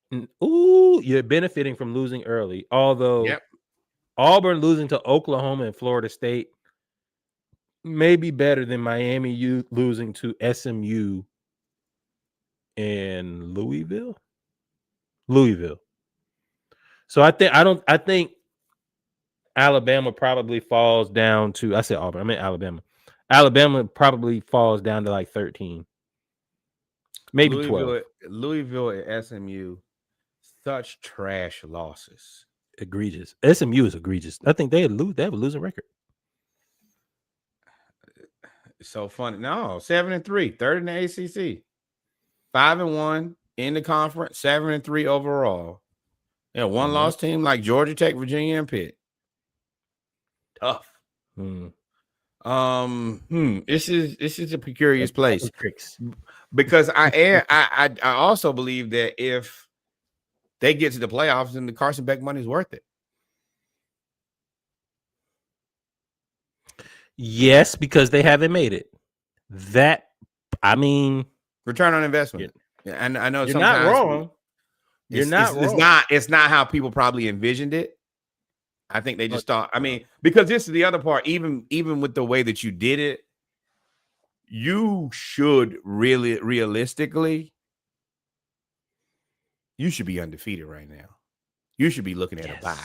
[SPEAKER 1] you're benefiting from losing early, although Auburn losing to Oklahoma and Florida State may be better than Miami losing to SMU and Louisville. So I think Alabama probably falls down to, I said Auburn, I meant Alabama. Alabama probably falls down to like 13. Maybe 12.
[SPEAKER 2] Louisville and SMU, such trash losses.
[SPEAKER 1] Egregious. SMU is egregious. I think they have a losing record.
[SPEAKER 2] So funny. No, 7-3, third in the ACC, 5-1 in the conference, 7-3 overall. Yeah, one loss team like Georgia Tech, Virginia, and Pitt. Tough. This is a precarious place because I also believe that if they get to the playoffs, then the Carson Beck money is worth it.
[SPEAKER 1] Yes, because they haven't made it. Return
[SPEAKER 2] on investment. Yeah, and I know
[SPEAKER 1] you're not wrong.
[SPEAKER 2] It's not how people probably envisioned it. I think they just thought. I mean, because this is the other part. Even with the way that you did it, you should really realistically, you should be undefeated right now. You should be looking at a bye.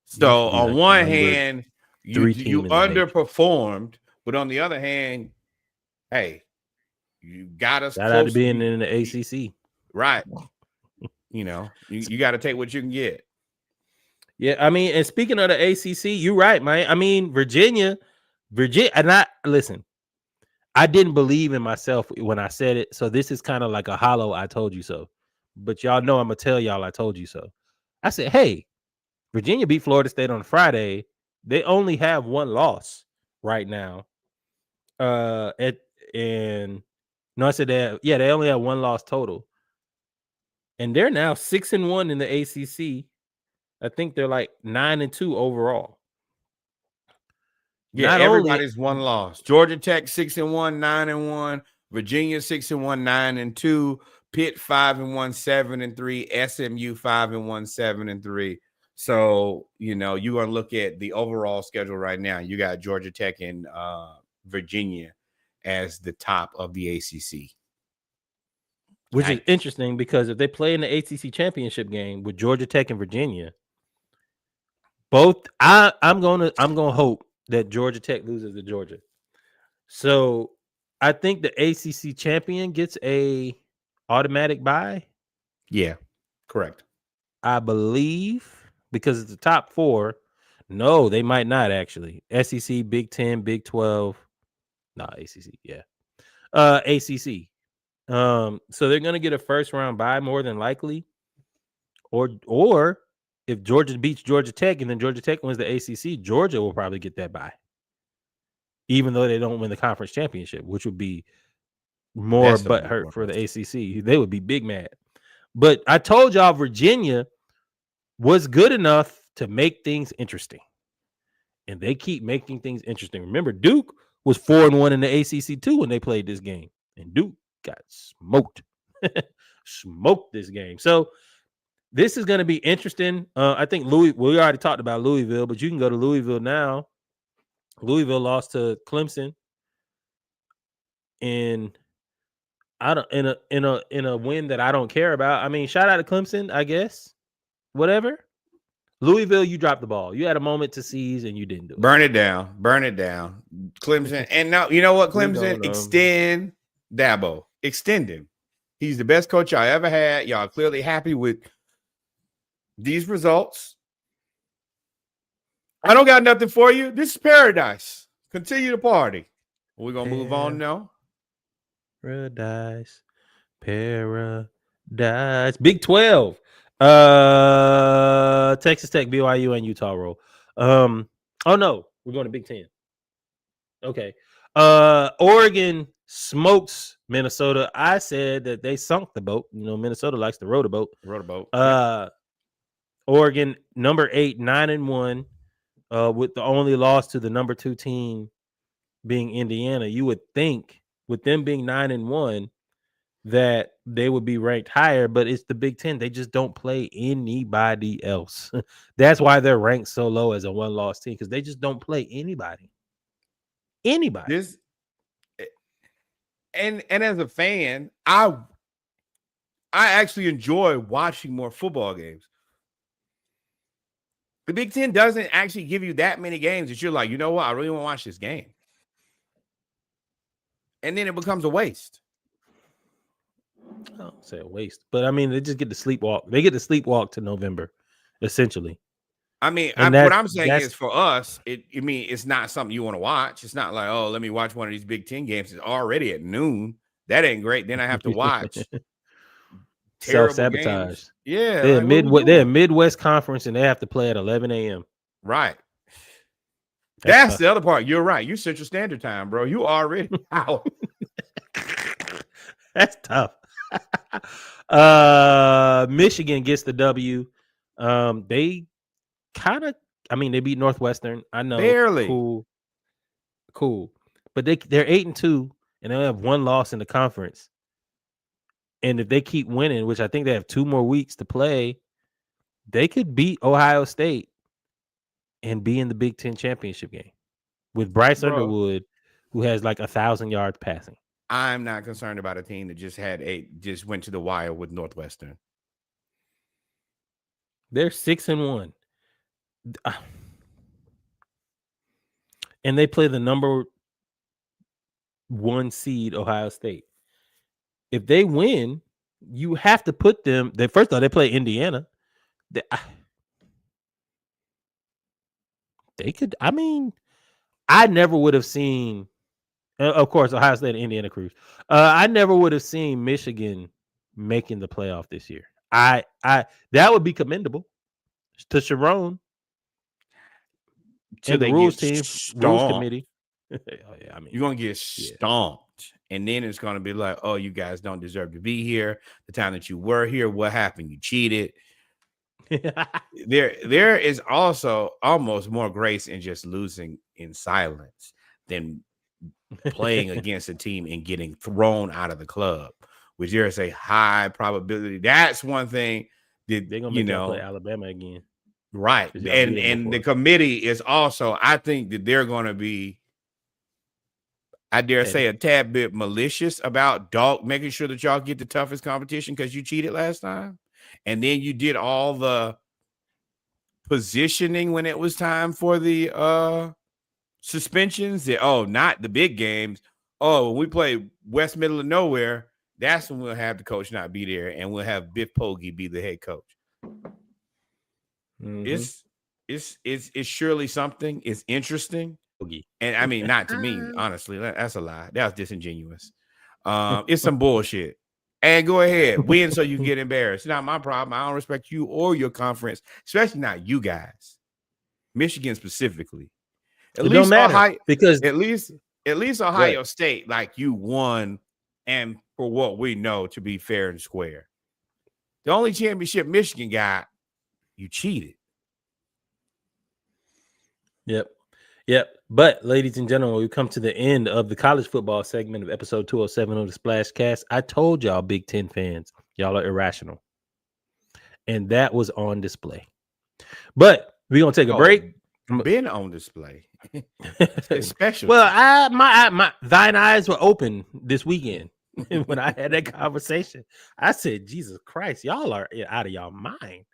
[SPEAKER 2] So on one hand, you underperformed, but on the other hand, hey, you got us
[SPEAKER 1] close to being in the ACC, right?
[SPEAKER 2] You know, you got to take what you can get.
[SPEAKER 1] Yeah, I mean, and speaking of the ACC, you're right, man. I mean, Virginia, and listen, I didn't believe in myself when I said it, so this is kind of like a hollow I told you so. But y'all know I'm going to tell y'all I told you so. I said, hey, Virginia beat Florida State on Friday. They only have one loss right now. I said they only have one loss total. And they're now 6-1 in the ACC. I think they're like 9-2 overall.
[SPEAKER 2] Yeah, everybody's one loss. Georgia Tech 6-1, 9-1. Virginia 6-1, 9-2. Pitt 5-1, 7-3. SMU 5-1, 7-3. So, you're going to look at the overall schedule right now. You got Georgia Tech and Virginia as the top of the ACC.
[SPEAKER 1] Which is interesting because if they play in the ACC championship game with Georgia Tech and Virginia, both I'm gonna hope that Georgia Tech loses to Georgia. So I think the ACC champion gets a automatic bye.
[SPEAKER 2] Yeah, correct.
[SPEAKER 1] I believe because it's the top 4. No, they might not actually. SEC, Big 10, Big 12. Nah, ACC. Yeah. ACC. So they're gonna get a first round bye more than likely. Or if Georgia beats Georgia Tech and then Georgia Tech wins the ACC, Georgia will probably get that bye. Even though they don't win the conference championship, which would be more butthurt for the ACC. They would be big mad. But I told y'all Virginia was good enough to make things interesting. And they keep making things interesting. Remember, Duke was 4-1 in the ACC too when they played this game. And Duke got smoked. Smoked this game. So this is going to be interesting. I think we already talked about Louisville, but you can go to Louisville now. Louisville lost to Clemson in a win that I don't care about. I mean, shout out to Clemson, I guess. Whatever. Louisville, you dropped the ball. You had a moment to seize and you didn't do it.
[SPEAKER 2] Burn it down. Clemson. And now, you know what, Clemson? Extend Dabo. Extend him. He's the best coach y'all ever had. Y'all clearly happy with these results. I don't got nothing for you. This is paradise. Continue to party. We're going to move on now.
[SPEAKER 1] Paradise. Big 12. Texas Tech, BYU, and Utah roll. Oh no, we're going to Big 10. Okay. Oregon smokes Minnesota. I said that they sunk the boat. Minnesota likes to row the boat. Oregon, number 8, 9-1, with the only loss to the number 2 team being Indiana. You would think with them being 9-1 that they would be ranked higher, but it's the Big 10. They just don't play anybody else. That's why they're ranked so low as a one-loss team, because they just don't play anybody.
[SPEAKER 2] And as a fan, I actually enjoy watching more football games. The Big 10 doesn't actually give you that many games that you're like, you know what, I really want to watch this game. And then it becomes a waste.
[SPEAKER 1] I don't say a waste, but I mean, they just get to sleepwalk. They get to sleepwalk to November, essentially.
[SPEAKER 2] I mean, what I'm saying is for us, it's not something you want to watch. It's not like, oh, let me watch one of these Big 10 games. It's already at noon. That ain't great. Then I have to watch
[SPEAKER 1] self-sabotage.
[SPEAKER 2] Yeah.
[SPEAKER 1] They're Midwest Conference and they have to play at 11 a.m.
[SPEAKER 2] Right. That's the other part. You're right. You're Central Standard Time, bro. You already out.
[SPEAKER 1] That's tough. Michigan gets the W. They kind of, they beat Northwestern. I know.
[SPEAKER 2] Barely.
[SPEAKER 1] Cool. But they're 8-2 and they have one loss in the conference. And if they keep winning, which I think they have 2 more weeks to play, they could beat Ohio State and be in the Big 10 championship game with Bryce Underwood, who has like 1,000 yards passing.
[SPEAKER 2] I'm not concerned about a team that just went to the wire with Northwestern.
[SPEAKER 1] They're 6-1. And they play the number 1 seed Ohio State. If they win, you have to put them. First of all, they play Indiana. They could. I never would have seen. Of course, Ohio State and Indiana cruise. I never would have seen Michigan making the playoff this year. That would be commendable to Sharon, to the rules team, rules committee.
[SPEAKER 2] You're gonna get stomped, and then it's gonna be like, oh, you guys don't deserve to be here. The time that you were here, what happened? You cheated. There is also almost more grace in just losing in silence than playing against a team and getting thrown out of the club, which there's a high probability. That's one thing that
[SPEAKER 1] they're gonna make play Alabama again.
[SPEAKER 2] Right. And the committee is also, I think that they're going to be, I dare say, a tad bit malicious about making sure that y'all get the toughest competition because you cheated last time. And then you did all the positioning when it was time for the suspensions. Not the big games. When we play West Middle of Nowhere, that's when we'll have the coach not be there and we'll have Biff Poggi be the head coach. Mm-hmm. It's surely something. It's interesting. And I mean, not to me, honestly. That's a lie. That was disingenuous. It's some bullshit. And go ahead, win so you get embarrassed. It's not my problem. I don't respect you or your conference, especially not you guys. Michigan specifically. At least don't matter Ohio, because at least Ohio State, like you won, and for what we know to be fair and square. The only championship Michigan got, you cheated.
[SPEAKER 1] Yep. But ladies and gentlemen, we come to the end of the college football segment of episode 207 of the Splashcast. I told y'all, Big Ten fans, y'all are irrational. And that was on display. But we're gonna take a break.
[SPEAKER 2] Been on display. It's special.
[SPEAKER 1] Well, my thine eyes were open this weekend when I had that conversation. I said, Jesus Christ, y'all are out of y'all mind.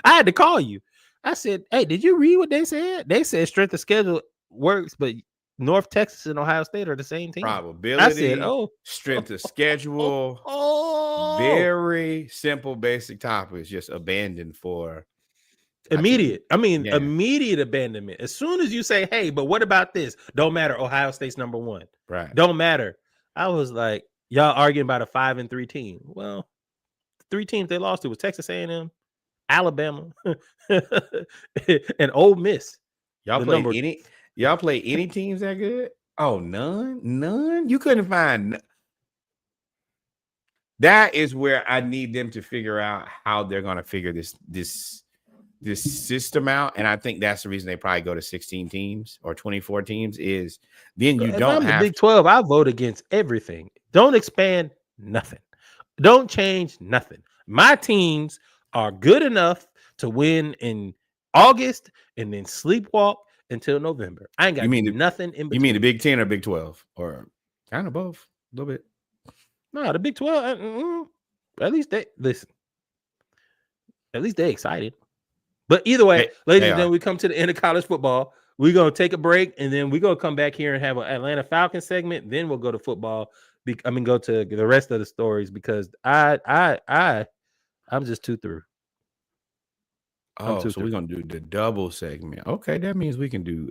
[SPEAKER 1] I had to call you. I said, hey, did you read what they said? They said strength of schedule works, but North Texas and Ohio State are the same team.
[SPEAKER 2] Probability, I said, strength of schedule. Very simple, basic topics just abandoned for
[SPEAKER 1] immediate. Immediate abandonment. As soon as you say, hey, but what about this? Don't matter. Ohio State's number one.
[SPEAKER 2] Right.
[SPEAKER 1] Don't matter. I was like, y'all arguing about a 5-3 team. Well, the 3 teams they lost to was Texas A&M, Alabama, and Ole Miss.
[SPEAKER 2] Y'all play any teams that good? Oh, none. You couldn't find. That is where I need them to figure out how they're going to figure this system out, and I think that's the reason they probably go to 16 teams or 24 teams. Is then you don't have
[SPEAKER 1] the Big 12. I vote against everything. Don't expand nothing. Don't change nothing. My teams are good enough to win in August and then sleepwalk until November. I ain't got nothing in between.
[SPEAKER 2] You mean the Big 10 or Big 12 or kind of both a little bit?
[SPEAKER 1] No, the Big 12. At least they listen. At least they excited. But either way, ladies and gentlemen, we come to the end of college football. We're gonna take a break, and then we're gonna come back here and have an Atlanta Falcons segment. Then we'll go to football. Go to the rest of the stories because I'm just too through.
[SPEAKER 2] So we're gonna do the double segment. Okay, that means we can do.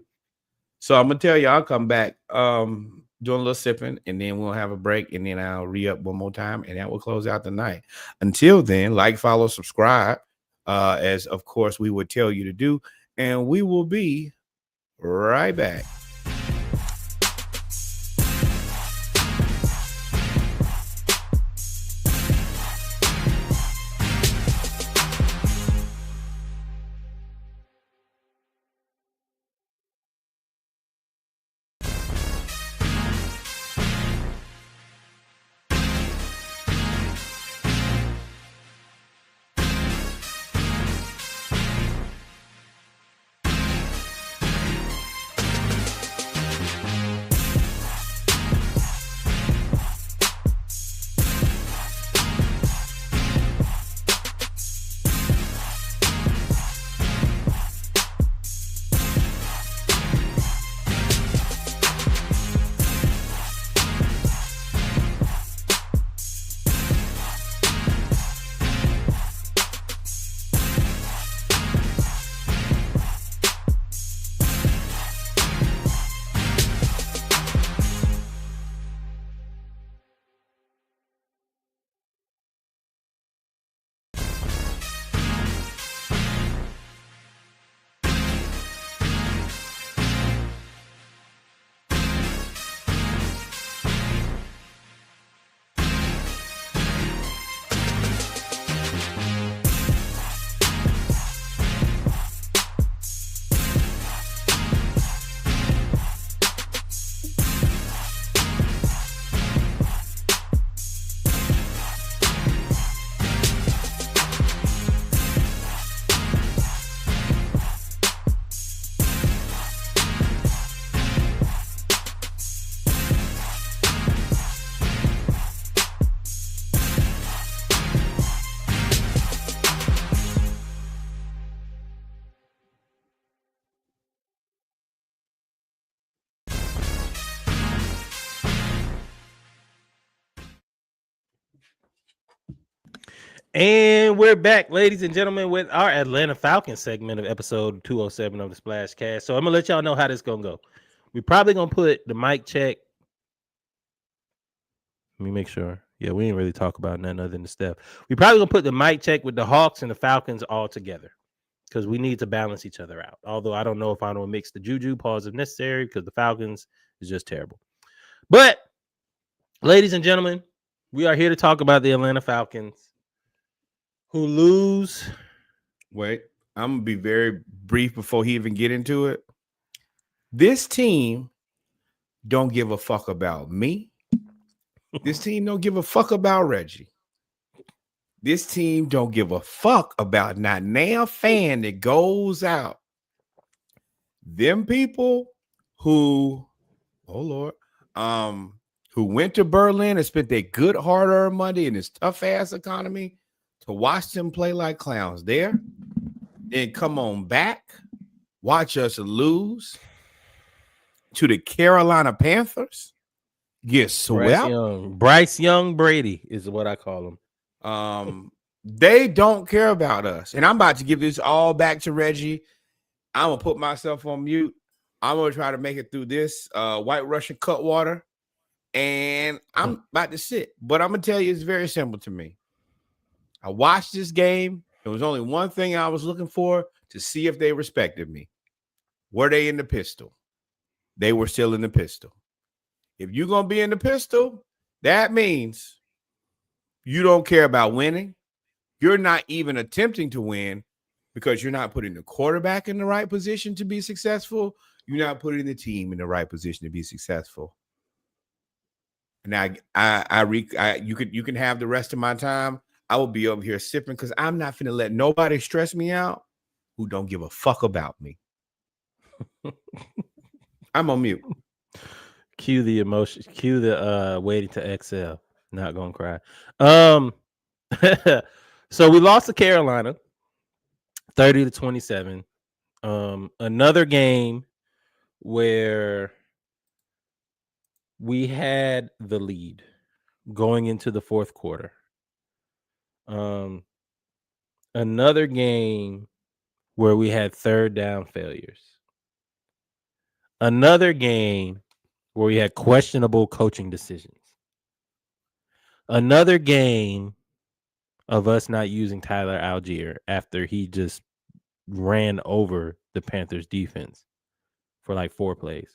[SPEAKER 2] So I'm gonna tell you, I'll come back, doing a little sipping, and then we'll have a break, and then I'll re-up one more time, and that will close out the night. Until then, like, follow, subscribe, as of course we would tell you to do, and we will be right back.
[SPEAKER 1] And we're back, ladies and gentlemen, with our Atlanta Falcons segment of episode 207 of the Splashcast. So I'm gonna let y'all know how this gonna go. We're probably gonna put the mic check. Let me make sure. Yeah, we didn't really talk about nothing other than the stuff. We probably gonna put the mic check with the Hawks and the Falcons all together because we need to balance each other out. Although I don't know if I don't mix the juju, pause if necessary, because the Falcons is just terrible. But, ladies and gentlemen, we are here to talk about the Atlanta Falcons who lose.
[SPEAKER 2] Wait, I'm gonna be very brief before he even get into it. This team don't give a fuck about me. This team don't give a fuck about Reggie. This team don't give a fuck about not now fan that goes out. Them people who, oh Lord, who went to Berlin and spent their good hard-earned money in this tough-ass economy to watch them play like clowns there, then come on back, watch us lose to the Carolina Panthers, get swept.
[SPEAKER 1] Bryce Young Brady is what I call him.
[SPEAKER 2] They don't care about us. And I'm about to give this all back to Reggie. I'm going to put myself on mute. I'm going to try to make it through this White Russian cut water. And I'm about to sit. But I'm going to tell you, it's very simple to me. I watched this game. There was only one thing I was looking for to see if they respected me. Were they in the pistol? They were still in the pistol. If you're going to be in the pistol, that means you don't care about winning. You're not even attempting to win because you're not putting the quarterback in the right position to be successful. You're not putting the team in the right position to be successful. Now, you can have the rest of my time. I will be over here sipping because I'm not finna let nobody stress me out who don't give a fuck about me. I'm on mute.
[SPEAKER 1] Cue the emotion. Cue the waiting to exhale. Not gonna cry. So we lost to Carolina, 30-27. Another game where we had the lead going into the fourth quarter. Another game where we had third down failures. Another game where we had questionable coaching decisions. Another game of us not using Tyler Algier after he just ran over the Panthers defense for like 4 plays.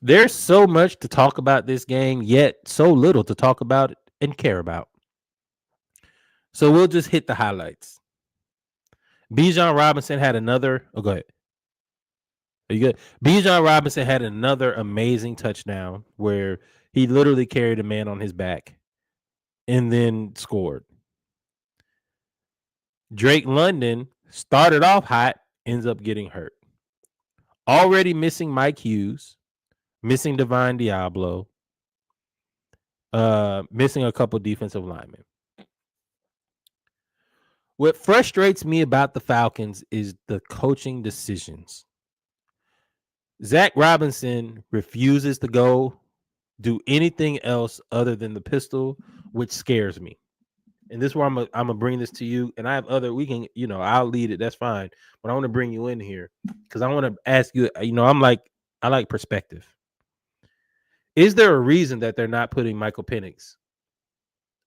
[SPEAKER 1] There's so much to talk about this game, yet so little to talk about and care about. So we'll just hit the highlights. Bijan Robinson had another. Oh, go ahead. Are you good? Bijan Robinson had another amazing touchdown where he literally carried a man on his back and then scored. Drake London started off hot, ends up getting hurt. Already missing Mike Hughes, missing Divine Diablo, missing a couple defensive linemen. What frustrates me about the Falcons is the coaching decisions. Zach Robinson refuses to do anything else other than the pistol, which scares me. And this is where I'm gonna bring this to you. And I have other. We can, I'll lead it. That's fine. But I want to bring you in here because I want to ask you. I like perspective. Is there a reason that they're not putting Michael Penix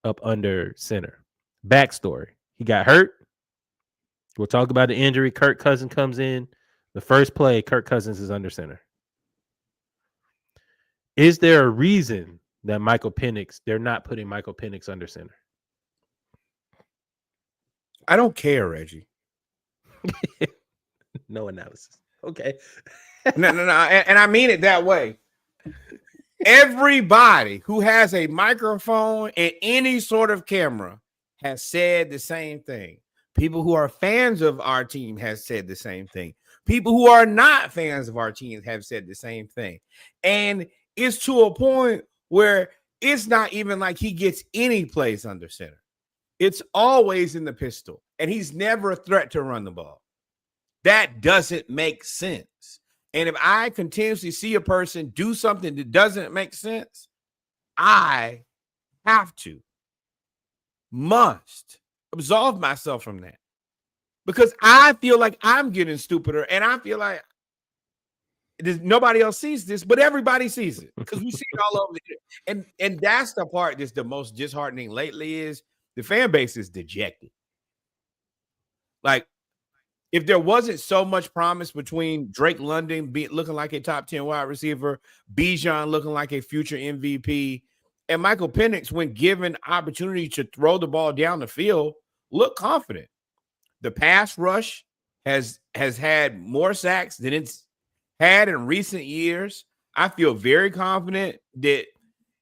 [SPEAKER 1] up under center? Backstory: he got hurt. We'll talk about the injury. Kirk Cousins comes in. The first play, Kirk Cousins is under center. Is there a reason that they're not putting Michael Penix under center?
[SPEAKER 2] I don't care, Reggie.
[SPEAKER 1] No analysis. Okay.
[SPEAKER 2] No. And I mean it that way. Everybody who has a microphone and any sort of camera has said the same thing. People who are fans of our team has said the same thing. People who are not fans of our team have said the same thing. And it's to a point where it's not even like he gets any place under center. It's always in the pistol, and he's never a threat to run the ball. That doesn't make sense. And if I continuously see a person do something that doesn't make sense, I have to must absolve myself from that because I feel like I'm getting stupider, and I feel like nobody else sees this, but everybody sees it because we see it all over the and that's the part that's the most disheartening lately is the fan base is dejected. Like, if there wasn't so much promise between Drake London looking like a top 10 wide receiver, Bijan looking like a future MVP, and Michael Penix, when given opportunity to throw the ball down the field, look confident. The pass rush has had more sacks than it's had in recent years. I feel very confident that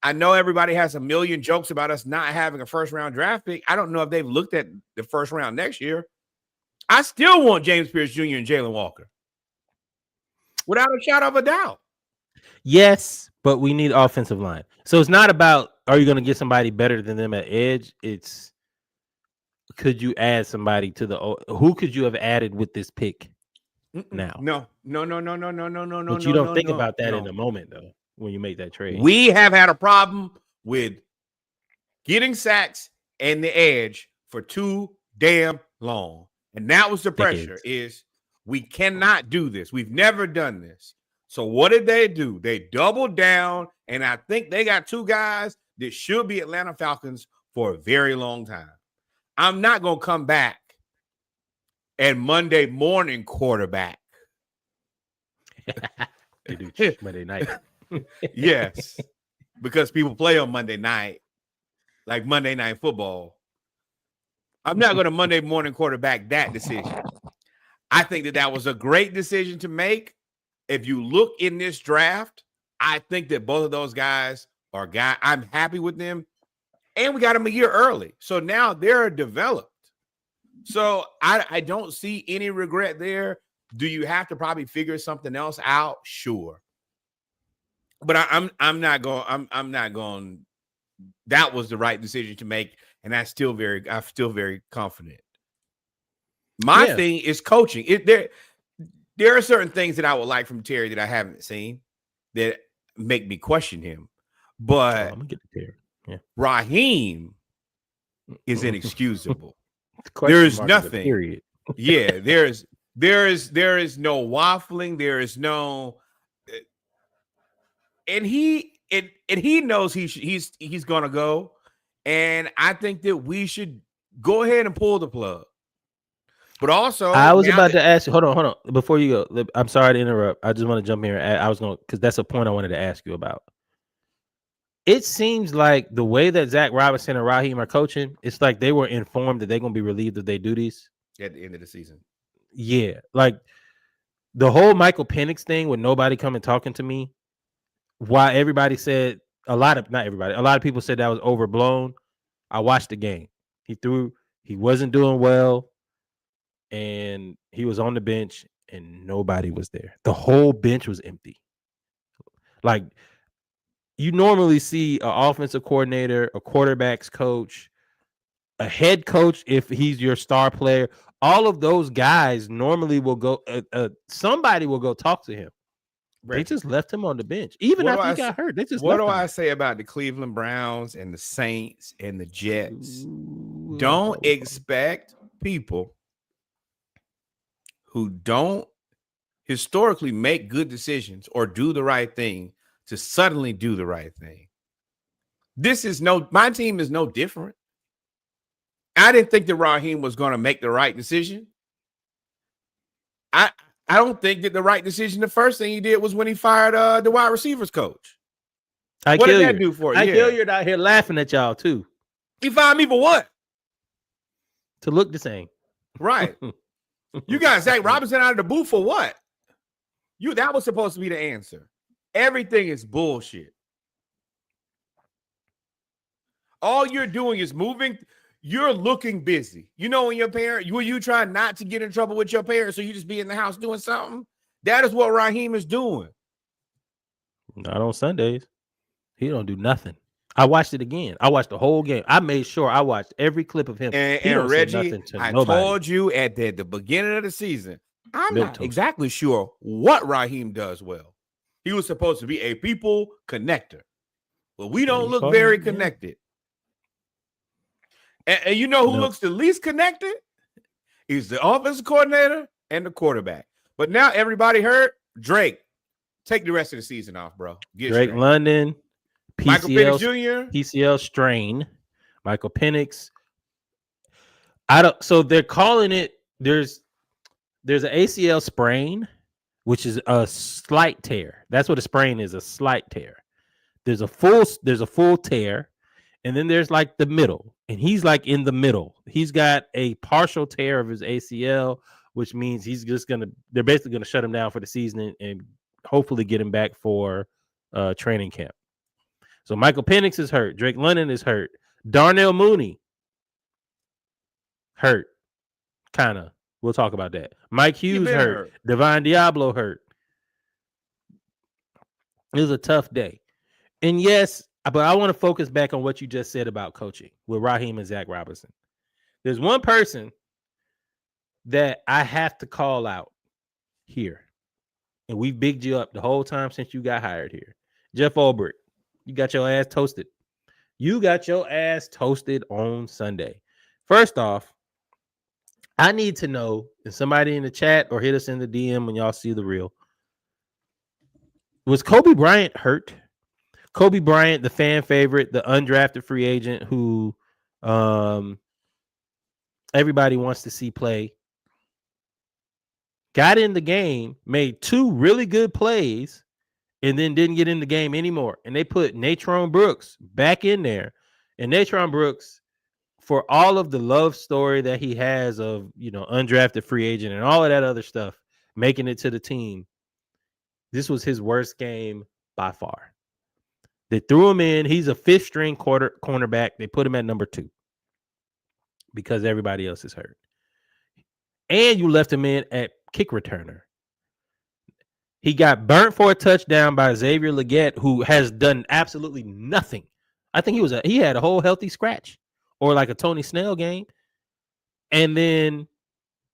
[SPEAKER 2] I know everybody has a million jokes about us not having a first-round draft pick. I don't know if they've looked at the first round next year. I still want James Pierce Jr. and Jalen Walker. Without a shadow of a doubt.
[SPEAKER 1] Yes, but we need offensive line. So it's not about are you going to get somebody better than them at edge? It's could you add somebody to the who could you have added with this pick now?
[SPEAKER 2] No.
[SPEAKER 1] But you don't think about that in the moment though when you make that trade.
[SPEAKER 2] We have had a problem with getting sacks and the edge for too damn long. And that was the pressure is we cannot do this. We've never done this. So what did they do? They doubled down, and I think they got two guys that should be Atlanta Falcons for a very long time. I'm not going to come back and Monday morning quarterback.
[SPEAKER 1] They do Monday night.
[SPEAKER 2] Yes, because people play on Monday night, like Monday Night Football. I'm not going to Monday morning quarterback that decision. I think that was a great decision to make. If you look in this draft, I think that both of those guys are guys. I'm happy with them. And we got them a year early. So now they're developed. So I don't see any regret there. Do you have to probably figure something else out? Sure. But I'm not going. That was the right decision to make. And I'm still very confident. My thing is coaching. There are certain things that I would like from Terry that I haven't seen that make me question him. But
[SPEAKER 1] I'm gonna get to Terry. Yeah.
[SPEAKER 2] Raheem is inexcusable. There is nothing.
[SPEAKER 1] Period.
[SPEAKER 2] Yeah, there is no waffling. There is no, and he knows he's gonna go. And I think that we should go ahead and pull the plug. But also,
[SPEAKER 1] I was about to ask you. Hold on. Before you go, I'm sorry to interrupt. I just want to jump in here. Because that's a point I wanted to ask you about. It seems like the way that Zach Robinson and Raheem are coaching, it's like they were informed that they're going to be relieved of their duties
[SPEAKER 2] at the end of the season.
[SPEAKER 1] Yeah, like the whole Michael Penix thing with nobody coming talking to me. Why everybody said a lot of people said that was overblown. I watched the game. He wasn't doing well, and he was on the bench, and nobody was there. The whole bench was empty. Like, you normally see an offensive coordinator, a quarterback's coach, a head coach if he's your star player. All of those guys normally will go. Somebody will go talk to him. They just left him on the bench, even after he got hurt. They just.
[SPEAKER 2] What do I say about the Cleveland Browns and the Saints and the Jets? Don't expect people who don't historically make good decisions or do the right thing to suddenly do the right thing. My team is no different. I didn't think that Raheem was going to make the right decision. I don't think that the right decision, the first thing he did was when he fired the wide receivers coach. What did that do for you?
[SPEAKER 1] You're out here laughing at y'all too.
[SPEAKER 2] He fired me for what?
[SPEAKER 1] To look the same.
[SPEAKER 2] Right. You got Zach Robinson out of the booth for what? That was supposed to be the answer. Everything is bullshit. All you're doing is moving. You're looking busy. You know, when you try not to get in trouble with your parents, so you just be in the house doing something. That is what Raheem is doing.
[SPEAKER 1] Not on Sundays. He don't do nothing. I watched it again. I watched the whole game. I made sure I watched every clip of him.
[SPEAKER 2] And Reggie, I told you at the beginning of the season, I'm not exactly sure what Raheem does well. He was supposed to be a people connector, but we don't look very connected. And you know who
[SPEAKER 1] No.
[SPEAKER 2] looks the least connected? He's the offensive coordinator and the quarterback. But now everybody hurt. Drake, take the rest of the season off, bro. Get
[SPEAKER 1] Drake
[SPEAKER 2] straight.
[SPEAKER 1] London,
[SPEAKER 2] Michael Penix
[SPEAKER 1] PCL,
[SPEAKER 2] Jr.
[SPEAKER 1] PCL strain. Michael Penix. I don't. So they're calling it. There's an ACL sprain, which is a slight tear. That's what a sprain is, a slight tear. There's a full tear, and then there's like the middle, and he's like in the middle. He's got a partial tear of his ACL, which means they're basically gonna shut him down for the season and hopefully get him back for training camp. So Michael Penix is hurt. Drake London is hurt. Darnell Mooney hurt, kind of. We'll talk about that. Mike Hughes hurt. Divine Diablo hurt. It was a tough day. And yes, but I want to focus back on what you just said about coaching with Raheem and Zach Robinson. There's one person that I have to call out here. And we've bigged you up the whole time since you got hired here. Jeff Ulbrich, you got your ass toasted. You got your ass toasted on Sunday. First off, I need to know, and somebody in the chat or hit us in the DM when y'all see the reel. Was Kobe Bryant hurt? Kobe Bryant, the fan favorite, the undrafted free agent who everybody wants to see play, got in the game, made 2 really good plays, and then didn't get in the game anymore. And they put Natron Brooks back in there. And Natron Brooks, for all of the love story that he has of, undrafted free agent and all of that other stuff, making it to the team, this was his worst game by far. They threw him in. He's a 5th string cornerback. They put him at number 2 because everybody else is hurt. And you left him in at kick returner. He got burnt for a touchdown by Xavier Legette, who has done absolutely nothing. I think he had a whole healthy scratch or like a Tony Snell game. And then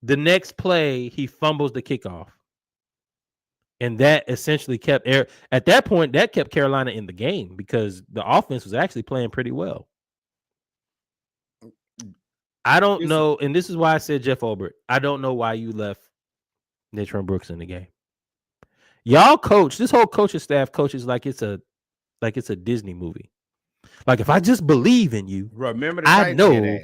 [SPEAKER 1] the next play, he fumbles the kickoff. And that essentially kept at that point, that kept Carolina in the game because the offense was actually playing pretty well. I don't know, and this is why I said Jeff Ulbrich. I don't know why you left Natron Brooks in the game. Y'all coach, this whole coaching staff coaches like it's a Disney movie. Like if I just believe in you,
[SPEAKER 2] remember the
[SPEAKER 1] I know.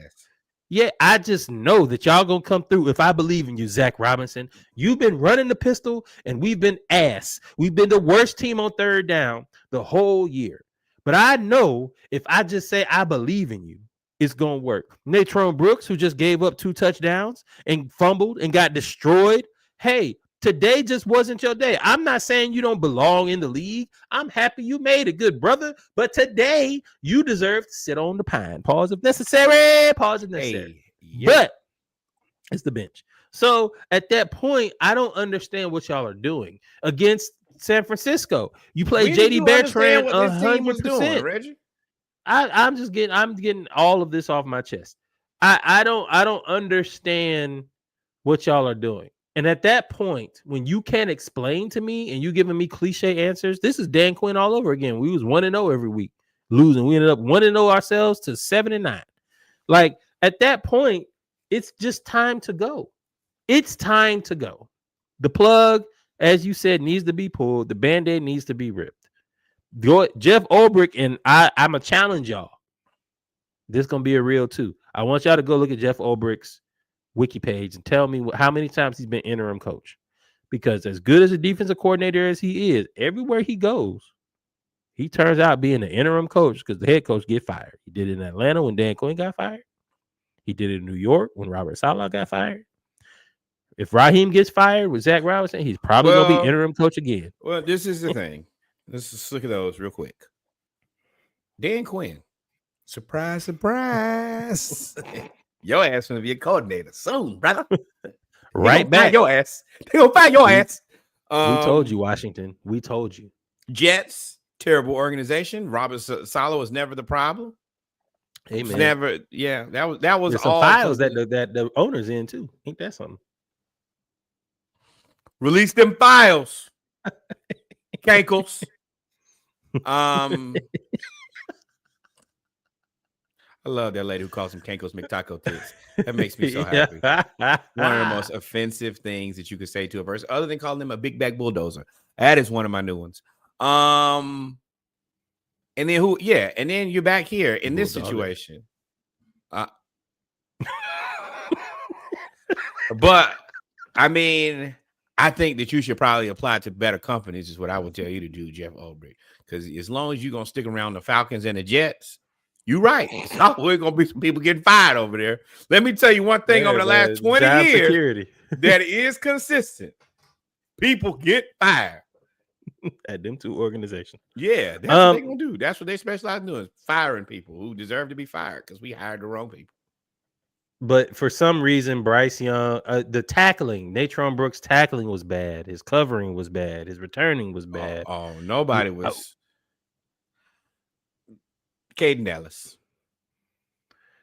[SPEAKER 1] Yeah, I just know that y'all gonna come through if I believe in you, Zach Robinson. You've been running the pistol, and we've been ass. We've been the worst team on third down the whole year. But I know if I just say I believe in you, it's gonna work. Natron Brooks, who just gave up 2 touchdowns and fumbled and got destroyed. Hey, today just wasn't your day. I'm not saying you don't belong in the league. I'm happy you made it, good brother. But today, you deserve to sit on the pine. Pause if necessary. Pause if necessary. Hey, yeah. But it's the bench. So at that point, I don't understand what y'all are doing against San Francisco. You play JD Bertrand 100%.
[SPEAKER 2] Reggie?
[SPEAKER 1] I'm getting all of this off my chest. I don't understand what y'all are doing. And at that point, when you can't explain to me and you giving me cliche answers, this is Dan Quinn all over again. We was 1-0 every week, losing. We ended up 1-0 ourselves to 7-9. Like at that point, it's just time to go. It's time to go. The plug, as you said, needs to be pulled. The Band-Aid needs to be ripped. Jeff Ulbrich, and I'm a challenge y'all. This is gonna be a real too. I want y'all to go look at Jeff Ulbrich's wiki page and tell me how many times he's been interim coach, because as good as a defensive coordinator as he is, everywhere he goes, he turns out being an interim coach because the head coach get fired. He did it in Atlanta when Dan Quinn got fired. He did it in New York when Robert Saleh got fired. If Raheem gets fired with Zach Robinson, he's probably going to be interim coach again.
[SPEAKER 2] Well, this is the thing. Let's just look at those real quick. Dan Quinn. Surprise, surprise. Your ass going to be a coordinator soon, brother.
[SPEAKER 1] Right back.
[SPEAKER 2] Your ass. They going to find your ass.
[SPEAKER 1] We told you, Washington. We told you.
[SPEAKER 2] Jets, terrible organization. Robert Saleh was never the problem.
[SPEAKER 1] Hey, man.
[SPEAKER 2] Never. Yeah, that was
[SPEAKER 1] There's all some files that the owner's in too. Ain't that something?
[SPEAKER 2] Release them files. Cankles. I love that lady who calls him Kanko's McTaco tits. That makes me so
[SPEAKER 1] Yeah.
[SPEAKER 2] happy. One of the most offensive things that you could say to a person, other than calling them a big bag bulldozer. That is one of my new ones. And then who? Yeah, and then you're back here in this situation. But I mean, I think that you should probably apply to better companies. Is what I would tell you to do, Jeff Ulbrich. Because as long as you're gonna stick around the Falcons and the Jets, you're right. We're gonna be some people getting fired over there. Let me tell you one thing over the last 20 years
[SPEAKER 1] security.
[SPEAKER 2] that is consistent. People get fired
[SPEAKER 1] at them two organizations.
[SPEAKER 2] Yeah, that's what they're gonna do. That's what they specialize in doing, firing people who deserve to be fired because we hired the wrong people.
[SPEAKER 1] But for some reason, Bryce Young, the tackling, Natron Brooks' tackling was bad. His covering was bad. His returning was bad.
[SPEAKER 2] Oh, nobody was. Caden Dallas.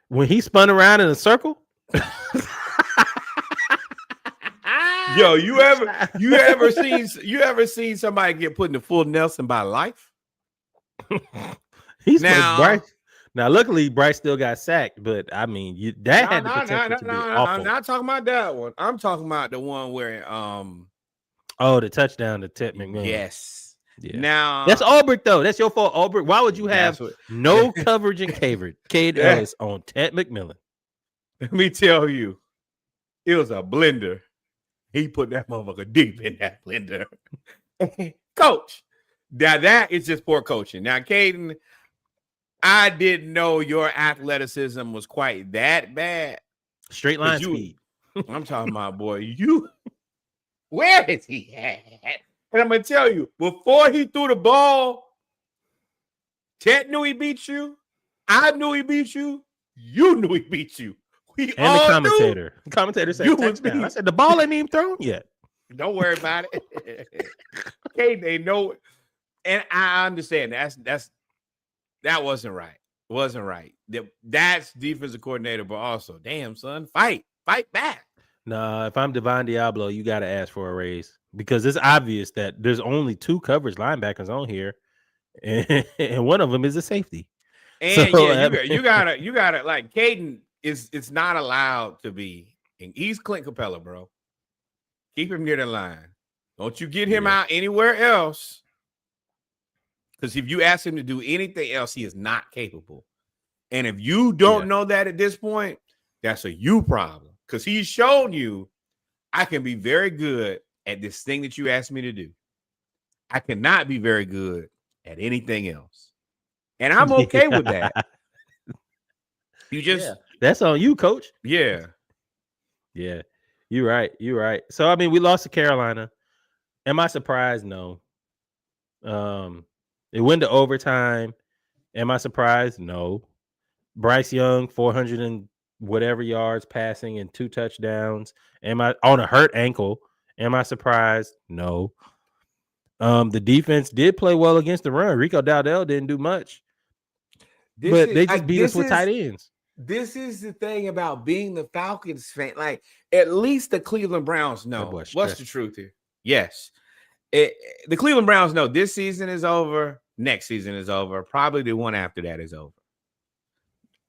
[SPEAKER 1] When he spun around in a circle.
[SPEAKER 2] Yo, you ever seen somebody get put in the full Nelson by life?
[SPEAKER 1] Now, luckily, Bryce still got sacked, but I mean, had the potential to be awful.
[SPEAKER 2] I'm not talking about that one. I'm talking about the one where
[SPEAKER 1] the touchdown to Ted McMillan.
[SPEAKER 2] Yes.
[SPEAKER 1] Yeah.
[SPEAKER 2] Now
[SPEAKER 1] that's Ulbrich though. That's your fault, Ulbrich. Why would you have no coverage in Cade Ellis on Ted McMillan?
[SPEAKER 2] Let me tell you, it was a blender. He put that motherfucker deep in that blender. Coach. Now that is just poor coaching. Now, Caden, I didn't know your athleticism was quite that bad.
[SPEAKER 1] Straight line speed.
[SPEAKER 2] I'm talking about, boy, where is he at? And I'm going to tell you, before he threw the ball, Ted knew he beat you. I knew he beat you. You knew he beat you.
[SPEAKER 1] The commentator said touchdown. I said the ball ain't even thrown yet.
[SPEAKER 2] Don't worry about it. Okay, they know it. And I understand that wasn't right. It wasn't right. That's defensive coordinator, but also, damn son, fight back.
[SPEAKER 1] Nah, if I'm Divine Diablo, you got to ask for a raise because it's obvious that there's only two coverage linebackers on here, and one of them is a safety.
[SPEAKER 2] And so, you gotta like Caden. It's not allowed to be. And he's Clint Capella, bro. Keep him near the line. Don't you get him out anywhere else. Because if you ask him to do anything else, he is not capable. And if you don't know that at this point, that's a you problem. Because he's shown you, I can be very good at this thing that you asked me to do. I cannot be very good at anything else. And I'm okay with that. You just
[SPEAKER 1] that's on you, coach.
[SPEAKER 2] Yeah.
[SPEAKER 1] Yeah. You're right. So I mean, we lost to Carolina. Am I surprised? No. It went to overtime. Am I surprised? No. Bryce Young, 400 and whatever yards passing and 2 touchdowns. Am I on a hurt ankle? Am I surprised? No. The defense did play well against the run. Rico Dowdell didn't do much. But they just beat us with tight ends.
[SPEAKER 2] This is the thing about being the Falcons fan. Like, at least the Cleveland Browns know. What's the truth here? Yes. The Cleveland Browns know this season is over. Next season is over. Probably the one after that is over.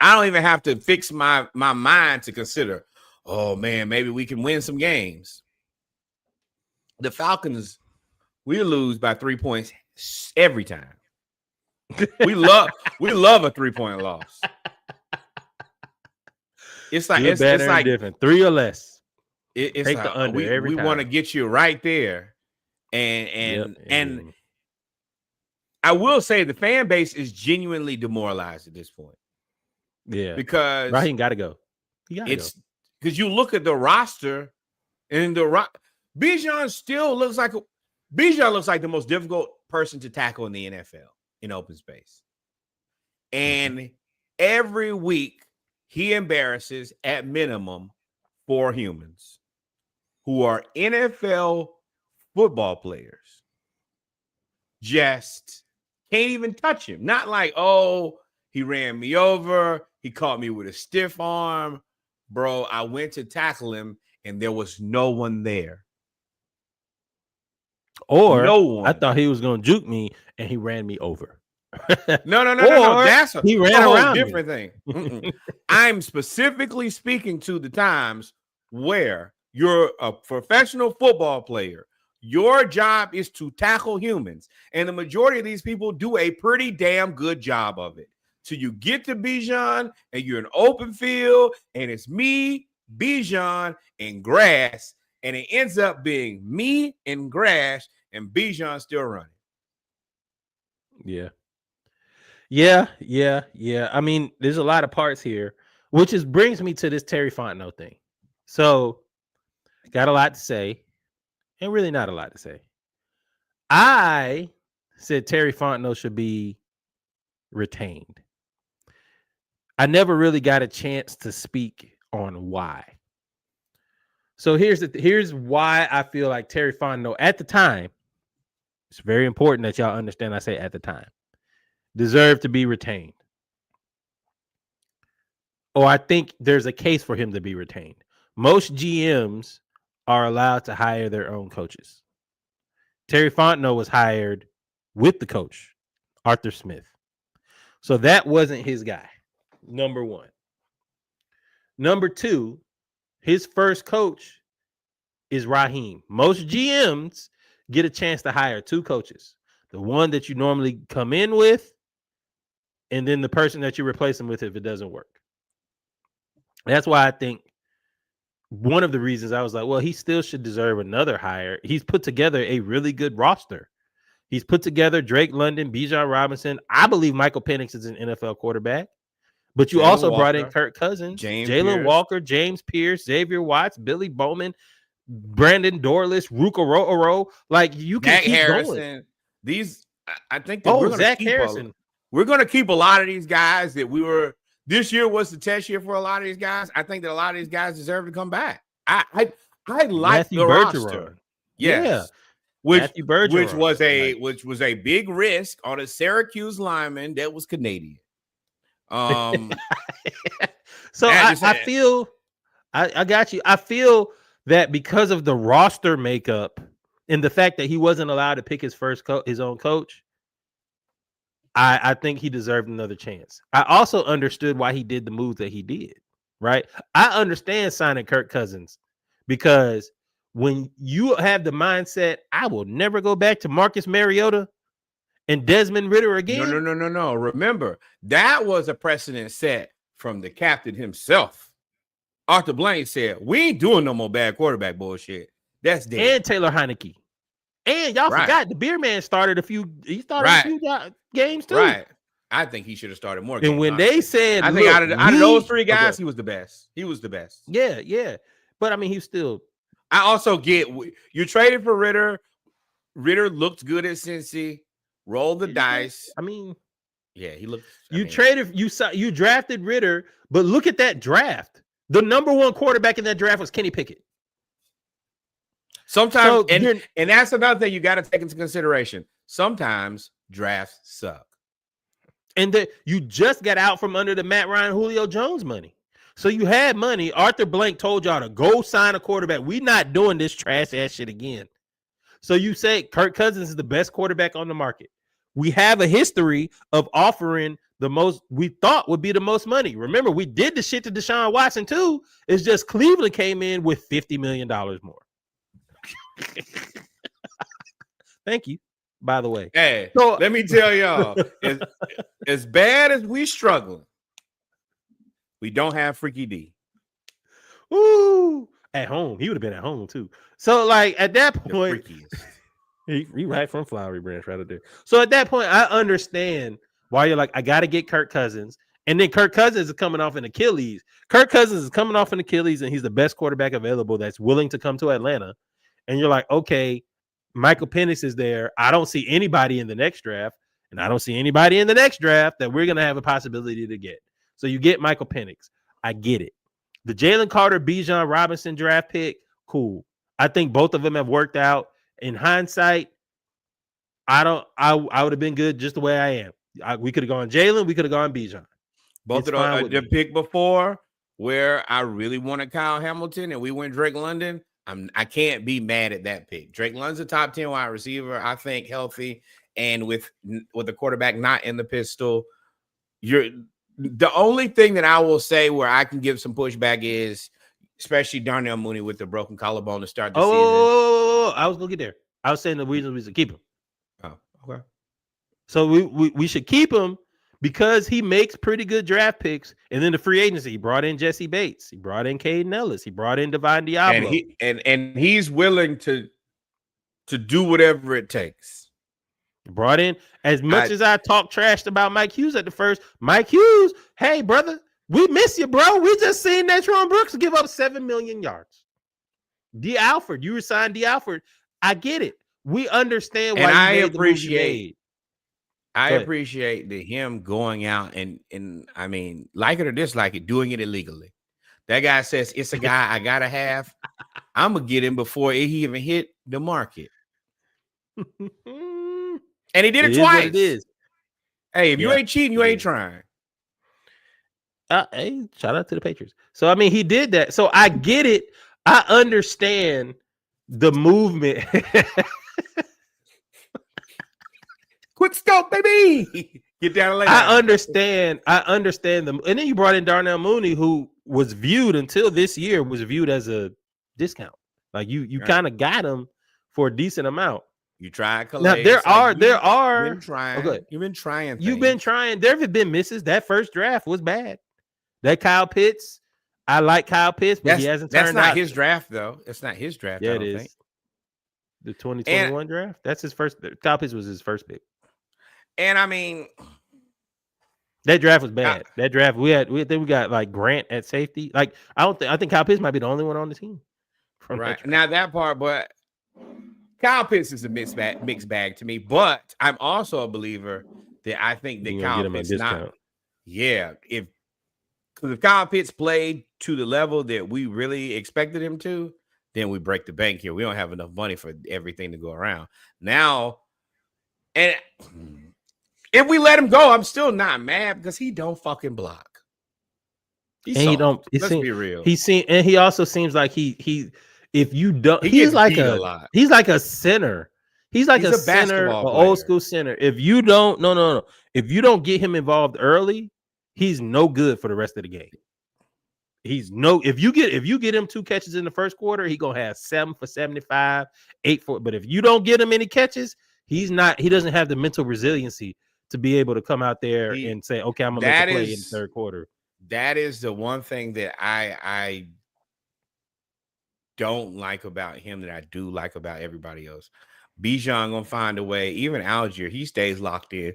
[SPEAKER 2] I don't even have to fix my mind to consider, oh, man, maybe we can win some games. The Falcons, we lose by 3 points every time. We love a 3-point loss. It's like it's like
[SPEAKER 1] different 3 or less.
[SPEAKER 2] It's like the under we want to get you right there, and I will say the fan base is genuinely demoralized at this point.
[SPEAKER 1] Yeah,
[SPEAKER 2] because
[SPEAKER 1] Raheem got to go.
[SPEAKER 2] Because you look at the roster, and Bijan still looks like the most difficult person to tackle in the NFL in open space, and every week. He embarrasses at minimum 4 humans who are NFL football players. Just can't even touch him. Not like, oh, he ran me over. He caught me with a stiff arm. Bro, I went to tackle him and there was no one there.
[SPEAKER 1] Or no one. I thought he was going to juke me and he ran me over.
[SPEAKER 2] No.
[SPEAKER 1] Or
[SPEAKER 2] That's
[SPEAKER 1] he
[SPEAKER 2] a
[SPEAKER 1] ran
[SPEAKER 2] whole
[SPEAKER 1] around
[SPEAKER 2] different thing. I'm specifically speaking to the times where you're a professional football player. Your job is to tackle humans. And the majority of these people do a pretty damn good job of it. So you get to Bijan and you're in open field and it's me, Bijan, and grass. And it ends up being me and grass and Bijan still running.
[SPEAKER 1] Yeah. Yeah. I mean, there's a lot of parts here, which brings me to this Terry Fontenot thing. So, got a lot to say, and really not a lot to say. I said Terry Fontenot should be retained. I never really got a chance to speak on why. So here's why I feel like Terry Fontenot at the time. It's very important that y'all understand. I say at the time deserved to be retained. Or I think there's a case for him to be retained. Most GMs are allowed to hire their own coaches. Terry Fontenot was hired with the coach, Arthur Smith. So that wasn't his guy, number one. Number two, his first coach is Raheem. Most GMs get a chance to hire two coaches. The one that you normally come in with, and then the person that you replace him with if it doesn't work. That's why I think one of the reasons I was like, well, he still should deserve another hire. He's put together a really good roster. He's put together Drake London, Bijan Robinson. I believe Michael Penix is an NFL quarterback. But you also brought in Kirk Cousins, Jalen Walker, James Pierce, Xavier Watts, Billy Bowman, Brandon Dorless, Ruka Ro'oro. Like you can keep
[SPEAKER 2] Harrison.
[SPEAKER 1] going.
[SPEAKER 2] These, I think that we're going to keep Harrison. We're going to keep a lot of these guys that we were. This year was the test year for a lot of these guys. I think that a lot of these guys deserve to come back. I like
[SPEAKER 1] Matthew
[SPEAKER 2] the
[SPEAKER 1] Bergeron.
[SPEAKER 2] roster. Yes. Yeah. Which was a big risk on a Syracuse lineman that was Canadian.
[SPEAKER 1] So I feel I got you. I feel that because of the roster makeup and the fact that he wasn't allowed to pick his own coach, I think he deserved another chance. I also understood why he did the move that he did, right? I understand signing Kirk Cousins because when you have the mindset, I will never go back to Marcus Mariota and Desmond Ridder again.
[SPEAKER 2] No. Remember, that was a precedent set from the captain himself. Arthur Blank said, we ain't doing no more bad quarterback bullshit. That's dead.
[SPEAKER 1] And Taylor Heineke. And y'all forgot the Beer Man started a few games too.
[SPEAKER 2] Right. I think he should have started more games.
[SPEAKER 1] And when they said,
[SPEAKER 2] I think out of those three guys, he was the best. He was the best.
[SPEAKER 1] Yeah. But I mean, he's still.
[SPEAKER 2] I also get you traded for Ridder. Ridder looked good at Cincy. Rolled the dice.
[SPEAKER 1] I mean,
[SPEAKER 2] yeah, he looked.
[SPEAKER 1] You drafted Ridder, but look at that draft. The number one quarterback in that draft was Kenny Pickett.
[SPEAKER 2] Sometimes, and that's another thing you got to take into consideration. Sometimes drafts suck.
[SPEAKER 1] And you just got out from under the Matt Ryan, Julio Jones money. So you had money. Arthur Blank told y'all to go sign a quarterback. We're not doing this trash ass shit again. So you say Kirk Cousins is the best quarterback on the market. We have a history of offering the most we thought would be the most money. Remember, we did the shit to Deshaun Watson too. It's just Cleveland came in with $50 million more. Thank you, by the way.
[SPEAKER 2] Hey, so, let me tell y'all, as bad as we struggling, we don't have Freaky D.
[SPEAKER 1] Ooh, at home. He would have been at home too. So, like, at that point, he right from Flowery Branch right there. So at that point, I understand why you're like, I got to get Kirk Cousins. And then Kirk Cousins is coming off an Achilles. Kirk Cousins is coming off an Achilles, and he's the best quarterback available that's willing to come to Atlanta. And you're like, okay, Michael Penix is there. I don't see anybody in the next draft, and I don't see anybody in the next draft that we're going to have a possibility to get. So you get Michael Penix. I get it. The Jalen Carter, Bijan Robinson draft pick, cool. I think both of them have worked out. In hindsight, I would have been good just the way I am. We could have gone Jalen. We could have gone Bijan.
[SPEAKER 2] Both of the pick before where I really wanted Kyle Hamilton and we went Drake London. I can't be mad at that pick. Drake London's a top 10 wide receiver, I think, healthy. and with the quarterback not in the pistol, you're the only thing that I will say where I can give some pushback is, especially Darnell Mooney with the broken collarbone to start the season.
[SPEAKER 1] Oh, I was gonna get there. I was saying the reason we should keep him.
[SPEAKER 2] Oh, okay.
[SPEAKER 1] So we should keep him because he makes pretty good draft picks. And then the free agency, he brought in Jesse Bates, he brought in Caden Ellis, he brought in Divine Diablo.
[SPEAKER 2] And he's willing to do whatever it takes.
[SPEAKER 1] Brought in, as much as I talk trash about Mike Hughes at the first, Mike Hughes, hey brother, we miss you, bro. We just seen Natron Brooks give up 7 million yards. D. Alford, you resigned D. Alford. I get it. We understand why
[SPEAKER 2] and I
[SPEAKER 1] made
[SPEAKER 2] appreciate him going out and I mean, like it or dislike it, doing it illegally. That guy says it's a guy I gotta have. I'm gonna get him before he even hit the market. And he did it twice.
[SPEAKER 1] It is.
[SPEAKER 2] Hey, if you ain't cheating, you ain't trying.
[SPEAKER 1] Hey, shout out to the Patriots. So I mean, he did that. So I get it. I understand the movement.
[SPEAKER 2] Quick scope, baby. Get down later.
[SPEAKER 1] I understand them. And then you brought in Darnell Mooney, who was viewed until this year was viewed as a discount. Like you kind of got him for a decent amount.
[SPEAKER 2] You tried.
[SPEAKER 1] Now there are.
[SPEAKER 2] Been trying.
[SPEAKER 1] Okay.
[SPEAKER 2] You've been trying.
[SPEAKER 1] You've been trying. There have been misses. That first draft was bad. That Kyle Pitts. I like Kyle Pitts, but he hasn't turned out.
[SPEAKER 2] That's not his draft, though. It's not his draft.
[SPEAKER 1] Yeah, it is. Think. The 2021 draft. That's his first. Kyle Pitts was his first pick.
[SPEAKER 2] And I mean,
[SPEAKER 1] that draft was bad. That draft we got like Grant at safety. Like I think Kyle Pitts might be the only one on the team.
[SPEAKER 2] Right now, that part, but Kyle Pitts is a mixed bag to me. But I'm also a believer that I think that Kyle Pitts not. Yeah, if Kyle Pitts played to the level that we really expected him to, then we break the bank here. We don't have enough money for everything to go around now, and. If we let him go, I'm still not mad because he don't fucking block. Let's be real.
[SPEAKER 1] And he also seems like he if you don't, he's like a center. He's like a center, an old school center. If you don't, no. If you don't get him involved early, he's no good for the rest of the game. If you get him 2 catches in the first quarter, he gonna have 7 for 75, 8 for. But if you don't get him any catches, he doesn't have the mental resiliency to be able to come out there and say, okay, I'm gonna make a play in the third quarter.
[SPEAKER 2] That is the one thing that I don't like about him that I do like about everybody else. Bijan gonna find a way. Even Algier, he stays locked in.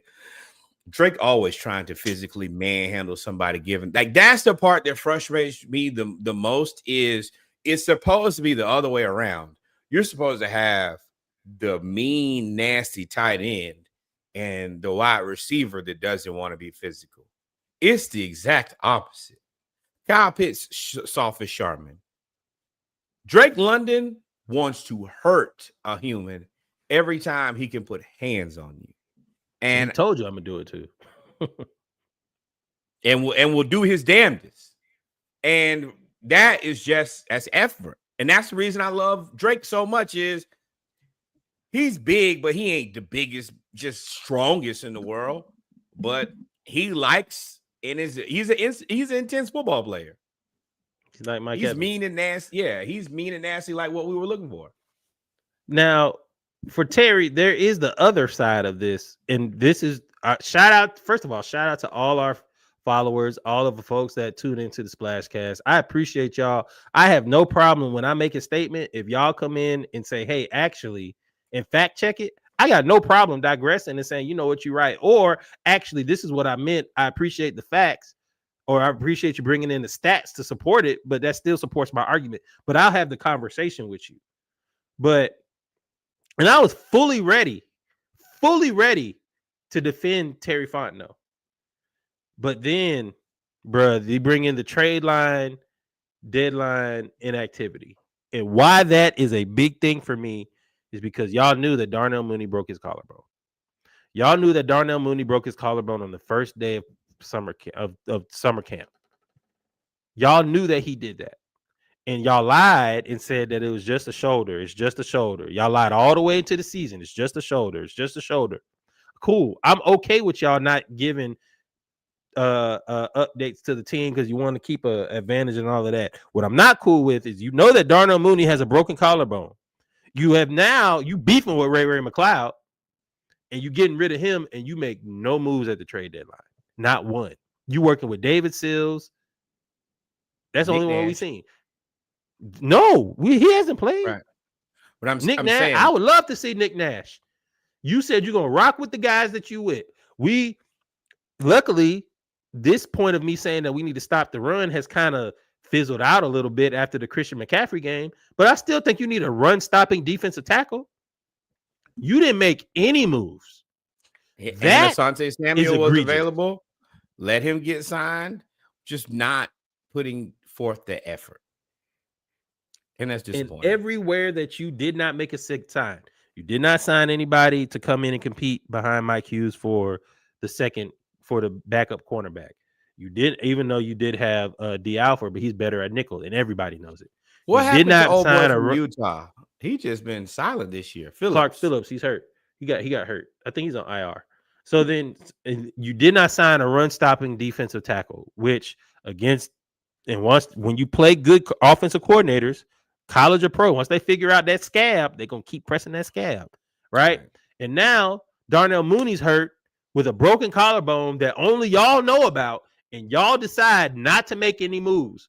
[SPEAKER 2] Drake always trying to physically manhandle somebody. Given like that's the part that frustrates me the most. Is it's supposed to be the other way around. You're supposed to have the mean, nasty tight end and the wide receiver that doesn't want to be physical. It's the exact opposite. Kyle Pitts, soft as Charmin. Drake London wants to hurt a human every time he can put hands on you. And
[SPEAKER 1] I told you I'm gonna do it too.
[SPEAKER 2] and we'll do his damnedest. And that's effort. And that's the reason I love Drake so much is he's big, but he ain't the biggest, just strongest in the world. But he likes and he's an intense football player.
[SPEAKER 1] He's like Mike
[SPEAKER 2] He's
[SPEAKER 1] Evans.
[SPEAKER 2] mean and nasty. Yeah, he's mean and nasty, like what we were looking for.
[SPEAKER 1] Now, for Terry, there is the other side of this, and this is shout out to all our followers, all of the folks that tune into the Splashcast. I appreciate y'all. I have no problem when I make a statement. If y'all come in and say, hey, actually, and fact check it, I got no problem digressing and saying, you know what, you're right. Or actually, this is what I meant. I appreciate the facts, or I appreciate you bringing in the stats to support it, but that still supports my argument. But I'll have the conversation with you. And I was fully ready to defend Terry Fontenot. But then, bruh, they bring in the trade line, deadline inactivity. And why that is a big thing for me is because y'all knew that Darnell Mooney broke his collarbone. Y'all knew that Darnell Mooney broke his collarbone on the first day of summer camp. Y'all knew that he did that. And y'all lied and said that it was just a shoulder. It's just a shoulder. Y'all lied all the way into the season. It's just a shoulder. It's just a shoulder. cool. I'm okay with y'all not giving updates to the team because you want to keep a advantage and all of that. What I'm not cool with is that Darnell Mooney has a broken collarbone. You beefing with Ray McLeod, and you getting rid of him, and you make no moves at the trade deadline. Not one. You working with David Sills. That's the only one we seen. No, he hasn't played.
[SPEAKER 2] Right. But I'm
[SPEAKER 1] Nash,
[SPEAKER 2] saying,
[SPEAKER 1] I would love to see Nick Nash. You said you're gonna rock with the guys that you with. Luckily, this point of me saying that we need to stop the run has kind of fizzled out a little bit after the Christian McCaffrey game. But I still think you need a run-stopping defensive tackle. You didn't make any moves.
[SPEAKER 2] And Asante Samuel was available. Let him get signed. Just not putting forth the effort. And that's disappointing.
[SPEAKER 1] And everywhere that you did not make a sick sign, you did not sign anybody to come in and compete behind Mike Hughes for the backup cornerback. You did, even though you did have D Alford, but he's better at nickel, and everybody knows it.
[SPEAKER 2] What happened to old boy from Utah? He just been silent this year.
[SPEAKER 1] Clark Phillips, he's hurt. He got hurt. I think he's on IR. So then you did not sign a run-stopping defensive tackle, which when you play good offensive coordinators, college or pro, once they figure out that scab, they're going to keep pressing that scab, right? And now Darnell Mooney's hurt with a broken collarbone that only y'all know about, and y'all decide not to make any moves.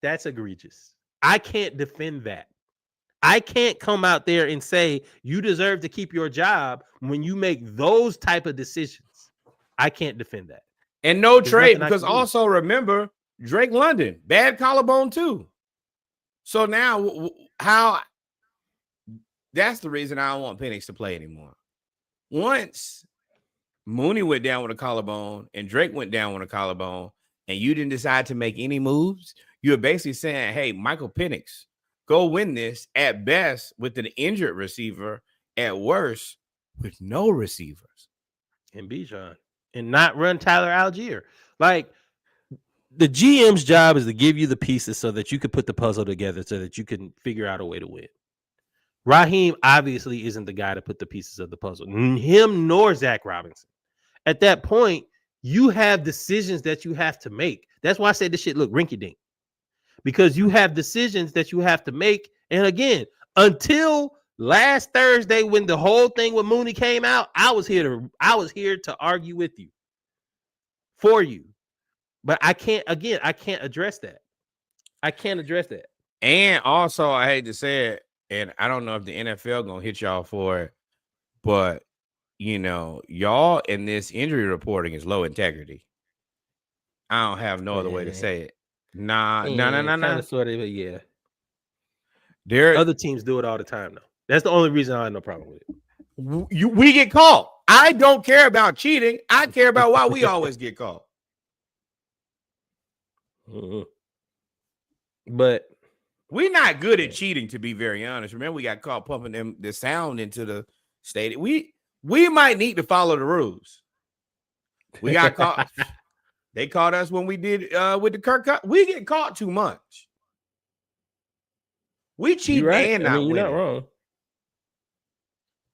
[SPEAKER 1] That's egregious. I can't defend that. I can't come out there and say you deserve to keep your job when you make those type of decisions. I can't defend that.
[SPEAKER 2] And no trade, because also remember, Drake London, bad collarbone too. So now that's the reason I don't want Penix to play anymore. Once Mooney went down with a collarbone and Drake went down with a collarbone and you didn't decide to make any moves, you're basically saying, hey, Michael Penix, go win this at best with an injured receiver, at worst with no receivers.
[SPEAKER 1] And Bijan. And not run Tyler Algier. Like, the GM's job is to give you the pieces so that you can put the puzzle together so that you can figure out a way to win. Raheem obviously isn't the guy to put the pieces of the puzzle. Him nor Zach Robinson. At that point, you have decisions that you have to make. That's why I said this shit look rinky-dink. Because you have decisions that you have to make. And again, until last Thursday when the whole thing with Mooney came out, I was here to argue with you. For you. But I can't address that. I can't address that.
[SPEAKER 2] And also, I hate to say it, and I don't know if the NFL gonna hit y'all for it, but y'all in this injury reporting is low integrity. I don't have no other way to say it. Nah.
[SPEAKER 1] Sort of, yeah.
[SPEAKER 2] Other
[SPEAKER 1] teams do it all the time, though. That's the only reason I have no problem with it.
[SPEAKER 2] We get caught. I don't care about cheating. I care about why we always get caught.
[SPEAKER 1] Mm-hmm. But
[SPEAKER 2] we're not good at cheating, to be very honest. Remember, we got caught pumping the sound into the stadium. We might need to follow the rules. We got caught. They caught us when we did with the Kirk Cut. We get caught too much. We cheat and not winning.
[SPEAKER 1] You're not wrong.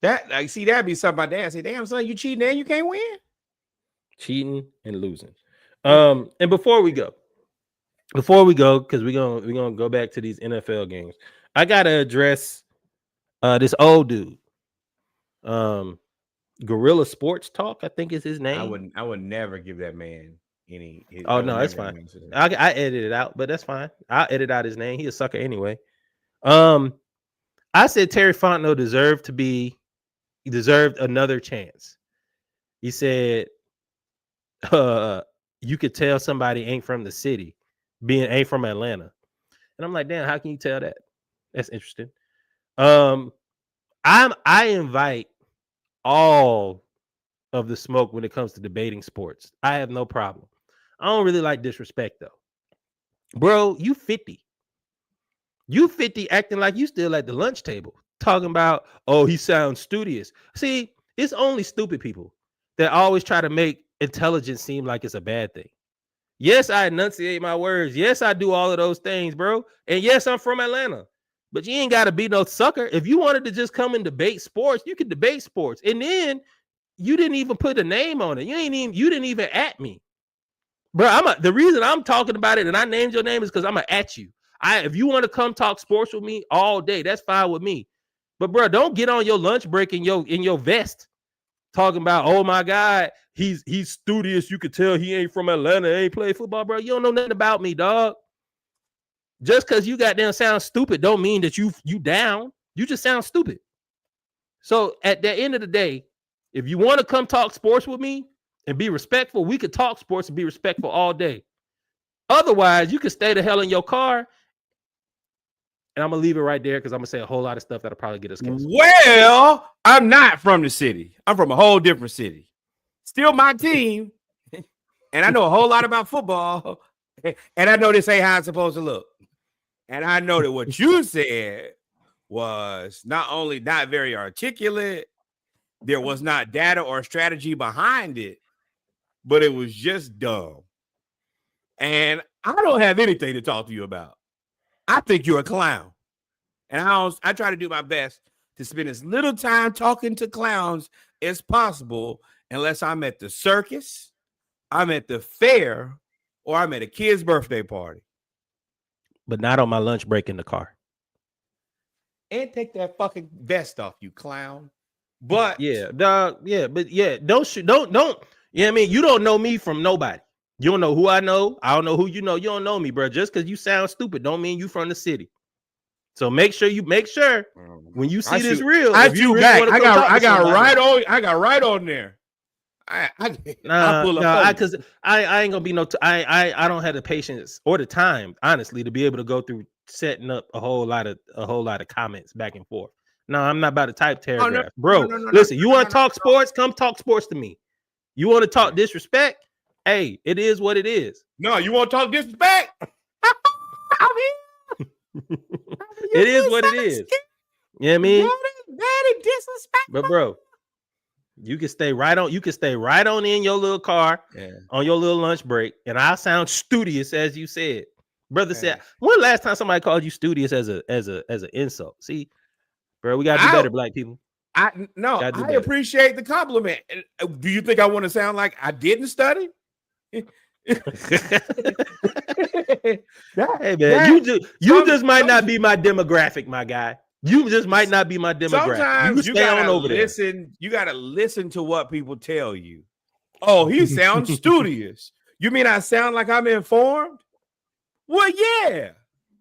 [SPEAKER 2] That'd be something my dad say, damn son, you cheating and you can't win.
[SPEAKER 1] Cheating and losing. And before we go, because we're gonna go back to these NFL games, I gotta address this old dude. Gorilla Sports Talk, I think is his name.
[SPEAKER 2] I would never give that man any.
[SPEAKER 1] Oh no, that's fine. I edited it out, but that's fine. I'll edit out his name. He's a sucker anyway. I said Terry Fontenot deserved another chance. He said, you could tell somebody ain't from the city, ain't from Atlanta. And I'm like, damn, how can you tell that? That's interesting. I invite all of the smoke when it comes to debating sports. I have no problem. I don't really like disrespect though. Bro, you 50. You 50 acting like you still at the lunch table talking about, oh, he sounds studious. See, it's only stupid people that always try to make intelligence seem like it's a bad thing. Yes, I enunciate my words. Yes, I do all of those things, bro. And yes, I'm from Atlanta. but you ain't got to be no sucker. If you wanted to just come and debate sports, you could debate sports. And then you didn't even put a name on it. You didn't even at me. Bro, the reason I'm talking about it and I named your name is because I'm gonna at you. If you want to come talk sports with me all day, that's fine with me. But bro, don't get on your lunch break in your vest talking about, oh my God, he's studious. You could tell he ain't from Atlanta, ain't played football, bro. You don't know nothing about me, dog. Just because you goddamn sound stupid don't mean that you down. You just sound stupid. So at the end of the day, if you want to come talk sports with me and be respectful, we could talk sports and be respectful all day. Otherwise, you can stay the hell in your car. And I'm going to leave it right there because I'm going to say a whole lot of stuff that'll probably get us canceled.
[SPEAKER 2] Well, I'm not from the city. I'm from a whole different city. Still my team. And I know a whole lot about football. And I know this ain't how it's supposed to look. And I know that what you said was not only not very articulate, there was not data or strategy behind it, but it was just dumb. And I don't have anything to talk to you about. I think you're a clown. And I try to do my best to spend as little time talking to clowns as possible, unless I'm at the circus, I'm at the fair, or I'm at a kid's birthday party.
[SPEAKER 1] But not on my lunch break in the car.
[SPEAKER 2] And take that fucking vest off, you clown. But
[SPEAKER 1] yeah, dog. Yeah, but yeah, don't. You know what I mean? You don't know me from nobody. You don't know who I know. I don't know who you know. You don't know me, bro. Just because you sound stupid don't mean you from the city. So make sure when you see this reel.
[SPEAKER 2] I got right on there.
[SPEAKER 1] Because I ain't gonna be I don't have the patience or the time, honestly, to be able to go through setting up a whole lot of comments back and forth. No, I'm not about to type paragraphs, bro. Listen, you want to talk sports? Come talk sports to me. You want to talk disrespect? Hey, it is what it is.
[SPEAKER 2] No, you want to talk disrespect? I'm here.
[SPEAKER 1] It is what it is. You know what I mean?
[SPEAKER 2] Very disrespectful.
[SPEAKER 1] But bro, you can stay right on in your little car on your little lunch break, and I sound studious as you said. Brother said, when last time somebody called you studious as an insult? See, bro, we gotta do better, black people.
[SPEAKER 2] I appreciate the compliment. Do you think I want to sound like I didn't study?
[SPEAKER 1] Hey man, you just might not be my demographic, my guy. You just might not be my demographic.
[SPEAKER 2] Sometimes you gotta listen. You gotta listen to what people tell you. Oh, he sounds studious. You mean I sound like I'm informed? Well, yeah,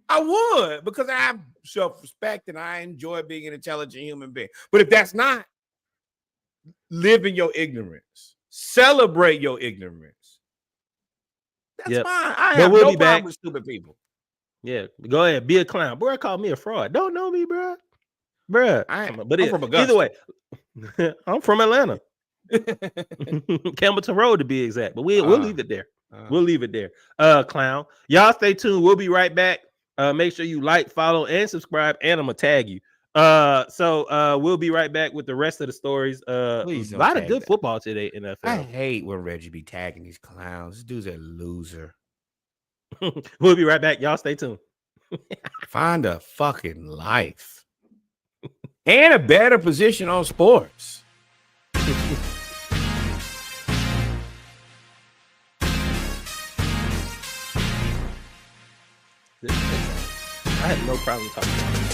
[SPEAKER 2] I would, because I have self-respect and I enjoy being an intelligent human being. But if that's not, live in your ignorance. Celebrate your ignorance. That's fine. I have no problem with stupid people.
[SPEAKER 1] Yeah, go ahead. Be a clown. Bro, call me a fraud. Don't know me, bro.
[SPEAKER 2] I'm from Augusta.
[SPEAKER 1] Either way, I'm from Atlanta. Campbellton Road to be exact. But we'll leave it there. We'll leave it there. Clown. Y'all stay tuned. We'll be right back. Make sure you like, follow, and subscribe. And I'm gonna tag you. So we'll be right back with the rest of the stories. A lot of good football today in NFL.
[SPEAKER 2] I hate when Reggie be tagging these clowns. This dude's a loser.
[SPEAKER 1] We'll be right back. Y'all stay tuned.
[SPEAKER 2] Find a fucking life and a better position on sports.
[SPEAKER 1] I have no problem talking about it.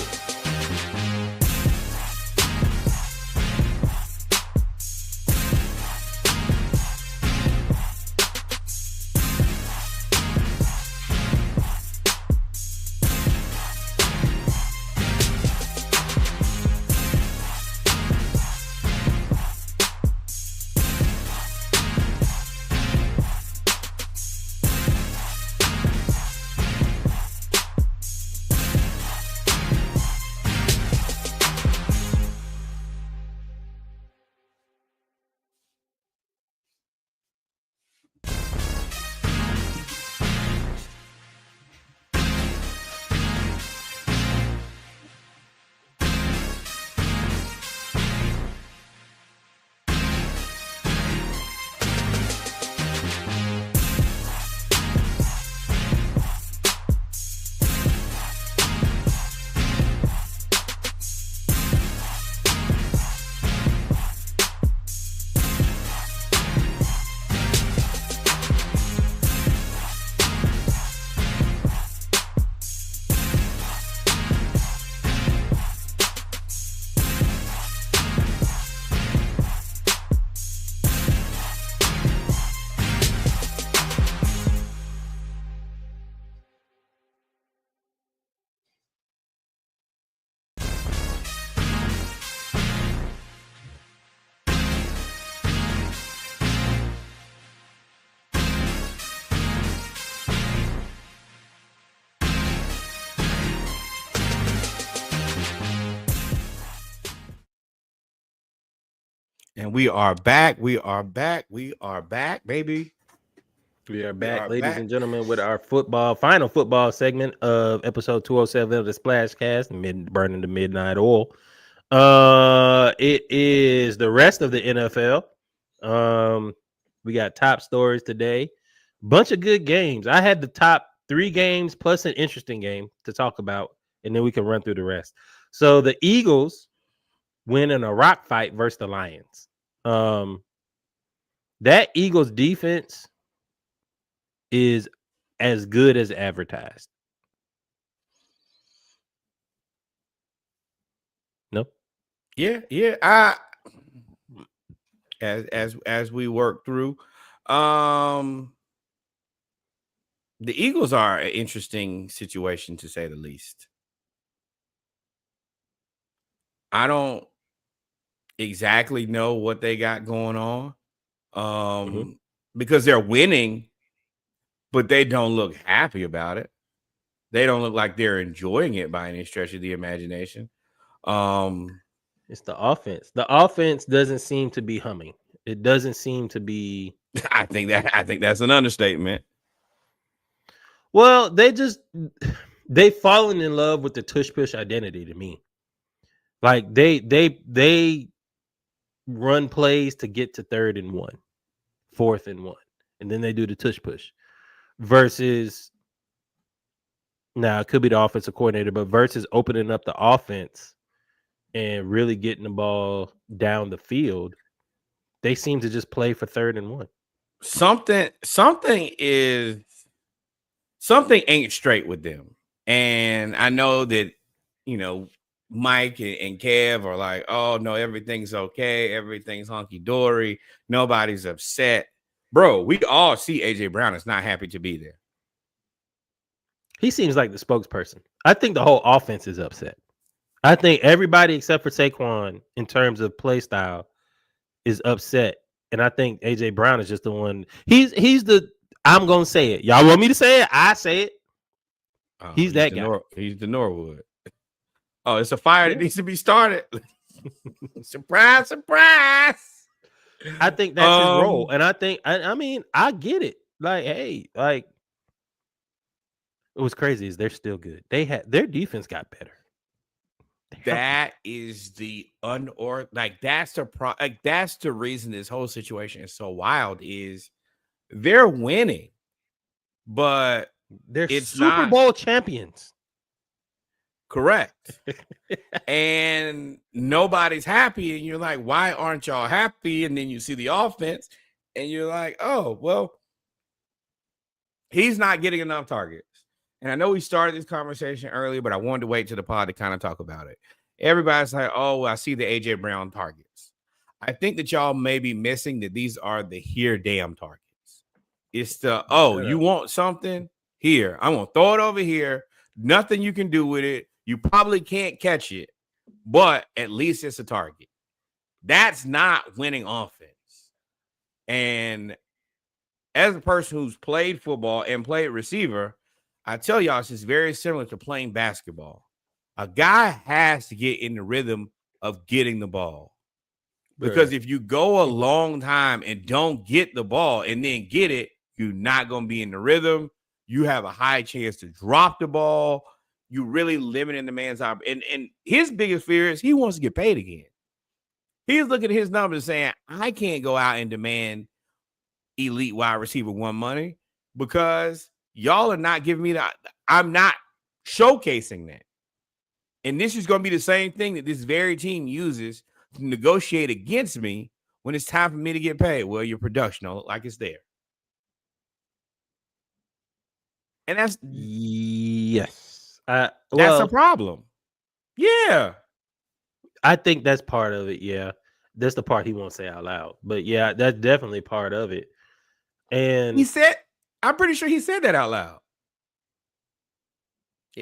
[SPEAKER 2] And we are back. We are back. We are back, baby.
[SPEAKER 1] We are
[SPEAKER 2] We
[SPEAKER 1] back,
[SPEAKER 2] are
[SPEAKER 1] ladies
[SPEAKER 2] back.
[SPEAKER 1] and gentlemen, with our final football segment of episode 207 of the Splashcast, burning the midnight oil. It is the rest of the NFL. We got top stories today. Bunch of good games. I had the top 3 games plus an interesting game to talk about, and then we can run through the rest. So the Eagles win in a rock fight versus the Lions. That Eagles defense is as good as advertised. No?
[SPEAKER 2] Yeah. As we work through, the Eagles are an interesting situation to say the least. I don't exactly know what they got going on, because they're winning, but they don't look happy about it. They don't look like they're enjoying it by any stretch of the imagination.
[SPEAKER 1] It's the offense. The offense doesn't seem to be humming. It doesn't seem to be.
[SPEAKER 2] I think that's an understatement.
[SPEAKER 1] Well, they've fallen in love with the tush push identity to me. Like they run plays to get to 3rd and 1, 4th and 1, and then they do the tush push. Versus now it could be the offensive coordinator, but versus opening up the offense and really getting the ball down the field, they seem to just play for 3rd and 1.
[SPEAKER 2] Something ain't straight with them. And I know that, Mike and Kev are like, oh no, everything's okay, everything's hunky-dory, nobody's upset. Bro, we all see AJ Brown is not happy to be there.
[SPEAKER 1] He seems like the spokesperson. I think the whole offense is upset. I think everybody except for Saquon in terms of play style is upset. And I think AJ Brown is just the one. He's the I'm gonna say it. Y'all want me to say it? I say it. He's that guy.
[SPEAKER 2] He's the Norwood. Oh, it's a fire that needs to be started. Surprise, surprise.
[SPEAKER 1] I think that's his role. And I think I mean, I get it. Like, hey, like it was crazy is they're still good. Their defense got better.
[SPEAKER 2] That is the that's the reason this whole situation is so wild is they're winning, but
[SPEAKER 1] they're Super Bowl champions.
[SPEAKER 2] Correct. And nobody's happy, and you're like, why aren't y'all happy? And then you see the offense and you're like, oh, well, he's not getting enough targets. And I know we started this conversation earlier, but I wanted to wait to the pod to kind of talk about it. Everybody's like, oh, well, I see the AJ Brown targets. I think that y'all may be missing that these are the here damn targets. It's the, you want something? Here. I'm going to throw it over here. Nothing you can do with it. You probably can't catch it, but at least it's a target. That's not winning offense. And as a person who's played football and played receiver, I tell y'all it's just very similar to playing basketball. A guy has to get in the rhythm of getting the ball. Because if you go a long time and don't get the ball and then get it, you're not going to be in the rhythm. You have a high chance to drop the ball. You really limiting the man's job. And his biggest fear is he wants to get paid again. He's looking at his numbers saying, I can't go out and demand elite wide receiver 1 money because y'all are not giving me that. I'm not showcasing that. And this is going to be the same thing that this very team uses to negotiate against me when it's time for me to get paid. Well, your production don't look like it's there. And that's that's a problem. Yeah.
[SPEAKER 1] I think that's part of it. Yeah. That's the part he won't say out loud. But yeah, that's definitely part of it. And
[SPEAKER 2] I'm pretty sure he said that out loud.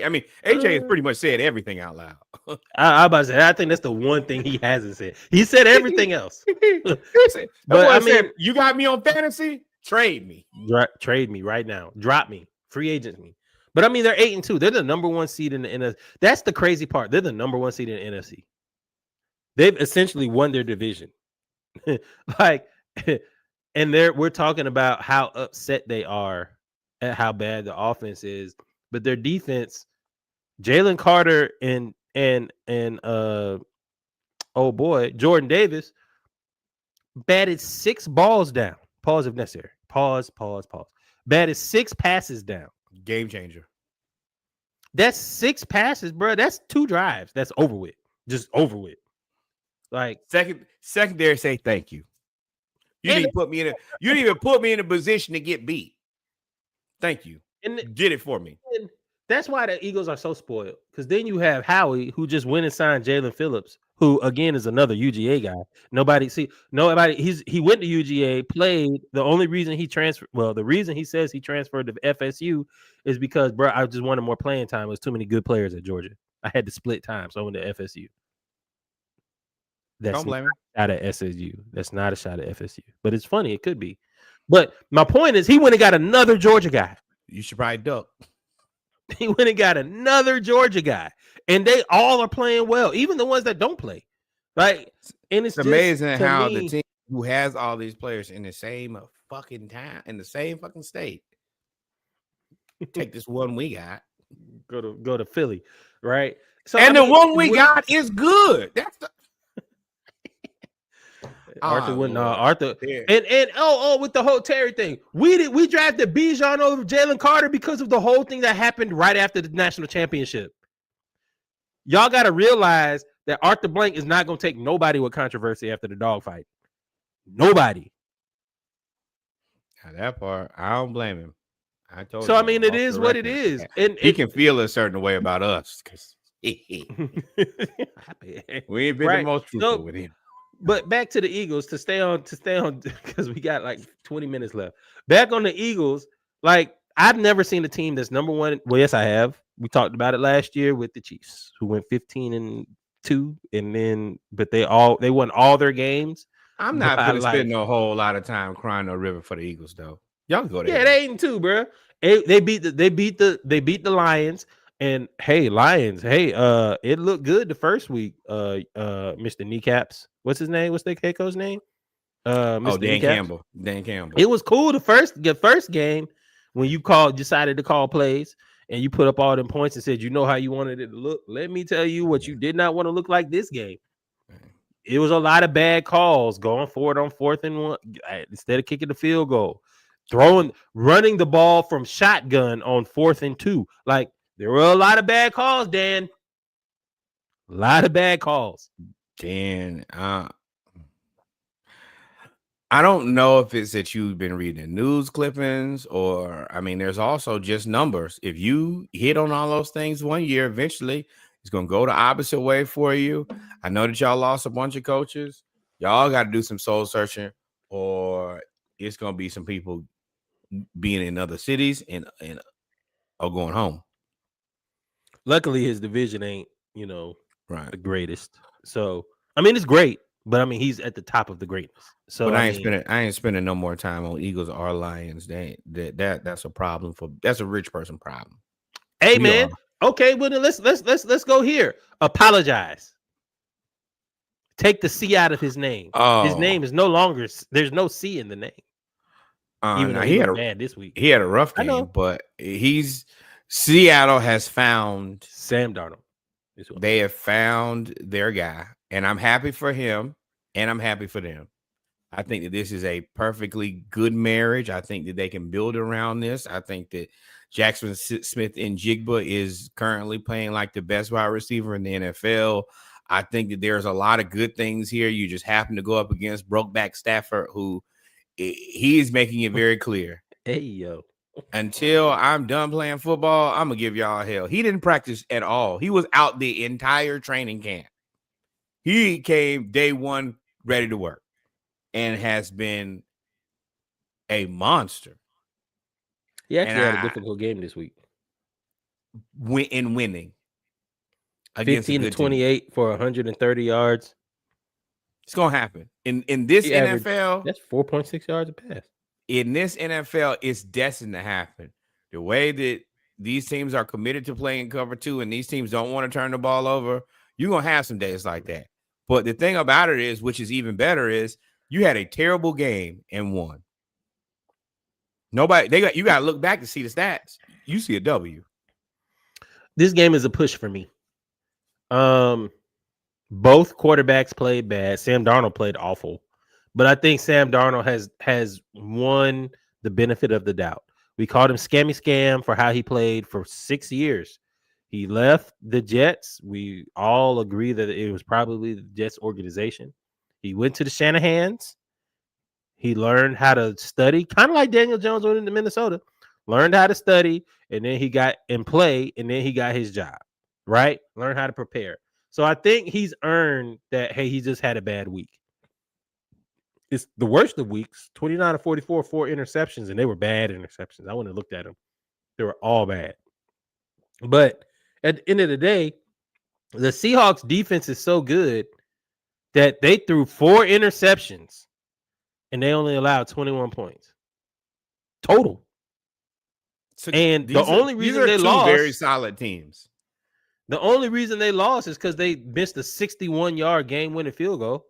[SPEAKER 2] I mean, AJ has pretty much said everything out loud.
[SPEAKER 1] I about to say, I think that's the one thing he hasn't said. He said everything else.
[SPEAKER 2] But I mean, you got me on fantasy? Trade me.
[SPEAKER 1] Trade me right now. Drop me. Free agent me. But I mean, they're 8-2. They're the number 1 seed in the NFC. That's the crazy part. They're the number 1 seed in the NFC. They've essentially won their division. like, and we're talking about how upset they are at how bad the offense is, but their defense, Jalen Carter and oh boy, Jordan Davis batted 6 balls down. Pause if necessary. Pause. Batted 6 passes down.
[SPEAKER 2] Game changer.
[SPEAKER 1] That's 6 passes, bro. That's 2 drives. That's over with. Just over with. Like
[SPEAKER 2] secondary say thank you. You didn't even put me in a position to get beat. Thank you. And did it for me.
[SPEAKER 1] And that's why the Eagles are so spoiled. Because then you have Howie, who just went and signed Jalen Phillips, who again is another UGA guy. He went to UGA, played. The only reason he transferred, the reason he says he transferred to FSU is because, bro, I just wanted more playing time. There was too many good players at Georgia. I had to split time, so I went to FSU. That's not a shot at SSU. That's not a shot at FSU. But it's funny. It could be. But my point is, he went and got another Georgia guy.
[SPEAKER 2] You should probably duck.
[SPEAKER 1] He went and got another Georgia guy. And they all are playing well, even the ones that don't play. Right? And it's
[SPEAKER 2] amazing how the team who has all these players in the same fucking time, in the same fucking state, take this one we got.
[SPEAKER 1] Go to Philly, right?
[SPEAKER 2] So the one we got is good. That's the
[SPEAKER 1] Arthur and with the whole Terry thing, we drafted Bijan over Jalen Carter because of the whole thing that happened right after the national championship. Y'all got to realize that Arthur Blank is not going to take nobody with controversy after the dogfight. Nobody.
[SPEAKER 2] Now that part, I don't blame him. I told
[SPEAKER 1] so. I mean, it is what it is, and
[SPEAKER 2] he can feel a certain way about us because we ain't been the most truthful with him.
[SPEAKER 1] But back to the Eagles to stay on because we got like 20 minutes left. Back on the Eagles, like I've never seen a team that's number one. Well, yes, I have. We talked about it last year with the Chiefs, who went 15-2, and then they won all their games.
[SPEAKER 2] I'm not going to spend a whole lot of time crying a river for the Eagles, though. Y'all can go there.
[SPEAKER 1] Yeah, they 8-2, bro. They beat the Lions. And hey, Lions, it looked good the first week. Mr. Kneecaps. What's his name? What's the head coach's name?
[SPEAKER 2] Mr. Dan Campbell. Dan Campbell.
[SPEAKER 1] It was cool the first game when you decided to call plays and you put up all them points and said you know how you wanted it to look. Let me tell you what you did not want to look like this game. It was a lot of bad calls going forward on 4th and 1 instead of kicking the field goal, running the ball from shotgun on 4th and 2. Like there were a lot of bad calls, Dan. A lot of bad calls.
[SPEAKER 2] Dan, I don't know if it's that you've been reading news clippings or, I mean, there's also just numbers. If you hit on all those things one year, eventually it's going to go the opposite way for you. I know that y'all lost a bunch of coaches. Y'all got to do some soul searching, or it's going to be some people being in other cities and or going home.
[SPEAKER 1] Luckily, his division ain't,
[SPEAKER 2] right,
[SPEAKER 1] the greatest. So, I mean, it's great, but I mean, he's at the top of the greatness. So,
[SPEAKER 2] but I ain't spending no more time on Eagles or Lions. That's a problem that's a rich person problem.
[SPEAKER 1] Hey, man. Okay, well then let's go here. Apologize. Take the C out of his name. His name is no longer. There's no C in the name.
[SPEAKER 2] Even though he had
[SPEAKER 1] bad this week.
[SPEAKER 2] He had a rough game, but Seattle has found
[SPEAKER 1] Sam Darnold.
[SPEAKER 2] They have found their guy, and I'm happy for him, and I'm happy for them. I think that this is a perfectly good marriage. I think that they can build around this. I think that Jackson Smith in Jigba is currently playing like the best wide receiver in the NFL. I think that there's a lot of good things here. You just happen to go up against Brokeback Stafford, who he is making it very clear.
[SPEAKER 1] Hey, yo.
[SPEAKER 2] Until I'm done playing football, I'm going to give y'all hell. He didn't practice at all. He was out the entire training camp. He came day one ready to work and has been a monster.
[SPEAKER 1] He actually had a difficult game this week.
[SPEAKER 2] Winning.
[SPEAKER 1] 15-28 for 130 yards.
[SPEAKER 2] It's going to happen. In this NFL.
[SPEAKER 1] That's 4.6 yards a pass.
[SPEAKER 2] In this NFL, it's destined to happen. The way that these teams are committed to playing cover 2 and these teams don't want to turn the ball over, you're going to have some days like that. But the thing about it is, which is even better, is You had a terrible game and won. Nobody, you got to look back to see the stats. You see a W.
[SPEAKER 1] This game is a push for me. Both quarterbacks played bad. Sam Darnold played awful, but I think Sam Darnold has won the benefit of the doubt. We called him Scammy Scam for how he played for 6 years. He left the Jets. We all agree that it was probably the Jets organization. He went to the Shanahans. He learned how to study, kind of like Daniel Jones went into Minnesota. Learned how to study, and then he got and play, and then he got his job. Right? Learn how to prepare. So I think he's earned that. Hey, he just had a bad week. It's the worst of weeks. 29 to 44, 4 interceptions, and they were bad interceptions. I wouldn't have looked at them. They were all bad. But at the end of the day, the Seahawks defense is so good that they threw 4 interceptions and they only allowed 21 points total.
[SPEAKER 2] So
[SPEAKER 1] and the only reason they lost,
[SPEAKER 2] very solid teams.
[SPEAKER 1] The only reason they lost is because they missed a 61-yard game-winning field goal.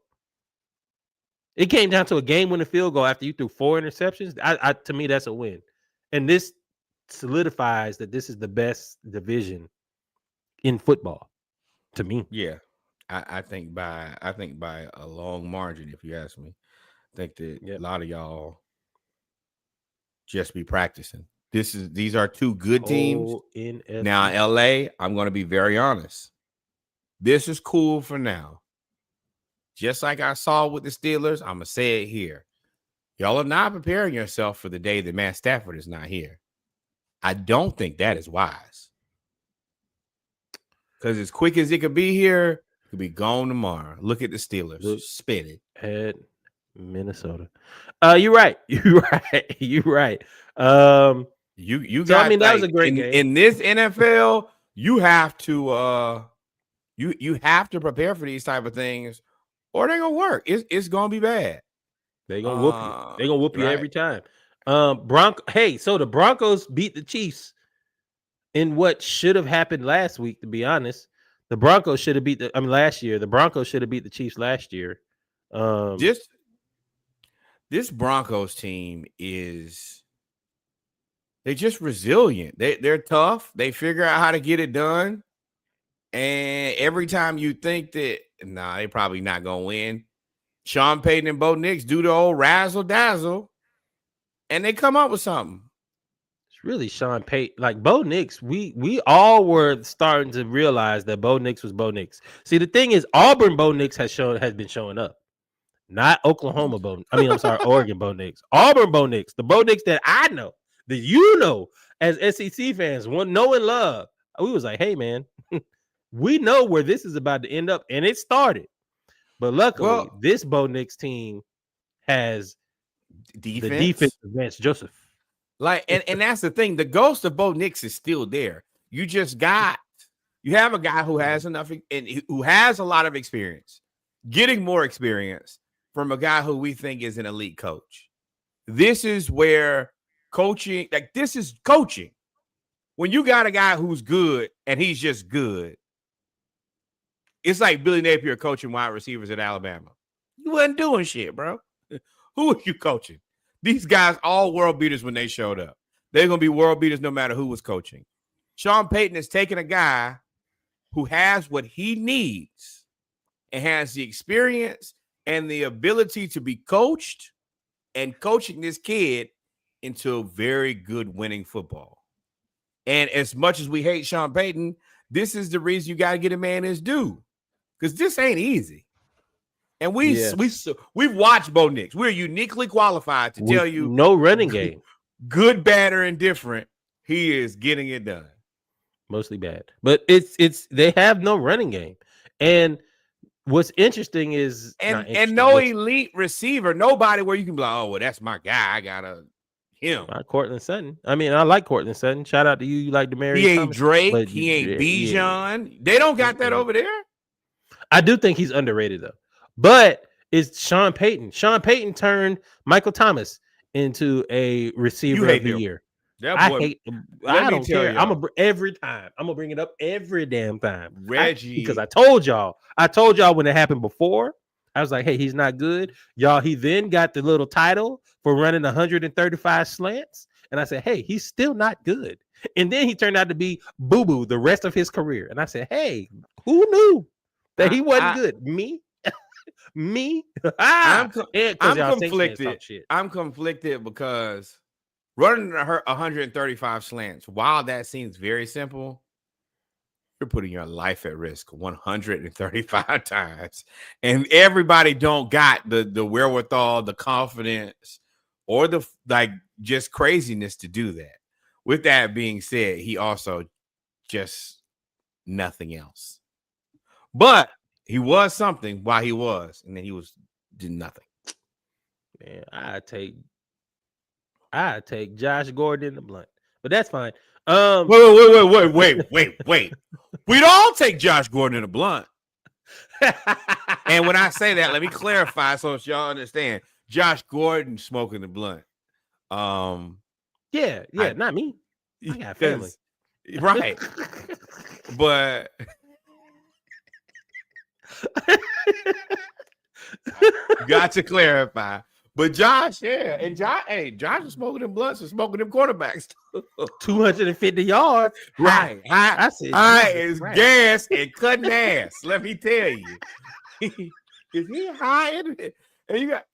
[SPEAKER 1] It came down to a game-winning field goal after you threw 4 interceptions. To me, that's a win. And this solidifies that this is the best division in football. To me,
[SPEAKER 2] yeah, I think by a long margin. If you ask me, I think that a lot of y'all just be practicing. These are 2 good teams. Now, LA, I'm going to be very honest. This is cool for now. Just like I saw with the Steelers, I'm going to say it here. Y'all are not preparing yourself for the day that Matt Stafford is not here. I don't think that is wise. Because as quick as it could be here, it could be gone tomorrow. Look at the Steelers. Spit it.
[SPEAKER 1] At Minnesota. You're right. You're right. You're right.
[SPEAKER 2] You got, I mean, that was a great game. In this NFL, you have to you have to prepare for these type of things, or they're gonna work. It's gonna be bad.
[SPEAKER 1] They're gonna whoop you. They're gonna whoop you every time. Hey, so the Broncos beat the Chiefs in what should have happened last week, to be honest. The Broncos should have beat last year. The Broncos should have beat the Chiefs last year.
[SPEAKER 2] This Broncos team they're just resilient. They're tough. They figure out how to get it done. And every time you think that, they probably not going to win, Sean Payton and Bo Nix do the old razzle dazzle, and they come up with something.
[SPEAKER 1] It's really Sean Payton. Like Bo Nix, we all were starting to realize that Bo Nix was Bo Nix. See, the thing is, Auburn Bo Nix has been showing up. Not Oklahoma Oregon Bo Nix. Auburn Bo Nix. The Bo Nix that I know, that you know, as SEC fans, know and love. We was like, hey, man, we know where this is about to end up, and it started. But luckily, this Bo Nix team has the defense against Joseph.
[SPEAKER 2] And that's the thing. The ghost of Bo Nix is still there. You have a guy who has enough and who has a lot of experience, getting more experience from a guy who we think is an elite coach. This is where coaching, this is coaching. When you got a guy who's good and he's just good, it's like Billy Napier coaching wide receivers at Alabama. You wasn't doing shit, bro. Who are you coaching? These guys all world beaters when they showed up. They're going to be world beaters no matter who was coaching. Sean Payton is taking a guy who has what he needs and has the experience and the ability to be coached and coaching this kid into very good winning football. And as much as we hate Sean Payton, this is the reason you got to get a man his due, because this ain't easy. And we've watched Bo Nix. We're uniquely qualified to tell you
[SPEAKER 1] no running game,
[SPEAKER 2] good, bad, or indifferent. He is getting it done.
[SPEAKER 1] Mostly bad, but they have no running game. And what's interesting is
[SPEAKER 2] no elite receiver, nobody where you can be like, oh, well, that's my guy. I gotta him.
[SPEAKER 1] Cortland Sutton. I mean, I like Cortland Sutton. Shout out to you. You like Demaryius
[SPEAKER 2] He ain't
[SPEAKER 1] Thomas,
[SPEAKER 2] Drake. He ain't Bijan. Yeah. They don't got that over there.
[SPEAKER 1] I do think he's underrated though. But it's Sean Payton. Sean Payton turned Michael Thomas into a receiver of the year. I hate him. I don't care. Every time. I'm gonna bring it up every damn time.
[SPEAKER 2] Reggie.
[SPEAKER 1] Because I told y'all when it happened before. I was like, hey, he's not good. Y'all, he then got the little title for running 135 slants. And I said, hey, he's still not good. And then he turned out to be boo-boo the rest of his career. And I said, hey, who knew that he wasn't good? Me? Me?
[SPEAKER 2] I'm
[SPEAKER 1] because y'all Saints fans
[SPEAKER 2] conflicted.
[SPEAKER 1] talk shit.
[SPEAKER 2] I'm conflicted because running 135 slants, while that seems very simple, you're putting your life at risk 135 times. And everybody don't got the wherewithal, the confidence, or the like just craziness to do that. With that being said, he also just nothing else. But he was something while he was, and then he did nothing.
[SPEAKER 1] Man, I take Josh Gordon in the blunt, but that's fine.
[SPEAKER 2] Wait. We'd all take Josh Gordon in the blunt. And when I say that, let me clarify so y'all understand. Josh Gordon smoking the blunt.
[SPEAKER 1] Yeah, not me. I got family.
[SPEAKER 2] Right. But got to clarify. But Josh, yeah, and Josh is smoking them blunts and smoking them quarterbacks.
[SPEAKER 1] 250 yards.
[SPEAKER 2] Right.
[SPEAKER 1] I said,
[SPEAKER 2] high is gas and cutting ass. Let me tell you. Is he high? And you got,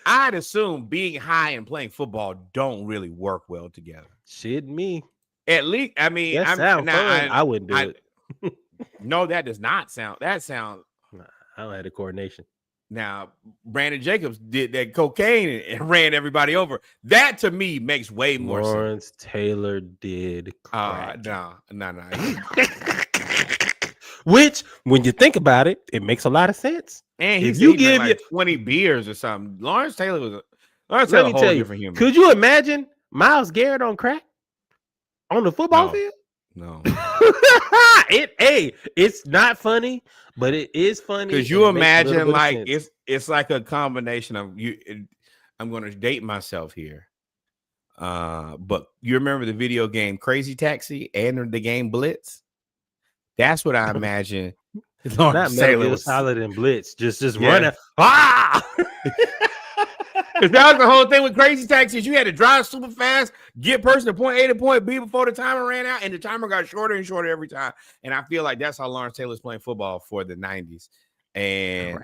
[SPEAKER 2] I'd assume being high and playing football don't really work well together.
[SPEAKER 1] Shit, me.
[SPEAKER 2] At least, I mean,
[SPEAKER 1] I wouldn't do it.
[SPEAKER 2] No, that does not sound. That sounds.
[SPEAKER 1] Nah, I don't have the coordination.
[SPEAKER 2] Now, Brandon Jacobs did that cocaine and ran everybody over. That to me makes way more sense.
[SPEAKER 1] Lawrence Taylor did crack.
[SPEAKER 2] No.
[SPEAKER 1] Which, when you think about it, it makes a lot of sense.
[SPEAKER 2] And if you give like 20 beers or something, Lawrence Taylor was a whole different human.
[SPEAKER 1] Could you imagine Myles Garrett on crack on the football field?
[SPEAKER 2] No.
[SPEAKER 1] It's not funny, but it is funny.
[SPEAKER 2] Because you imagine like it's like a combination of you. I'm going to date myself here, but you remember the video game Crazy Taxi and the game Blitz? That's what I imagine.
[SPEAKER 1] Not Metal Gear Solid and Blitz, just running.
[SPEAKER 2] Because that was the whole thing with Crazy Taxis. You had to drive super fast, get person to point A to point B before the timer ran out, and the timer got shorter and shorter every time. And I feel like that's how Lawrence Taylor's playing football for the 90s. And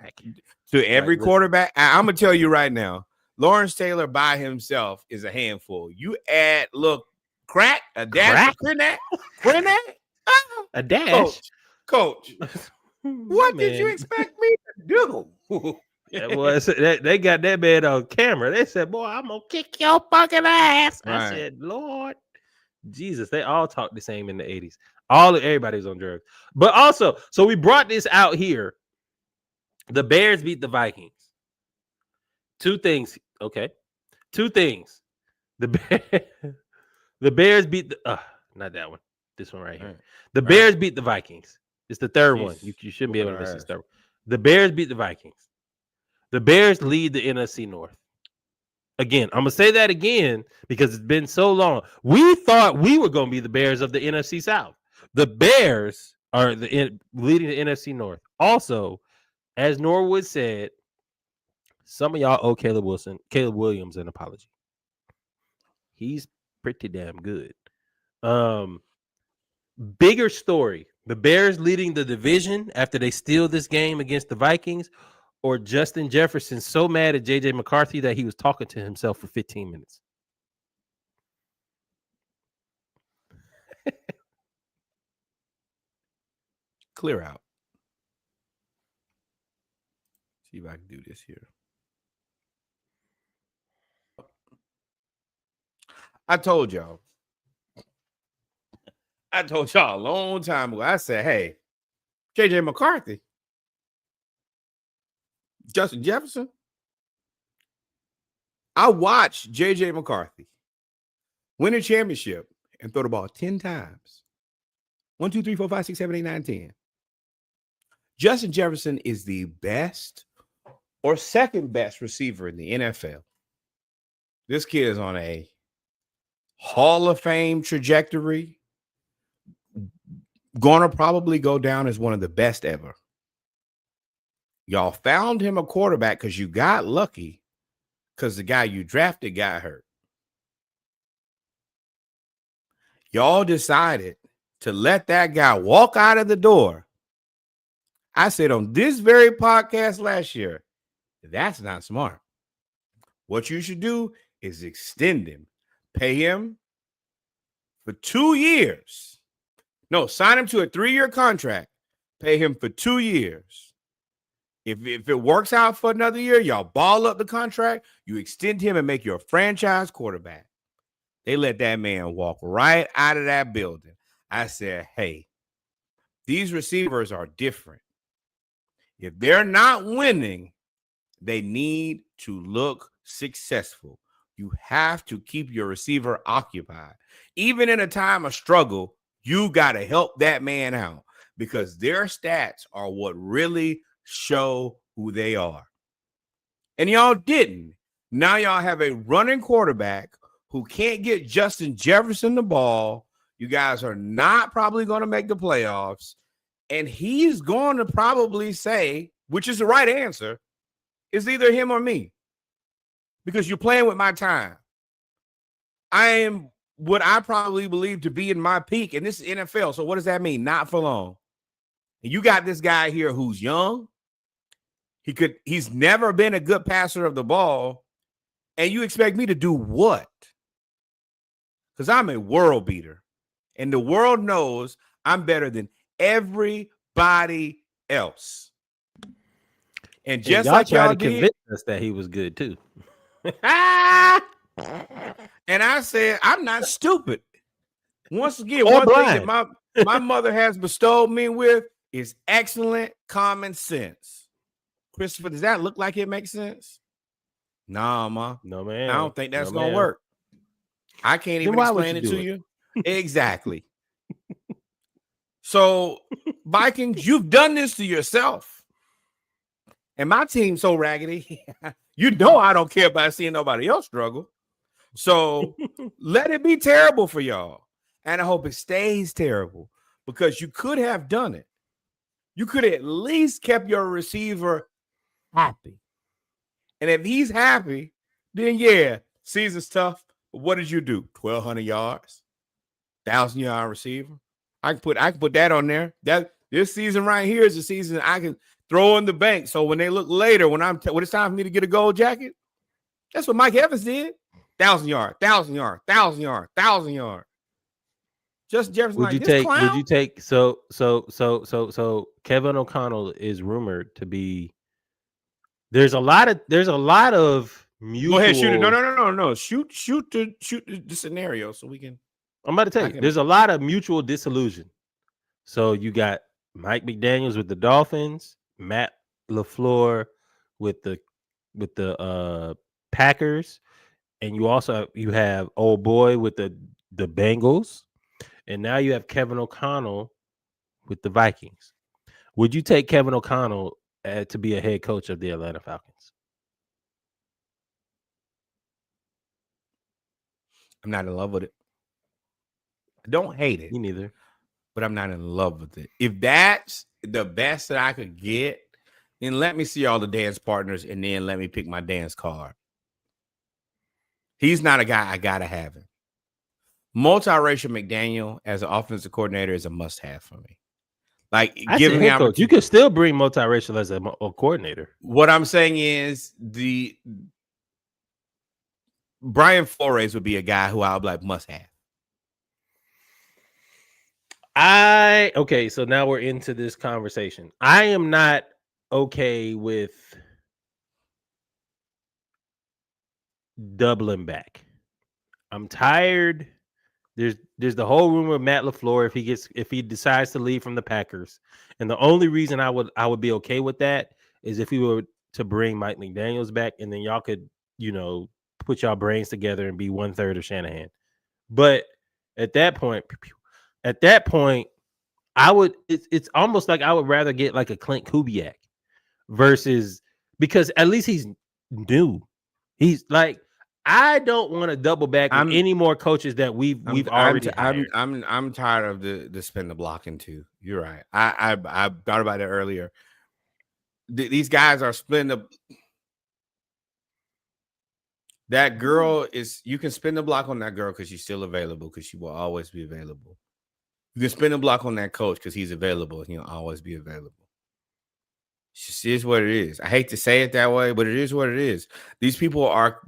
[SPEAKER 2] to every quarterback, I'm going to tell you right now, Lawrence Taylor by himself is a handful. You add, crack, a dash, Grenade,
[SPEAKER 1] a dash.
[SPEAKER 2] Coach, what did you expect me to do?
[SPEAKER 1] They got that man on camera. They said, boy, I'm going to kick your fucking ass. Right. I said, Lord Jesus, they all talk the same in the 80s. Everybody's on drugs. But also, so we brought this out here. The Bears beat the Vikings. Two things. The Bears beat not that one. This one right here. The Bears beat the Vikings. It's the third one. You shouldn't be able to miss this third one. The Bears beat the Vikings. The Bears lead the NFC North. Again, I'm going to say that again because it's been so long. We thought we were going to be the Bears of the NFC South. The Bears are leading the NFC North. Also, as Norwood said, some of y'all owe Caleb Williams an apology. He's pretty damn good. Bigger story. The Bears leading the division after they steal this game against the Vikings, or Justin Jefferson so mad at J.J. McCarthy that he was talking to himself for 15 minutes.
[SPEAKER 2] Clear out. See if I can do this here. I told y'all a long time ago. I said, hey, J.J. McCarthy, Justin Jefferson. I watched J.J. McCarthy win a championship and throw the ball 10 times. 1, 2, 3, 4, 5, 6, 7, 8, 9, 10. Justin Jefferson is the best or second best receiver in the NFL. This kid is on a Hall of Fame trajectory. Gonna probably go down as one of the best ever. Y'all found him a quarterback because you got lucky because the guy you drafted got hurt. Y'all decided to let that guy walk out of the door. I said on this very podcast last year, that's not smart. What you should do is extend him, pay him for 2 years. No, sign him to a 3-year contract, pay him for 2 years. If it works out for another year, y'all ball up the contract, you extend him and make you a franchise quarterback. They let that man walk right out of that building. I said, hey, these receivers are different. If they're not winning, they need to look successful. You have to keep your receiver occupied. Even in a time of struggle, you got to help that man out because their stats are what really show who they are. And y'all didn't. Now y'all have a running quarterback who can't get Justin Jefferson the ball. You guys are not probably going to make the playoffs. And he's going to probably say, which is the right answer, is either him or me. Because you're playing with my time. I am what I probably believe to be in my peak. And this is NFL. So what does that mean? Not for long. And you got this guy here who's young. He's never been a good passer of the ball. And you expect me to do what? Because I'm a world beater. And the world knows I'm better than everybody else. And just like y'all
[SPEAKER 1] to convince us that he was good too.
[SPEAKER 2] And I said, I'm not stupid. Once again, one thing that my mother has bestowed me with is excellent common sense. Christopher, does that look like it makes sense? Nah, ma.
[SPEAKER 1] No, man.
[SPEAKER 2] I don't think that's going to work. I can't even explain it to you. Exactly. So, Vikings, you've done this to yourself. And my team's so raggedy. You know I don't care about seeing nobody else struggle. So let it be terrible for y'all. And I hope it stays terrible because you could have done it. You could have at least kept your receiver happy. And if he's happy, then yeah, season's tough. But what did you do? 1,200 yards, 1,000-yard receiver. I can put that on there. This season right here is the season I can throw in the bank. So when they look later, when it's time for me to get a gold jacket, that's what Mike Evans did. 1,000 yard, 1,000 yard, 1,000 yard, 1,000 yard. Just Jefferson.
[SPEAKER 1] Would you take so Kevin O'Connell is rumored to be. There's a lot of mutual.
[SPEAKER 2] Go ahead, shoot it. No. Shoot the scenario so we can.
[SPEAKER 1] I'm about to tell you, there's a lot of mutual disillusion. So you got Mike McDaniels with the Dolphins, Matt LaFleur with the Packers, and you have old boy with the Bengals, and now you have Kevin O'Connell with the Vikings. Would you take Kevin O'Connell to be a head coach of the Atlanta Falcons?
[SPEAKER 2] I'm not in love with it. I don't hate it.
[SPEAKER 1] Me neither.
[SPEAKER 2] But I'm not in love with it. If that's the best that I could get, then let me see all the dance partners and then let me pick my dance card. He's not a guy I got to have him. Multiracial McDaniel as an offensive coordinator is a must-have for me. Like, giving me
[SPEAKER 1] coach. You could still bring multiracial as a coordinator.
[SPEAKER 2] What I'm saying is the Brian Flores would be a guy who I would like must-have.
[SPEAKER 1] Okay, so now we're into this conversation. I am not okay with doubling back. I'm tired. There's the whole rumor of Matt LaFleur if he decides to leave from the Packers. And the only reason I would be okay with that is if he were to bring Mike McDaniels back, and then y'all could, put y'all brains together and be 1/3 of Shanahan. But at that point, it's almost like I would rather get like a Clint Kubiak versus, because at least he's new. He's like, I don't want to double back with any more coaches that we've already hired.
[SPEAKER 2] I'm tired of the spin the block into. You're right. I thought about it earlier. these guys are splitting the. That girl is. You can spin the block on that girl because she's still available because she will always be available. You can spin the block on that coach because he's available and he'll always be available. It just is what it is. I hate to say it that way, but it is what it is. These people are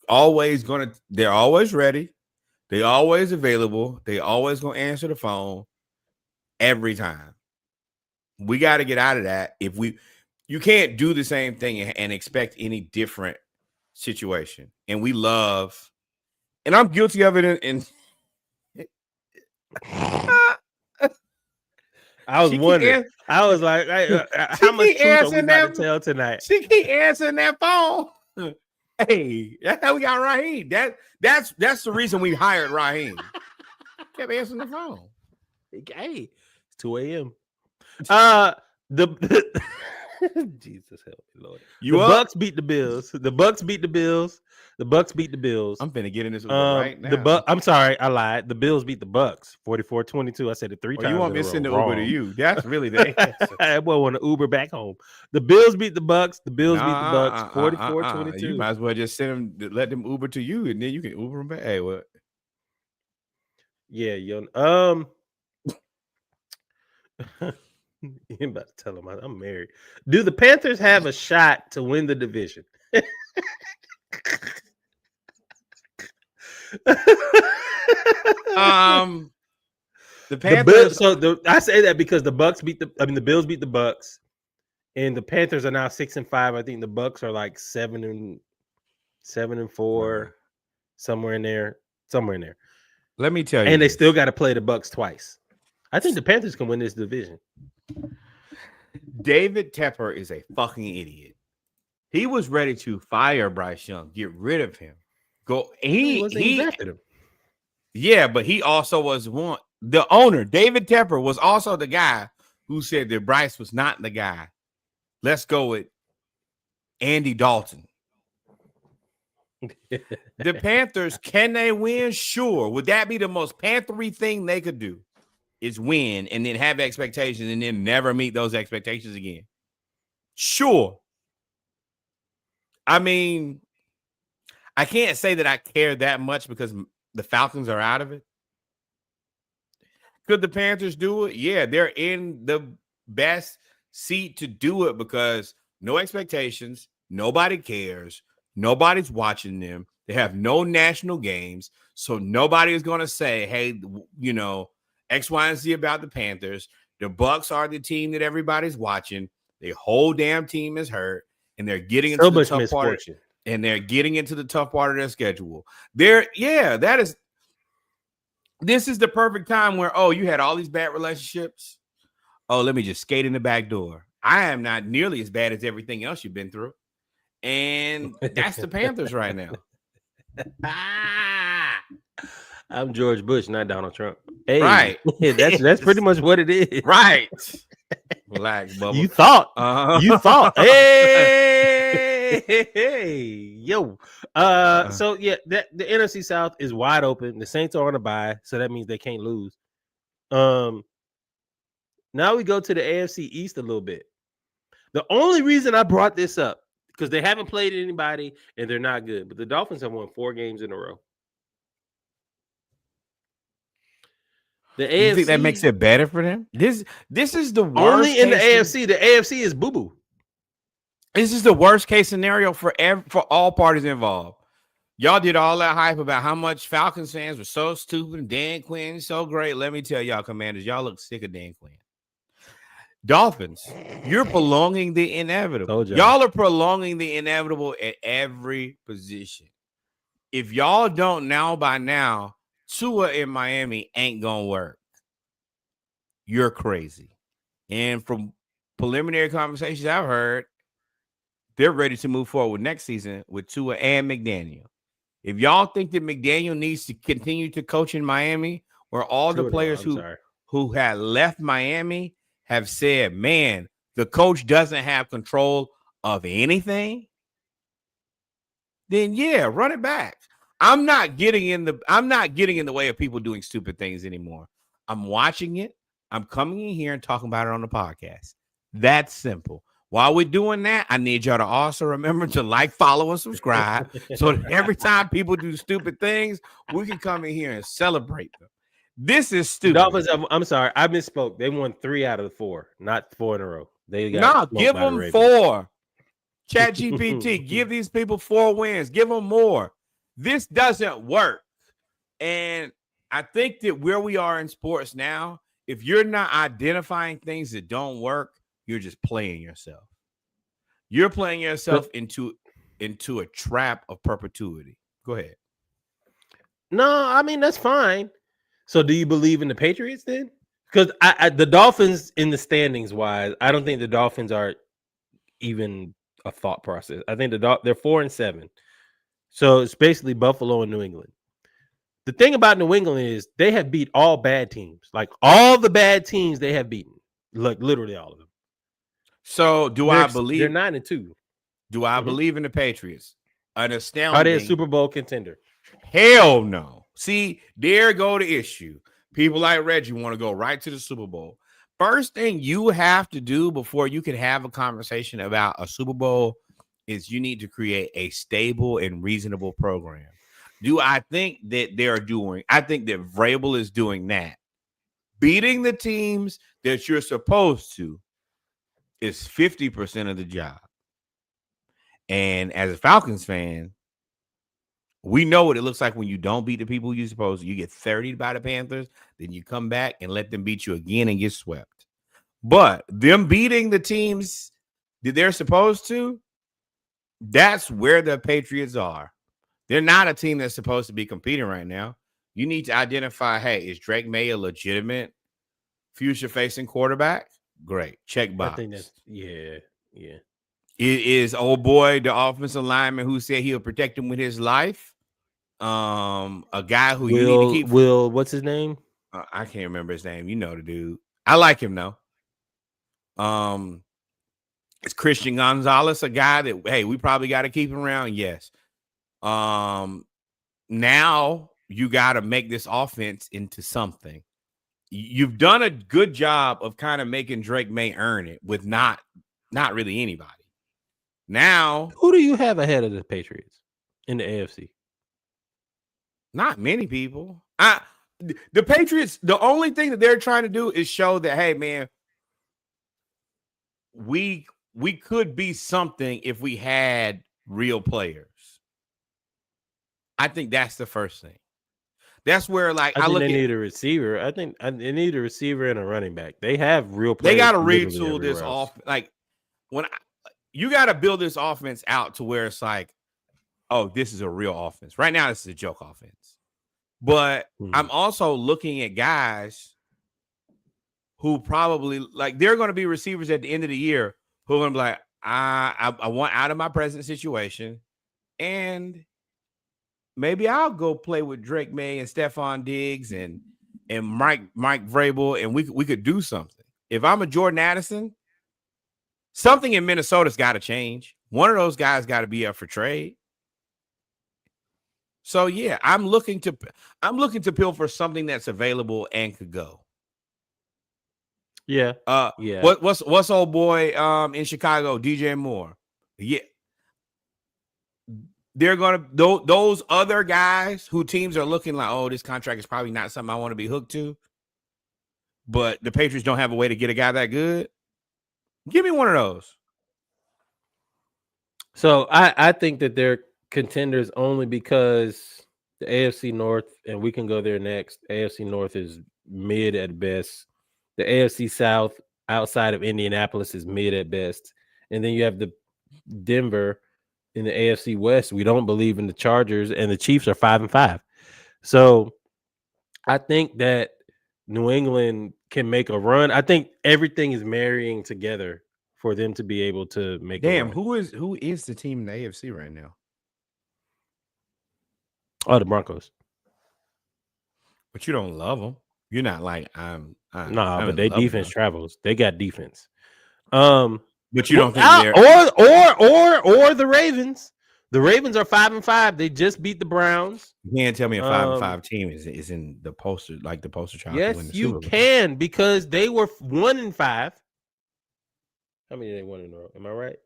[SPEAKER 2] always they're always ready. They always available. They always gonna answer the phone every time. We got to get out of that. You can't do the same thing and expect any different situation. And we love, and I'm guilty of it.
[SPEAKER 1] I was wondering. I was like, how much truth are we about to tell tonight?
[SPEAKER 2] She keep answering that phone. Hey, that's how we got Raheem. That's the reason we hired Raheem. Kept answering the phone.
[SPEAKER 1] Hey, it's 2 a.m. Jesus help me, Lord. Bucks beat the Bills. The Bucks beat the Bills. The Bucks beat the Bills.
[SPEAKER 2] I'm finna get in this right now.
[SPEAKER 1] I'm sorry, I lied. The Bills beat the Bucks 44-22. I said it 3 times.
[SPEAKER 2] You want me to send the Uber to you? That's really the answer.
[SPEAKER 1] I want to Uber back home. The Bills beat the Bucks. The Bills beat the Bucks 44-22.
[SPEAKER 2] You might as well just send them, let them Uber to you, and then you can Uber them back. Hey, what?
[SPEAKER 1] Yeah, you about to tell him I'm married. Do the Panthers have a shot to win the division?
[SPEAKER 2] The Panthers.
[SPEAKER 1] I say that because the Bills beat the Bucks, and the Panthers are now 6-5. I think the Bucks are like 7-4, somewhere in there.
[SPEAKER 2] Let me tell you,
[SPEAKER 1] and they still got to play the Bucks twice. I think the Panthers can win this division.
[SPEAKER 2] David Tepper is a fucking idiot. He was ready to fire Bryce Young, get rid of him. He drafted him. Yeah, but he also was the owner. David Tepper was also the guy who said that Bryce was not the guy. Let's go with Andy Dalton. The Panthers, can they win? Sure. Would that be the most Panthery thing they could do? Is win and then have expectations and then never meet those expectations again? Sure. I mean, I can't say that I care that much because the Falcons are out of it. Could the Panthers do it? Yeah, they're in the best seat to do it because no expectations, nobody cares, nobody's watching them. They have no national games, so nobody is going to say, hey, X, Y, and Z about the Panthers. The Bucks are the team that everybody's watching. The whole damn team is hurt, and they're getting into the tough part. And they're getting into the tough part of their schedule. This is the perfect time where, you had all these bad relationships. Oh, let me just skate in the back door. I am not nearly as bad as everything else you've been through. And that's the Panthers right now.
[SPEAKER 1] I'm George Bush, not Donald Trump. Hey,
[SPEAKER 2] right.
[SPEAKER 1] That's pretty much what it is.
[SPEAKER 2] Right. Relax, Bubba.
[SPEAKER 1] You thought. You thought. Hey, yo. So yeah, the NFC South is wide open. The Saints are on a bye, so that means they can't lose. Now we go to the AFC East a little bit. The only reason I brought this up because they haven't played anybody and they're not good, but the Dolphins have won 4 games in a row. The AFC,
[SPEAKER 2] you think that makes it better for them? This is the worst.
[SPEAKER 1] Only in the AFC. The AFC is boo-boo.
[SPEAKER 2] This is the worst case scenario for all parties involved. Y'all did all that hype about how much Falcons fans were so stupid and Dan Quinn is so great. Let me tell y'all, Commanders, y'all look sick of Dan Quinn. Dolphins, you're prolonging the inevitable. Y'all are prolonging the inevitable at every position. If y'all don't know by now, Tua in Miami ain't gonna work. You're crazy. And from preliminary conversations I've heard, they're ready to move forward next season with Tua and McDaniel. If y'all think that McDaniel needs to continue to coach in Miami, where all the players who had left Miami have said, man, the coach doesn't have control of anything, then yeah, run it back. I'm not getting in the way of people doing stupid things anymore. I'm watching it. I'm coming in here and talking about it on the podcast. That's simple. While we're doing that, I need y'all to also remember to like, follow, and subscribe so that every time people do stupid things, we can come in here and celebrate them. This is stupid.
[SPEAKER 1] Dolphins, I'm sorry, I misspoke. They won 3 out of the 4, not 4 in a row. They got
[SPEAKER 2] No, give
[SPEAKER 1] by the
[SPEAKER 2] them
[SPEAKER 1] Ravens.
[SPEAKER 2] 4. Chat GPT, give these people 4 wins. Give them more. This doesn't work. And I think that where we are in sports now, if you're not identifying things that don't work, you're just playing yourself. You're playing yourself into a trap of perpetuity. Go ahead.
[SPEAKER 1] No, I mean, that's fine. So do you believe in the Patriots then? Because the Dolphins in the standings wise, I don't think the Dolphins are even a thought process. I think they're 4-7. So it's basically Buffalo and New England. The thing about New England is they have beat all bad teams. Like all the bad teams they have beaten. Like literally all of them.
[SPEAKER 2] So I believe
[SPEAKER 1] they're 9-2?
[SPEAKER 2] Do I believe in the Patriots? An astounding.
[SPEAKER 1] Are they a Super Bowl contender?
[SPEAKER 2] Hell no. See, there go the issue. People like Reggie want to go right to the Super Bowl. First thing you have to do before you can have a conversation about a Super Bowl is you need to create a stable and reasonable program. Do I think that I think that Vrabel is doing that. Beating the teams that you're supposed to is 50% of the job. And as a Falcons fan, we know what it looks like when you don't beat the people you're supposed to. You get 30 by the Panthers, then you come back and let them beat you again and get swept. But them beating the teams that they're supposed to, that's where the Patriots are. They're not a team that's supposed to be competing right now. You need to identify, hey, is Drake May a legitimate future-facing quarterback? Great. Check box.
[SPEAKER 1] I think that's, yeah.
[SPEAKER 2] It is old boy, the offensive lineman who said he'll protect him with his life. A guy who you need to keep.
[SPEAKER 1] What's his name?
[SPEAKER 2] I can't remember his name. You know the dude. I like him though. Is Christian Gonzalez a guy that, hey, we probably got to keep him around? Yes. Now you got to make this offense into something. You've done a good job of kind of making Drake May earn it with not really anybody. Now,
[SPEAKER 1] who do you have ahead of the Patriots in the AFC?
[SPEAKER 2] Not many people. The Patriots, the only thing that they're trying to do is show that, hey, man, we could be something if we had real players. I think that's the first thing. That's where, like,
[SPEAKER 1] I think they need a receiver. I think they need a receiver and a running back. They have real players.
[SPEAKER 2] They got to retool this off. Like, you got to build this offense out to where it's like, oh, this is a real offense. Right now, this is a joke offense. But I'm also looking at guys who probably, like, they're going to be receivers at the end of the year who are going to be like, I want out of my present situation, and maybe I'll go play with Drake May and Stephon Diggs and Mike Vrabel, and we could do something. If I'm a Jordan Addison, something in Minnesota's got to change. One of those guys got to be up for trade. So yeah, I'm looking to peel for something that's available and could go.
[SPEAKER 1] Yeah.
[SPEAKER 2] Yeah. What's old boy in Chicago, DJ Moore? Yeah. They're gonna those other guys who teams are looking like, oh, this contract is probably not something I want to be hooked to. But the Patriots don't have a way to get a guy that good. Give me one of those.
[SPEAKER 1] So I think that they're contenders only because the AFC North, and we can go there next. AFC North is mid at best. The AFC South outside of Indianapolis is mid at best. And then you have the Denver in the AFC West. We don't believe in the Chargers, and the Chiefs are 5-5. So I think that New England can make a run. I think everything is marrying together for them to be able to make a run.
[SPEAKER 2] Who is the team in the AFC right now?
[SPEAKER 1] Oh, the Broncos.
[SPEAKER 2] But you don't love them. You're not like
[SPEAKER 1] but they defense travels. They got defense.
[SPEAKER 2] But you don't think they're
[SPEAKER 1] or the Ravens. The Ravens are 5-5. They just beat the Browns.
[SPEAKER 2] You can't tell me a 5-5 team is in the poster, like the poster child.
[SPEAKER 1] Yes, you can, because they were 1-5. How many they won in a row? Am I right?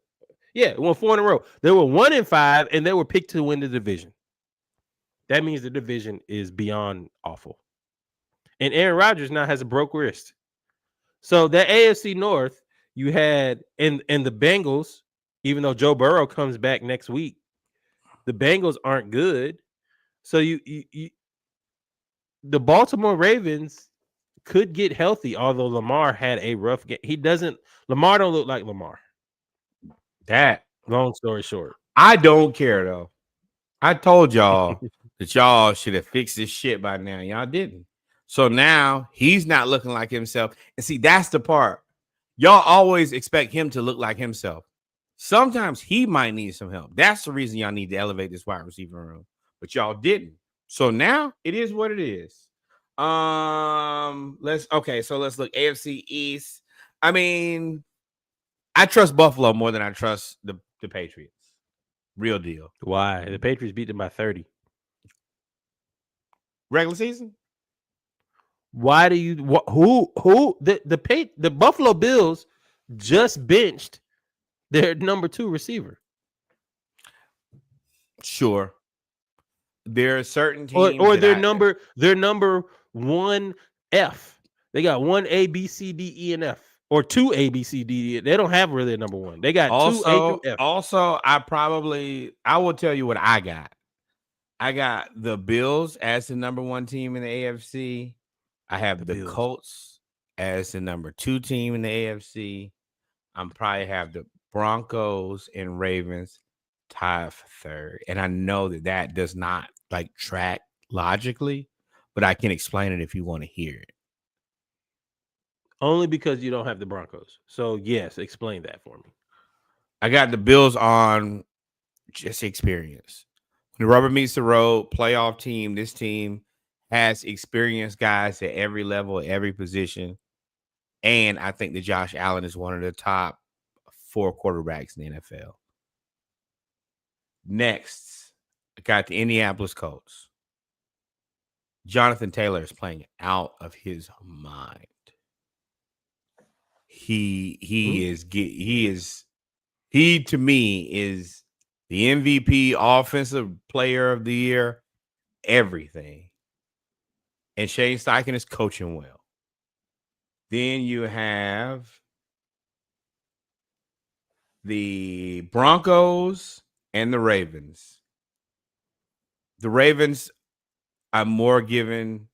[SPEAKER 1] Yeah, won 4 in a row. They were 1-5, and they were picked to win the division. That means the division is beyond awful. And Aaron Rodgers now has a broke wrist. So that AFC North, you had and the Bengals, even though Joe Burrow comes back next week, the Bengals aren't good. So you the Baltimore Ravens could get healthy, although Lamar had a rough game. Lamar don't look like Lamar.
[SPEAKER 2] That
[SPEAKER 1] Long story short.
[SPEAKER 2] I don't care though. I told y'all that y'all should have fixed this shit by now. Y'all didn't. So now he's not looking like himself. And see, that's the part. Y'all always expect him to look like himself. Sometimes he might need some help. That's the reason y'all need to elevate this wide receiver room. But y'all didn't. So now it is what it is. Let's look AFC East. I mean, I trust Buffalo more than I trust the Patriots. Real deal.
[SPEAKER 1] Why? The Patriots beat them by 30.
[SPEAKER 2] Regular season?
[SPEAKER 1] Why do you the Buffalo Bills just benched their number 2 receiver?
[SPEAKER 2] Sure. There are certain teams
[SPEAKER 1] or their number 1 F. They got 1 A, B, C, D, E, and F. Or 2 A, B, C, D, E. They don't have really a number 1. They got 2 A through F.
[SPEAKER 2] Also, I will tell you what I got. I got the Bills as the number 1 team in the AFC. I have the Colts as the number 2 team in the AFC. I'm probably have the Broncos and Ravens tied for 3rd. And I know that does not like track logically, but I can explain it if you want to hear it.
[SPEAKER 1] Only because you don't have the Broncos. So yes, explain that for me.
[SPEAKER 2] I got the Bills on just experience. When the rubber meets the road, playoff team, this team has experienced guys at every level, every position. And I think that Josh Allen is one of the top 4 quarterbacks in the NFL. Next, I got the Indianapolis Colts. Jonathan Taylor is playing out of his mind. He to me is the MVP, offensive player of the year, everything. And Shane Steichen is coaching well. Then you have the Broncos and the Ravens. The Ravens are more given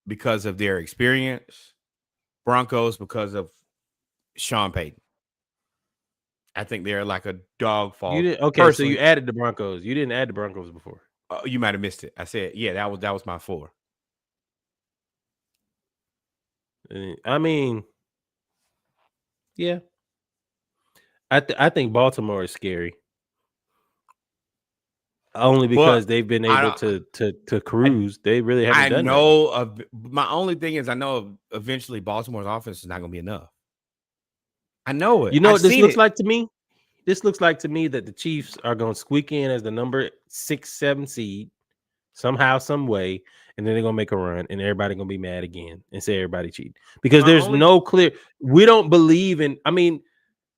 [SPEAKER 2] because of their experience. Broncos because of Sean Payton. I think they're like a dog fall.
[SPEAKER 1] So you added the Broncos. You didn't add the Broncos before.
[SPEAKER 2] You might have missed it. I said, yeah, that was my 4.
[SPEAKER 1] I mean, yeah. I think Baltimore is scary. Only because they've been able to cruise. They really haven't done that.
[SPEAKER 2] My only thing is I know eventually Baltimore's offense is not going to be enough. I know it.
[SPEAKER 1] You know what this looks like to me? This looks like to me that the Chiefs are going to squeak in as the number 6, 7 seed somehow, some way, and then they're going to make a run, and everybody going to be mad again and say everybody cheated. Because there's no clear – we don't believe in – I mean,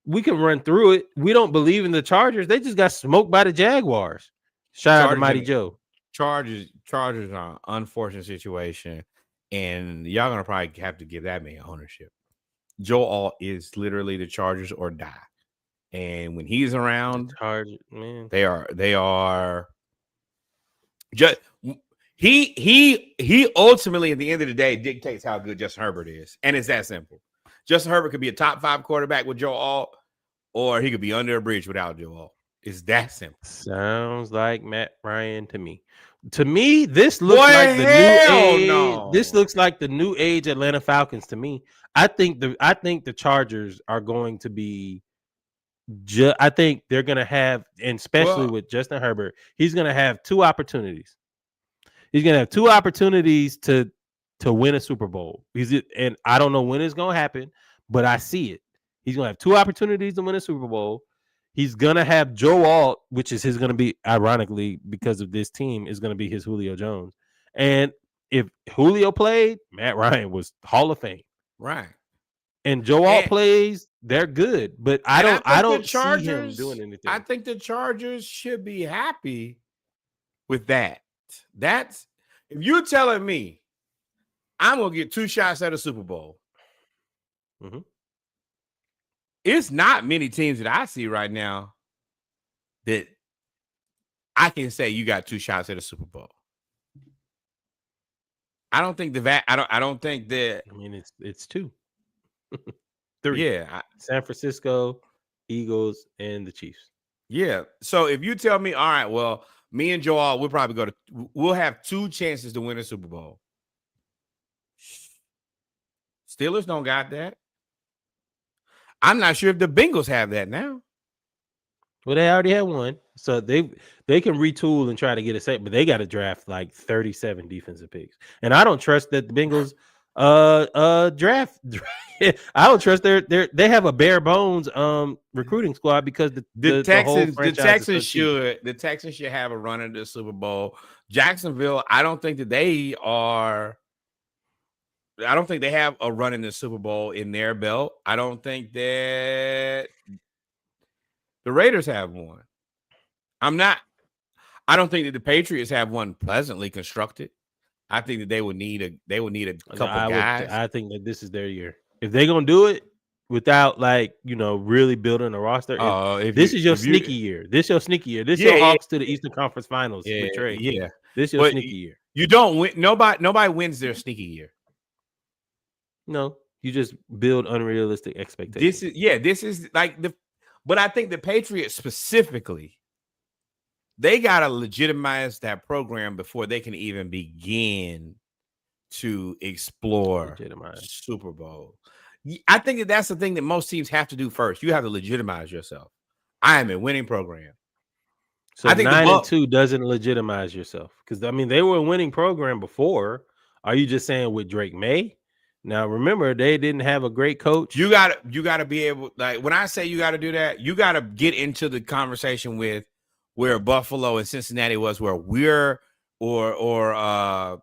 [SPEAKER 1] we can run through it. We don't believe in the Chargers. They just got smoked by the Jaguars. Shout out to Mighty Joe.
[SPEAKER 2] Chargers are an unfortunate situation, and y'all going to probably have to give that man ownership. Joe Alt is literally the Chargers or die. And when he's around,
[SPEAKER 1] man,
[SPEAKER 2] they are just he ultimately at the end of the day dictates how good Justin Herbert is. And it's that simple. Justin Herbert could be a top 5 quarterback with Joe Alt, or he could be under a bridge without Joe Alt. It's that simple.
[SPEAKER 1] Sounds like Matt Ryan to me. To me, this looks like the new age. No. This looks like the new age Atlanta Falcons to me. I think the Chargers are going to be. I think they're going to have, and especially with Justin Herbert, he's going to have 2 opportunities. He's going to have 2 opportunities to win a Super Bowl. And I don't know when it's going to happen, but I see it. He's going to have 2 opportunities to win a Super Bowl. He's going to have Joe Alt, which is going to be, ironically, because of this team, is going to be his Julio Jones. And if Julio played, Matt Ryan was Hall of Fame.
[SPEAKER 2] Right.
[SPEAKER 1] And Joe Alt plays, they're good, but I
[SPEAKER 2] And I
[SPEAKER 1] don't I
[SPEAKER 2] think the
[SPEAKER 1] don't see him doing
[SPEAKER 2] Chargers, I
[SPEAKER 1] anything.
[SPEAKER 2] think the Chargers should be happy with that. That's if you're telling me I'm gonna get 2 shots at a Super Bowl.
[SPEAKER 1] Mm-hmm.
[SPEAKER 2] It's not many teams that I see right now that I can say you got 2 shots at a Super Bowl. I don't think I don't think that.
[SPEAKER 1] I mean, it's two, three:
[SPEAKER 2] Yeah,
[SPEAKER 1] San Francisco, Eagles, and the Chiefs.
[SPEAKER 2] yeah. So if you tell me, all right, well, me and Joel, we'll have 2 chances to win a Super Bowl. Steelers don't got that. I'm not sure if the Bengals have that now.
[SPEAKER 1] Well, they already had one, so they can retool and try to get a set, but they got to draft like 37 defensive picks, and I don't trust that the Bengals draft. I don't trust they have a bare bones recruiting squad because the whole franchise is so cheap.
[SPEAKER 2] The Texans should have a run at the Super Bowl. Jacksonville, I don't think they have a run in the Super Bowl in their belt. I don't think that the Raiders have one. I don't think that the Patriots have one pleasantly constructed. I think that they would need a couple guys.
[SPEAKER 1] I think that this is their year. If they're gonna do it without really building a roster, this is your sneaky year. This your sneaky year. This your Hawks to the Eastern Conference Finals.
[SPEAKER 2] Yeah.
[SPEAKER 1] This your sneaky year.
[SPEAKER 2] You don't win. Nobody wins their sneaky year.
[SPEAKER 1] No, you just build unrealistic expectations.
[SPEAKER 2] This is like but I think the Patriots specifically, they got to legitimize that program before they can even begin to explore Super Bowl. I think that's the thing that most teams have to do first. You have to legitimize yourself. I am a winning program.
[SPEAKER 1] So I think 9-2 doesn't legitimize yourself because I mean they were a winning program before. Are you just saying with Drake May? Now remember they didn't have a great coach.
[SPEAKER 2] You gotta be able, like when I say you got to do that, you got to get into the conversation with where Buffalo and Cincinnati was, where we're or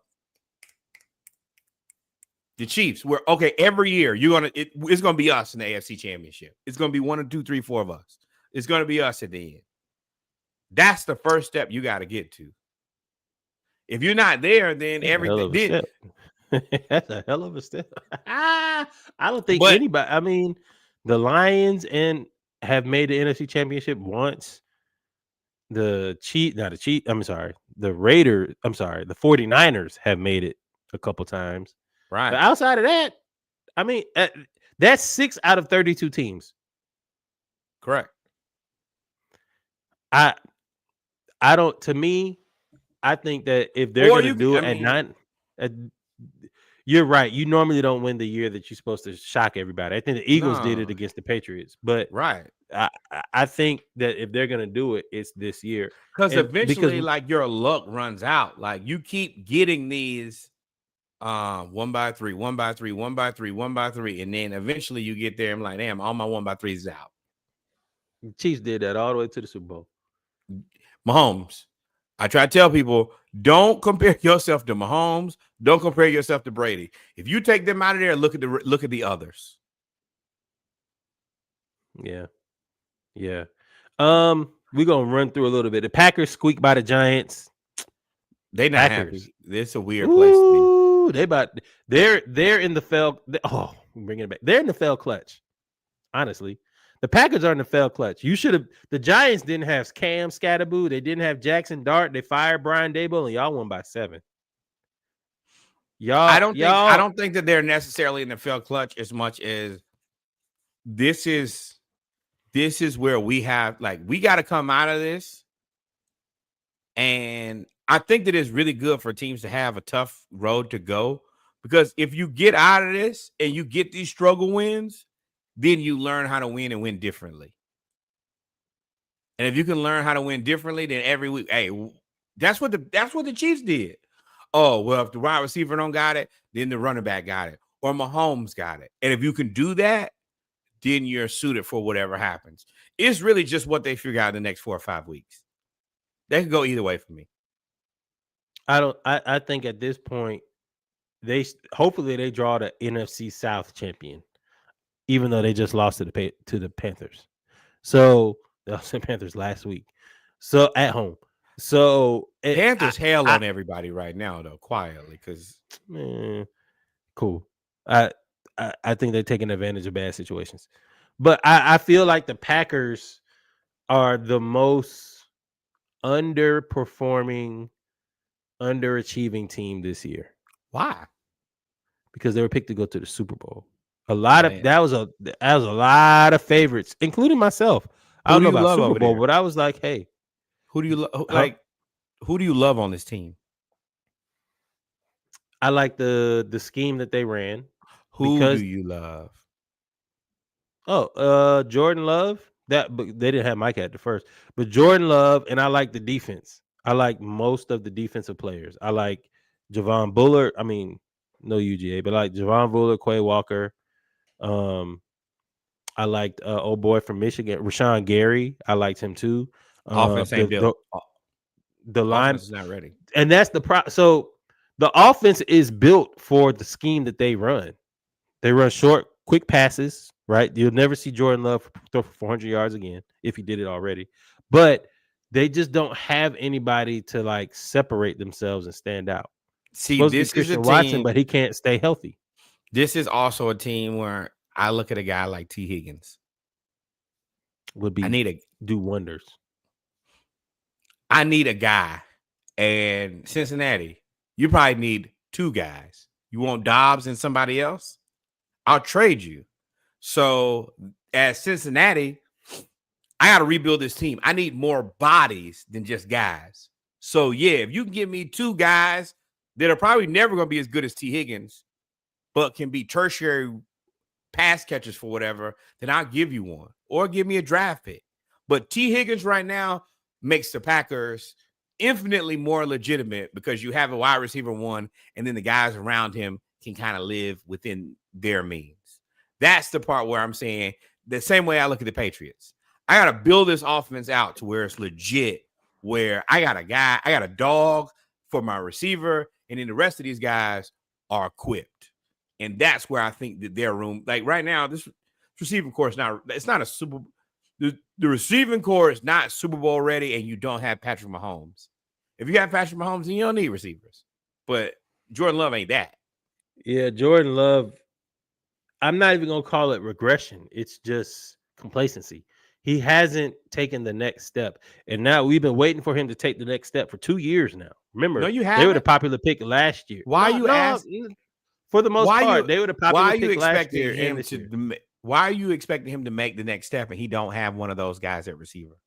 [SPEAKER 2] the Chiefs. Where every year it's gonna be us in the AFC Championship. It's gonna be 1 or 2, 3, 4 of us. It's gonna be us at the end. That's the first step you got to get to. If you're not there, then everything.
[SPEAKER 1] That's a hell of a step. I don't think anybody. I mean, the Lions have made the NFC Championship once. The Raiders. I'm sorry, the 49ers have made it a couple times.
[SPEAKER 2] Right.
[SPEAKER 1] But outside of that, I mean, that's 6 out of 32 teams.
[SPEAKER 2] Correct.
[SPEAKER 1] I don't. To me, I think that if they're going to do it at 9. You're right. You normally don't win the year that you're supposed to shock everybody. I think the Eagles did it against the Patriots, but I think that if they're gonna do it, it's this year.
[SPEAKER 2] Because eventually, like your luck runs out. Like you keep getting these 1 by 3, 1 by 3, 1 by 3, 1 by 3, and then eventually you get there. I'm like, damn, all my 1 by 3s is out.
[SPEAKER 1] The Chiefs did that all the way to the Super Bowl.
[SPEAKER 2] Mahomes. I try to tell people, don't compare yourself to Mahomes. Don't compare yourself to Brady. If you take them out of there, look at the others.
[SPEAKER 1] Yeah. We're gonna run through a little bit. The Packers squeaked by the Giants.
[SPEAKER 2] They not happy. It's a weird place to
[SPEAKER 1] be. They're in the fell. I'm bringing it back. They're in the fell clutch. Honestly. The Packers are in the fell clutch. You should have. The Giants didn't have Cam Scatterboo. They didn't have Jackson Dart. They fired Brian Daboll, and y'all won by 7.
[SPEAKER 2] I don't think that they're necessarily in the fell clutch as much as this is where we have we got to come out of this, and I think that it's really good for teams to have a tough road to go because if you get out of this and you get these struggle wins, then you learn how to win and win differently. And if you can learn how to win differently, then every week, hey, that's what the Chiefs did. Oh, well, if the wide receiver don't got it, then the running back got it, or Mahomes got it. And if you can do that, then you're suited for whatever happens. It's really just what they figure out in the next 4 or 5 weeks. They could go either way for me.
[SPEAKER 1] I think at this point, hopefully they draw the NFC South champion. even though they just lost to the Panthers. So they lost to the Panthers last week. So at home. So
[SPEAKER 2] Panthers hell on everybody right now though, quietly, because
[SPEAKER 1] cool. I, I think they're taking advantage of bad situations, but I feel like the Packers are the most underperforming, underachieving team this year.
[SPEAKER 2] Why?
[SPEAKER 1] Because they were picked to go to the Super Bowl. That was a lot of favorites, including myself. I
[SPEAKER 2] Who
[SPEAKER 1] don't
[SPEAKER 2] do
[SPEAKER 1] know
[SPEAKER 2] you
[SPEAKER 1] about
[SPEAKER 2] love
[SPEAKER 1] Super
[SPEAKER 2] over
[SPEAKER 1] Bowl,
[SPEAKER 2] there?
[SPEAKER 1] but I was like, hey,
[SPEAKER 2] Who do you like? Who do you love on this team?
[SPEAKER 1] I like the scheme that they ran.
[SPEAKER 2] Who do
[SPEAKER 1] Because
[SPEAKER 2] you love?
[SPEAKER 1] Jordan Love. But they didn't have Mike at the first, but Jordan Love, and I like the defense. I like most of the defensive players. I like Javon Bullard. I mean, no UGA, but like Javon Bullard, Quay Walker. I liked old boy from Michigan, Rashawn Gary. I liked him too.
[SPEAKER 2] Offense ain't built.
[SPEAKER 1] The line
[SPEAKER 2] Offense is not ready,
[SPEAKER 1] and that's so the offense is built for the scheme that they run. They run short, quick passes. Right, you'll never see Jordan Love throw for 400 yards again if he did it already. But they just don't have anybody to like separate themselves and stand out.
[SPEAKER 2] See,
[SPEAKER 1] Supposed to be
[SPEAKER 2] this is a
[SPEAKER 1] Christian Watson,
[SPEAKER 2] team.
[SPEAKER 1] but he can't stay healthy.
[SPEAKER 2] This is also a team where I look at a guy like T. Higgins.
[SPEAKER 1] Do wonders.
[SPEAKER 2] I need a guy, and Cincinnati, you probably need two guys. You want Dobbs and somebody else? I'll trade you. So at Cincinnati, I got to rebuild this team. I need more bodies than just guys. So yeah, if you can give me two guys that are probably never going to be as good as T. Higgins, but can be tertiary pass catchers for whatever, then I'll give you one or give me a draft pick. But T. Higgins right now makes the Packers infinitely more legitimate because you have a wide receiver one, and then the guys around him can kind of live within their means. That's the part where I'm saying the same way I look at the Patriots. I got to build this offense out to where it's legit, where I got a dog for my receiver, and then the rest of these guys are equipped. And that's where I think that their room, like right now, this receiving core is not a Super Bowl. The receiving core is not Super Bowl ready, and you don't have Patrick Mahomes. If you have Patrick Mahomes, then you don't need receivers. But Jordan Love ain't that.
[SPEAKER 1] Yeah, Jordan Love, I'm not even going to call it regression. It's just complacency. He hasn't taken the next step. And now we've been waiting for him to take the next step for 2 years now. Remember,
[SPEAKER 2] no, you
[SPEAKER 1] they were the popular pick last year.
[SPEAKER 2] Why you asking?
[SPEAKER 1] For the most part, they were the popular pick last year and this year.
[SPEAKER 2] Why are you expecting him to make the next step and he don't have one of those guys at receiver?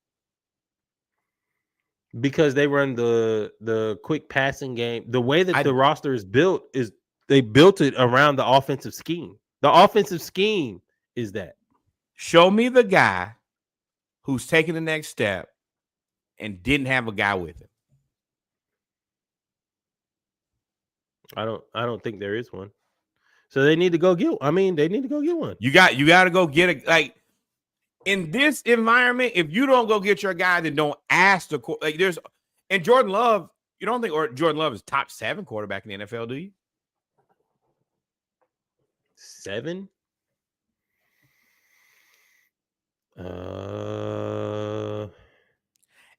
[SPEAKER 1] Because they run the quick passing game. The way that the roster is built is they built it around the offensive scheme. The offensive scheme is that.
[SPEAKER 2] Show me the guy who's taking the next step and didn't have a guy with him.
[SPEAKER 1] I don't think there is one. So they need to go get. They need to go get one.
[SPEAKER 2] You got to go get in this environment. If you don't go get your guy, then don't ask the and Jordan Love. You don't think Jordan Love is top 7 quarterback in the NFL, do you?
[SPEAKER 1] 7?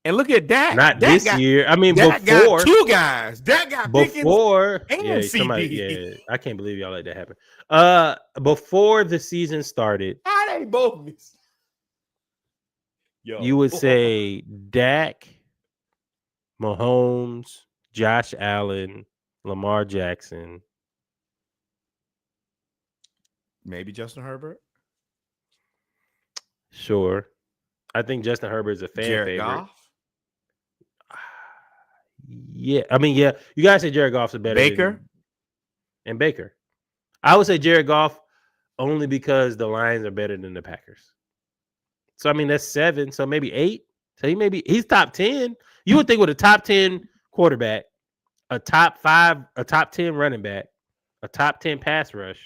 [SPEAKER 2] And look at that.
[SPEAKER 1] Not that this guy, year.
[SPEAKER 2] That
[SPEAKER 1] before
[SPEAKER 2] got 2 guys. That got
[SPEAKER 1] before
[SPEAKER 2] and
[SPEAKER 1] CD. I can't believe y'all let that happen. Before the season started,
[SPEAKER 2] how they both miss?
[SPEAKER 1] You would say Dak, Mahomes, Josh Allen, Lamar Jackson,
[SPEAKER 2] maybe Justin Herbert.
[SPEAKER 1] Sure, I think Justin Herbert is a fan favorite.
[SPEAKER 2] Goff?
[SPEAKER 1] Yeah, you guys say Jared Goff's a better
[SPEAKER 2] Baker
[SPEAKER 1] and Baker. I would say Jared Goff only because the Lions are better than the Packers. So that's 7. So maybe 8. So he's top 10. You would think with a top 10 quarterback, a top 5, a top 10 running back, a top 10 pass rush,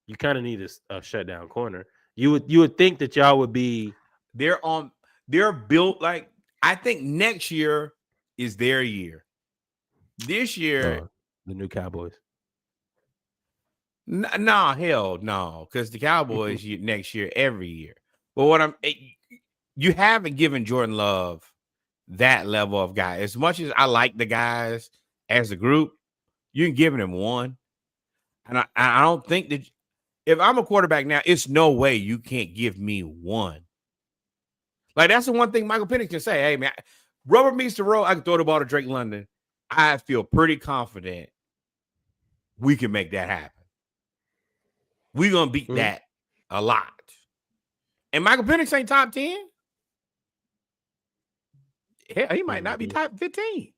[SPEAKER 1] you kind of need a shutdown corner. You would think that y'all would be.
[SPEAKER 2] They're built like. I think next year is their year. This year,
[SPEAKER 1] the new Cowboys.
[SPEAKER 2] No, hell no, because the Cowboys next year, every year. But you haven't given Jordan Love that level of guy. As much as I like the guys as a group, you're giving him one. And I don't think that if I'm a quarterback now, it's no way you can't give me one. Like, that's the one thing Michael Penix can say. Hey, man, rubber meets the road. I can throw the ball to Drake London. I feel pretty confident we can make that happen. We're going to beat that a lot. And Michael Penix ain't top 10. Hell, he might not be top 15.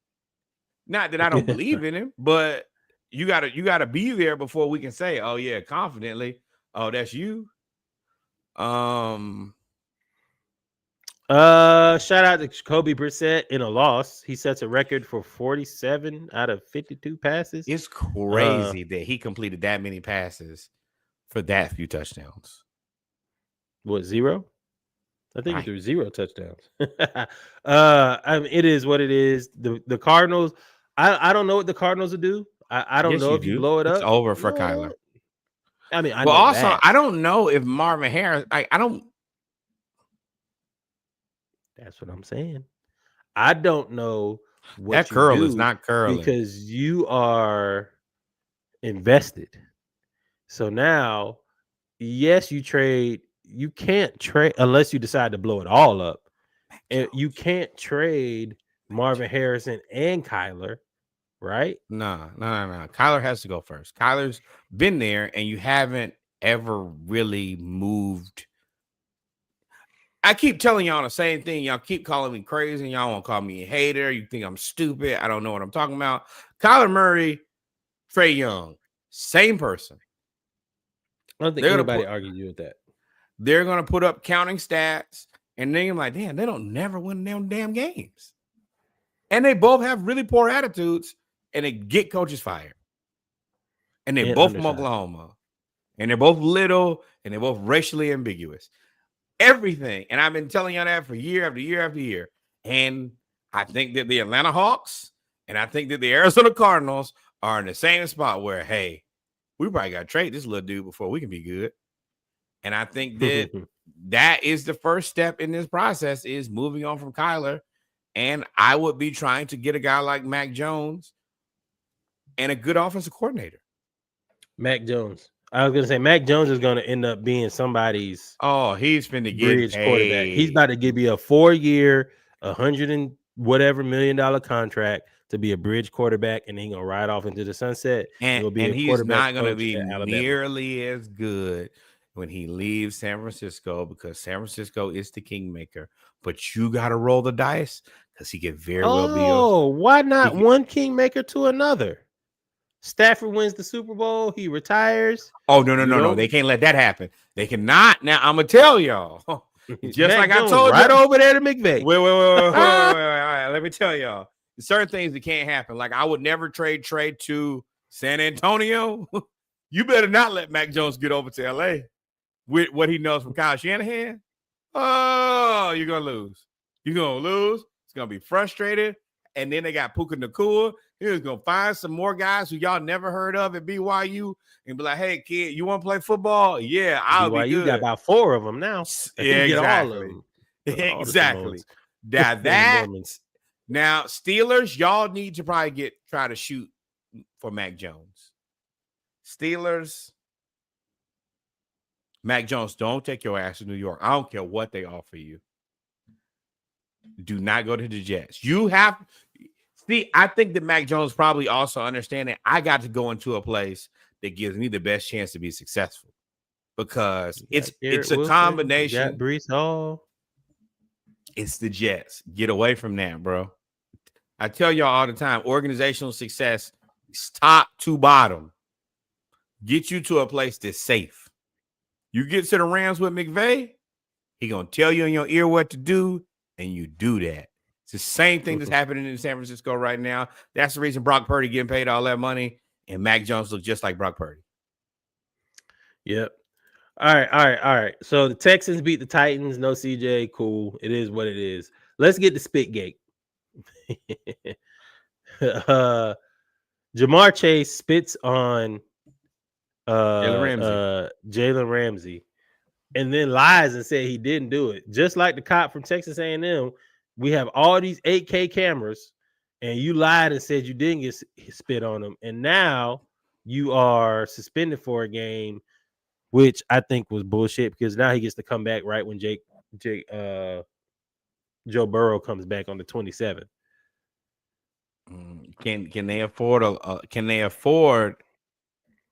[SPEAKER 2] Not that I don't believe in him, but you gotta be there before we can say, oh yeah, confidently, oh, that's you.
[SPEAKER 1] Shout out to Jacoby Brissett in a loss. He sets a record for 47 out of 52 passes.
[SPEAKER 2] It's crazy that he completed that many passes for that few touchdowns.
[SPEAKER 1] What, 0? I think he threw 0 touchdowns. I mean, it is what it is. The Cardinals, I don't know what the Cardinals will do. I don't know if you blow it up.
[SPEAKER 2] It's over for Kyler.
[SPEAKER 1] I mean, I
[SPEAKER 2] know also
[SPEAKER 1] that.
[SPEAKER 2] I don't know if Marvin Harris. I don't.
[SPEAKER 1] That's what I'm saying. I don't know what
[SPEAKER 2] that curl is not curling
[SPEAKER 1] because you are invested. So now, yes, you trade. You can't trade unless you decide to blow it all up. You can't trade Marvin Harrison and Kyler, right?
[SPEAKER 2] No. Kyler has to go first. Kyler's been there, and you haven't ever really moved. I keep telling y'all the same thing. Y'all keep calling me crazy. Y'all want to call me a hater. You think I'm stupid. I don't know what I'm talking about. Kyler Murray, Trae Young, same person.
[SPEAKER 1] I don't think anybody argued you with that.
[SPEAKER 2] They're going to put up counting stats, and then you're like, damn, they don't never win them damn games. And they both have really poor attitudes, and they get coaches fired. And they're both from Oklahoma. And they're both little, and they're both racially ambiguous. Everything. And I've been telling y'all that for year after year after year. And I think that the Atlanta Hawks and I think that the Arizona Cardinals are in the same spot where, hey, we probably got to trade this little dude before we can be good. And I think that that is the first step in this process is moving on from Kyler. And I would be trying to get a guy like Mac Jones and a good offensive coordinator.
[SPEAKER 1] Mac Jones. I was going to say Mac Jones is going to end up being somebody's
[SPEAKER 2] he's finna get
[SPEAKER 1] bridge quarterback. He's about to give you a 4-year, $100 and whatever million contract to be a bridge quarterback, and then he's gonna ride off into the sunset.
[SPEAKER 2] And he's not going to be nearly as good when he leaves San Francisco because San Francisco is the kingmaker. But you got to roll the dice because he could very well be.
[SPEAKER 1] Oh, why not one kingmaker to another? Stafford wins the Super Bowl. He retires.
[SPEAKER 2] Oh, no. They can't let that happen. They cannot. Now, I'm going to tell y'all. Just like I told you.
[SPEAKER 1] Right over there to McVay.
[SPEAKER 2] Wait. All right, let me tell y'all. Certain things that can't happen. Like, I would never trade to San Antonio. You better not let Mac Jones get over to L.A. with what he knows from Kyle Shanahan. Oh, you're going to lose. You're going to lose. It's going to be frustrated. And then they got Puka Nacua. He's going to find some more guys who y'all never heard of at BYU and be like, hey, kid, you want to play football? Yeah, I'll be good.
[SPEAKER 1] You got about 4 of them now.
[SPEAKER 2] Yeah, exactly. Exactly. Now, Steelers, y'all need to probably try to shoot for Mac Jones. Steelers, Mac Jones, don't take your ass to New York. I don't care what they offer you. Do not go to the Jets. I think that Mac Jones probably also understand that I got to go into a place that gives me the best chance to be successful because it's a combination.
[SPEAKER 1] You got Breece Hall.
[SPEAKER 2] It's the Jets. Get away from that, bro. I tell y'all all the time, organizational success is top to bottom. Get you to a place that's safe. You get to the Rams with McVay, he gonna tell you in your ear what to do, and you do that. It's the same thing that's happening in San Francisco right now. That's the reason Brock Purdy getting paid all that money, and Mac Jones looks just like Brock Purdy.
[SPEAKER 1] Yep. All right. So the Texans beat the Titans. No CJ. Cool. It is what it is. Let's get to Spitgate. Jamar Chase spits on
[SPEAKER 2] Ramsey.
[SPEAKER 1] Jalen Ramsey, and then lies and said he didn't do it. Just like the cop from Texas A&M, we have all these 8K cameras, and you lied and said you didn't get spit on them, and now you are suspended for a game, which I think was bullshit because now he gets to come back right when Joe Burrow comes back on the 27th.
[SPEAKER 2] Can they afford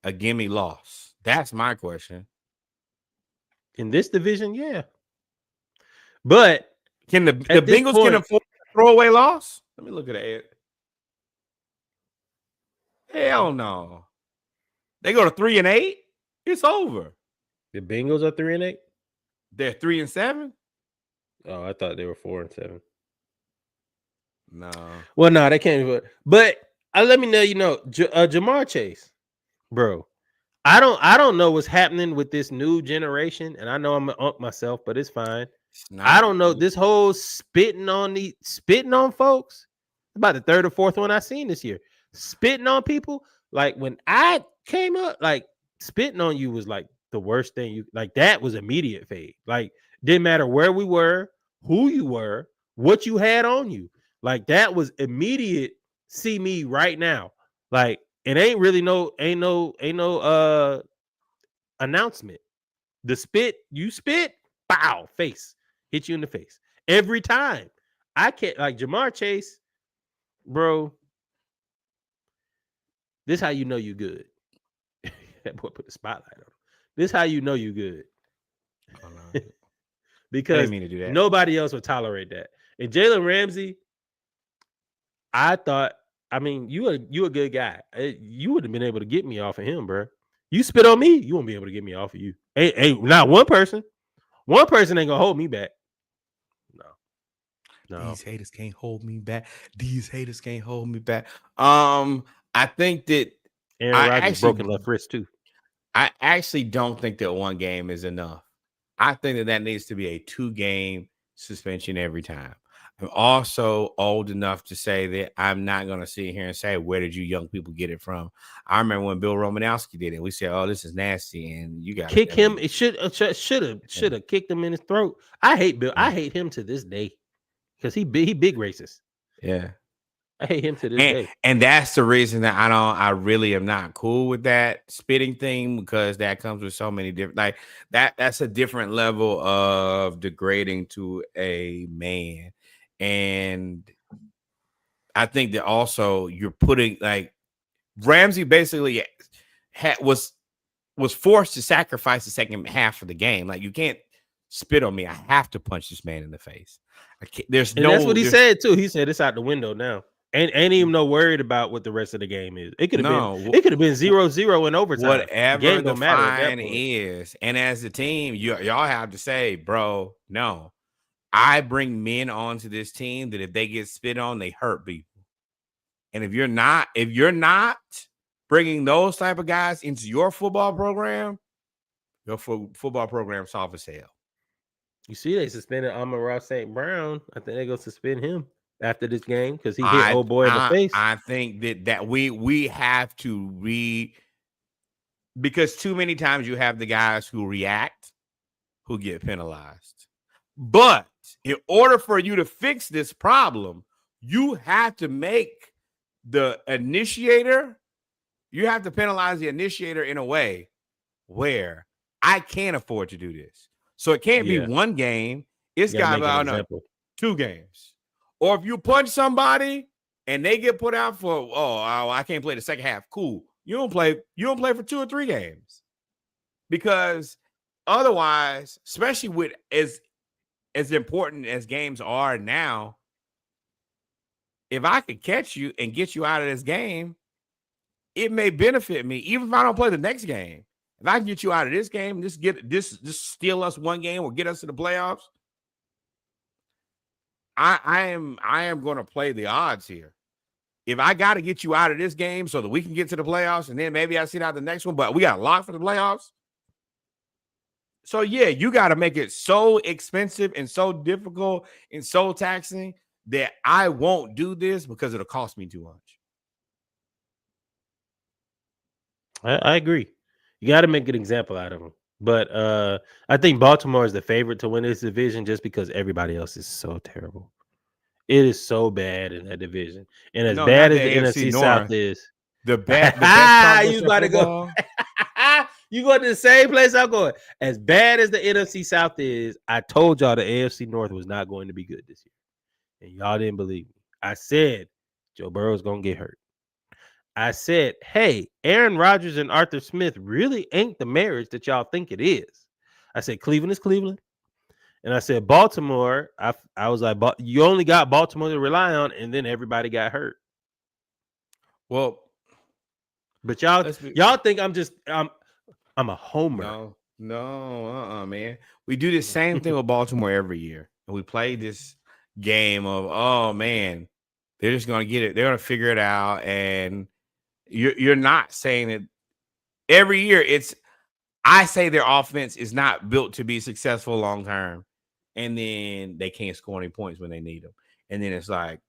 [SPEAKER 2] a gimme loss? That's my question.
[SPEAKER 1] In this division, yeah. But
[SPEAKER 2] can the Bengals can afford a throwaway loss? Let me look at it. Hell no. They go to 3-8. It's over.
[SPEAKER 1] The Bengals are 3-8.
[SPEAKER 2] They're 3-7.
[SPEAKER 1] Oh, I thought they were 4-7.
[SPEAKER 2] No.
[SPEAKER 1] Well, no, they can't. But let me know. Jamar Chase, bro. I don't know what's happening with this new generation, and I know I'm up myself, but it's fine. I don't know this whole spitting on folks. About the third or fourth one I seen this year. Spitting on people. Like when I came up, like spitting on you was like the worst thing you like. That was immediate fade. Like didn't matter where we were, who you were, what you had on you. Like that was immediate. See me right now. Like it ain't really no announcement. The spit, you spit, bow, face, hit you in the face every time. I can't like Jamar Chase, bro. This how you know you good. That boy put the spotlight on him. This how you know you good.
[SPEAKER 2] Oh, no.
[SPEAKER 1] Because nobody else would tolerate that. And Jalen Ramsey, I thought, I mean, you a good guy. You would have been able to get me off of him, bro. You spit on me, you won't be able to get me off of you. Ain't not one person. One person ain't gonna hold me back. No.
[SPEAKER 2] These haters can't hold me back. I think that
[SPEAKER 1] Aaron Rodgers broken left wrist too.
[SPEAKER 2] I actually don't think that one game is enough. I think that needs to be a 2-game suspension every time. I'm also old enough to say that I'm not going to sit here and say, where did you young people get it from? I remember when Bill Romanowski did it. We said, oh, this is nasty. And you got to
[SPEAKER 1] kick him. It should have kicked him in his throat. I hate Bill. I hate him to this day because he big racist.
[SPEAKER 2] Yeah.
[SPEAKER 1] I hate him to this day.
[SPEAKER 2] And that's the reason that I really am not cool with that spitting thing, because that comes with so many different, like that's a different level of degrading to a man. And I think that also you're putting, like, Ramsey basically was forced to sacrifice the second half of the game. Like, you can't spit on me. I have to punch this man in the face.
[SPEAKER 1] That's what he said too. He said it's out the window now. Ain't even no worried about what the rest of the game is. It could have been 0-0 in overtime.
[SPEAKER 2] Whatever the fine is, and as a team, y'all have to say, bro, no. I bring men onto this team that if they get spit on, they hurt people. And if you're not bringing those type of guys into your football program, your football program soft as hell.
[SPEAKER 1] You see, they suspended Amon-Ra St. Brown. I think they're gonna suspend him after this game because he hit old boy in the face.
[SPEAKER 2] I think that we have to because too many times you have the guys who react who get penalized. But in order for you to fix this problem, you have to make the initiator, you have to penalize the initiator in a way where I can't afford to do this. So it can't be one game. It's got to be 2 games. Or if you punch somebody and they get put out for, I can't play the second half. Cool. You don't play for 2 or 3 games. Because otherwise, especially with as important as games are now, if I could catch you and get you out of this game, it may benefit me, even if I don't play the next game. If I can get you out of this game, just steal us 1 game or get us to the playoffs, I am going to play the odds here. If I got to get you out of this game so that we can get to the playoffs, and then maybe I sit out the next one, but we got locked for the playoffs. So yeah, you got to make it so expensive and so difficult and so taxing that I won't do this because it'll cost me too much.
[SPEAKER 1] I agree. You got to make an example out of them. But I think Baltimore is the favorite to win this division just because everybody else is so terrible. It is so bad in that division, and as
[SPEAKER 2] No, not
[SPEAKER 1] bad
[SPEAKER 2] the
[SPEAKER 1] as the
[SPEAKER 2] AFC
[SPEAKER 1] NFC South
[SPEAKER 2] North.
[SPEAKER 1] is,
[SPEAKER 2] The best
[SPEAKER 1] you
[SPEAKER 2] conference of
[SPEAKER 1] about to go.
[SPEAKER 2] football.
[SPEAKER 1] You going to the same place I'm going. As bad as the NFC South is, I told y'all the AFC North was not going to be good this year, and y'all didn't believe me. I said Joe Burrow's gonna get hurt. I said, hey, Aaron Rodgers and Arthur Smith really ain't the marriage that y'all think it is. I said Cleveland is Cleveland. And I said Baltimore. I was like, you only got Baltimore to rely on, and then everybody got hurt.
[SPEAKER 2] Well,
[SPEAKER 1] but y'all think I'm a homer.
[SPEAKER 2] No, man. We do the same thing with Baltimore every year, and we play this game of, oh man, they're just gonna get it. They're gonna figure it out, and you're not saying it every year. I say their offense is not built to be successful long term, and then they can't score any points when they need them, and then it's like,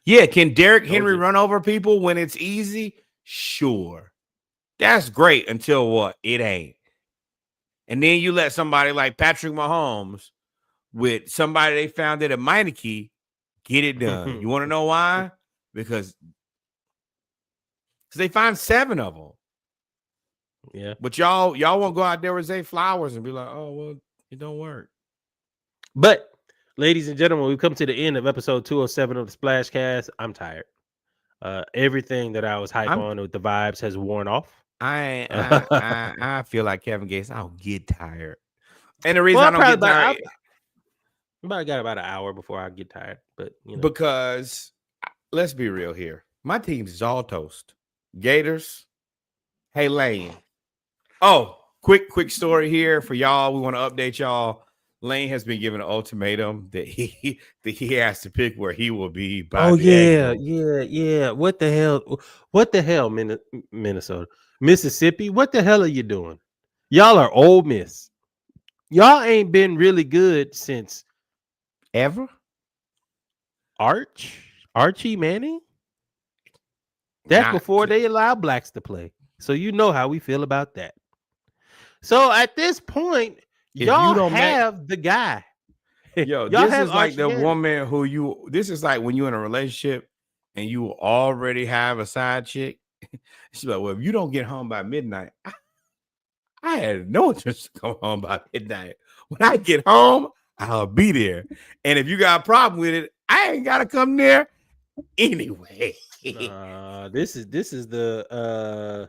[SPEAKER 2] yeah, can Derrick Henry run over people when it's easy? Sure. That's great until what? It ain't. And then you let somebody like Patrick Mahomes with somebody they found at a Meineke get it done. You want to know why? Because they find 7 of them.
[SPEAKER 1] Yeah.
[SPEAKER 2] But y'all won't go out there with Zay Flowers and be like, oh, well, it don't work.
[SPEAKER 1] But ladies and gentlemen, we've come to the end of episode 207 of the Splashcast. I'm tired. Everything that I was hype on with the vibes has worn off.
[SPEAKER 2] I feel like Kevin Gates. I'll get tired, and the reason I don't get tired,
[SPEAKER 1] I got about an hour before I get tired. But
[SPEAKER 2] because let's be real here, my team's is all toast. Gators. Hey Lane. Oh, quick story here for y'all. We want to update y'all. Lane has been given an ultimatum that he has to pick where he will be by the
[SPEAKER 1] yeah. What the hell, Minnesota, Mississippi? What the hell are you doing? Y'all are Ole Miss. Y'all ain't been really good since
[SPEAKER 2] ever.
[SPEAKER 1] Archie Manning. That's before they allow blacks to play. So you know how we feel about that. So at this point, y'all have the guy.
[SPEAKER 2] Yo, this is like the woman who this is like when you're in a relationship and you already have a side chick. She's like, well, if you don't get home by midnight, I had no interest to come home by midnight. When I get home, I'll be there. And if you got a problem with it, I ain't gotta come there anyway.
[SPEAKER 1] This is the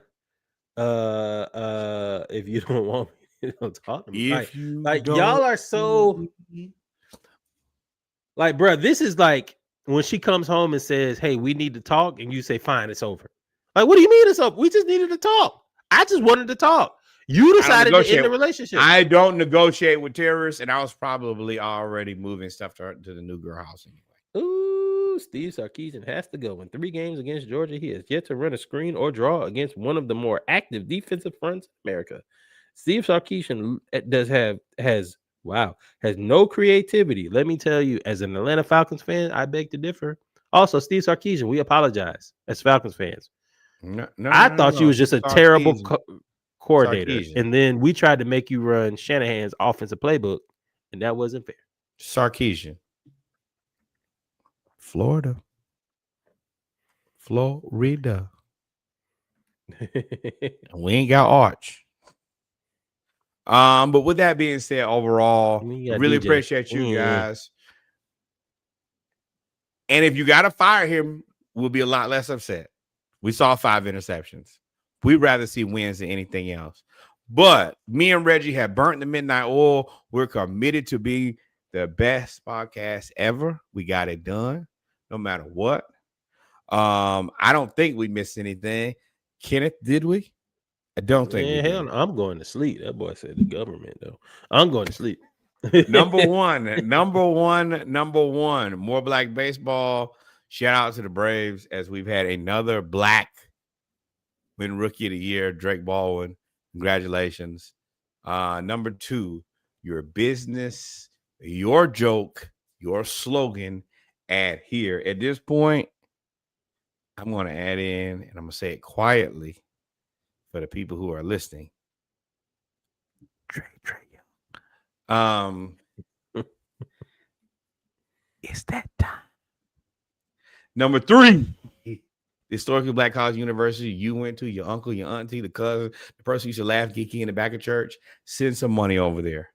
[SPEAKER 1] if you don't want me, don't talk to me. Like y'all are so like, bro, this is like when she comes home and says, hey, we need to talk, and you say, fine, it's over. Like, what do you mean it's over? We just needed to talk. I just wanted to talk. You decided to end the relationship.
[SPEAKER 2] I don't negotiate with terrorists, and I was probably already moving stuff to the new girl house anyway.
[SPEAKER 1] Ooh, Steve Sarkisian has to go. In 3 games against Georgia, he has yet to run a screen or draw against one of the more active defensive fronts in America. Steve Sarkisian has no creativity. Let me tell you, as an Atlanta Falcons fan, I beg to differ. Also, Steve Sarkisian, we apologize as Falcons fans. I thought you was just a terrible coordinator, and then we tried to make you run Shanahan's offensive playbook, and that wasn't fair.
[SPEAKER 2] Sarkisian, Florida. We ain't got Arch. But with that being said, overall, really appreciate you guys. And if you gotta fire him, we'll be a lot less upset. We saw 5 interceptions. We'd rather see wins than anything else. But me and Reggie have burnt the midnight oil. We're committed to be the best podcast ever. We got it done, no matter what. I don't think we missed anything. Kenneth, did we? I don't think we did.
[SPEAKER 1] I'm going to sleep. That boy said the government, though. I'm going to sleep.
[SPEAKER 2] Number one. More black baseball. Shout out to the Braves as we've had another black win rookie of the year, Drake Baldwin. Congratulations. Number 2, your business, your joke, your slogan at here. At this point, I'm going to add in, and I'm going to say it quietly for the people who are listening. Trey Young. It's that time. Number 3. The historically black college university you went to, your uncle, your auntie, the cousin, the person you used to laugh geeky in the back of church, send some money over there.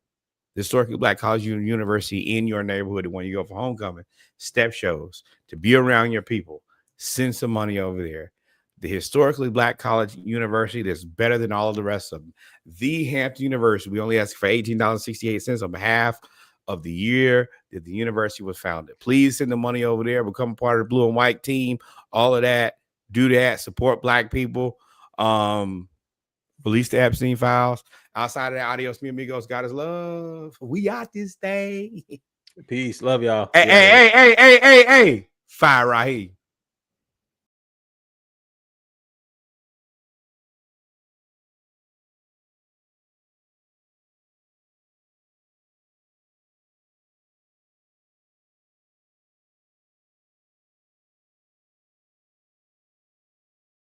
[SPEAKER 2] The historically black college university in your neighborhood, when you go for homecoming, step shows, to be around your people, send some money over there. The historically black college university that's better than all of the rest of them. The Hampton University, we only ask for $18.68 on behalf of the year that the university was founded. Please send the money over there, become a part of the blue and white team, all of that. Do that, support black people. Release the Epstein files. Outside of that, adios, mi amigos. God is love. We out this day.
[SPEAKER 1] Peace. Love y'all.
[SPEAKER 2] Hey. Fire right here.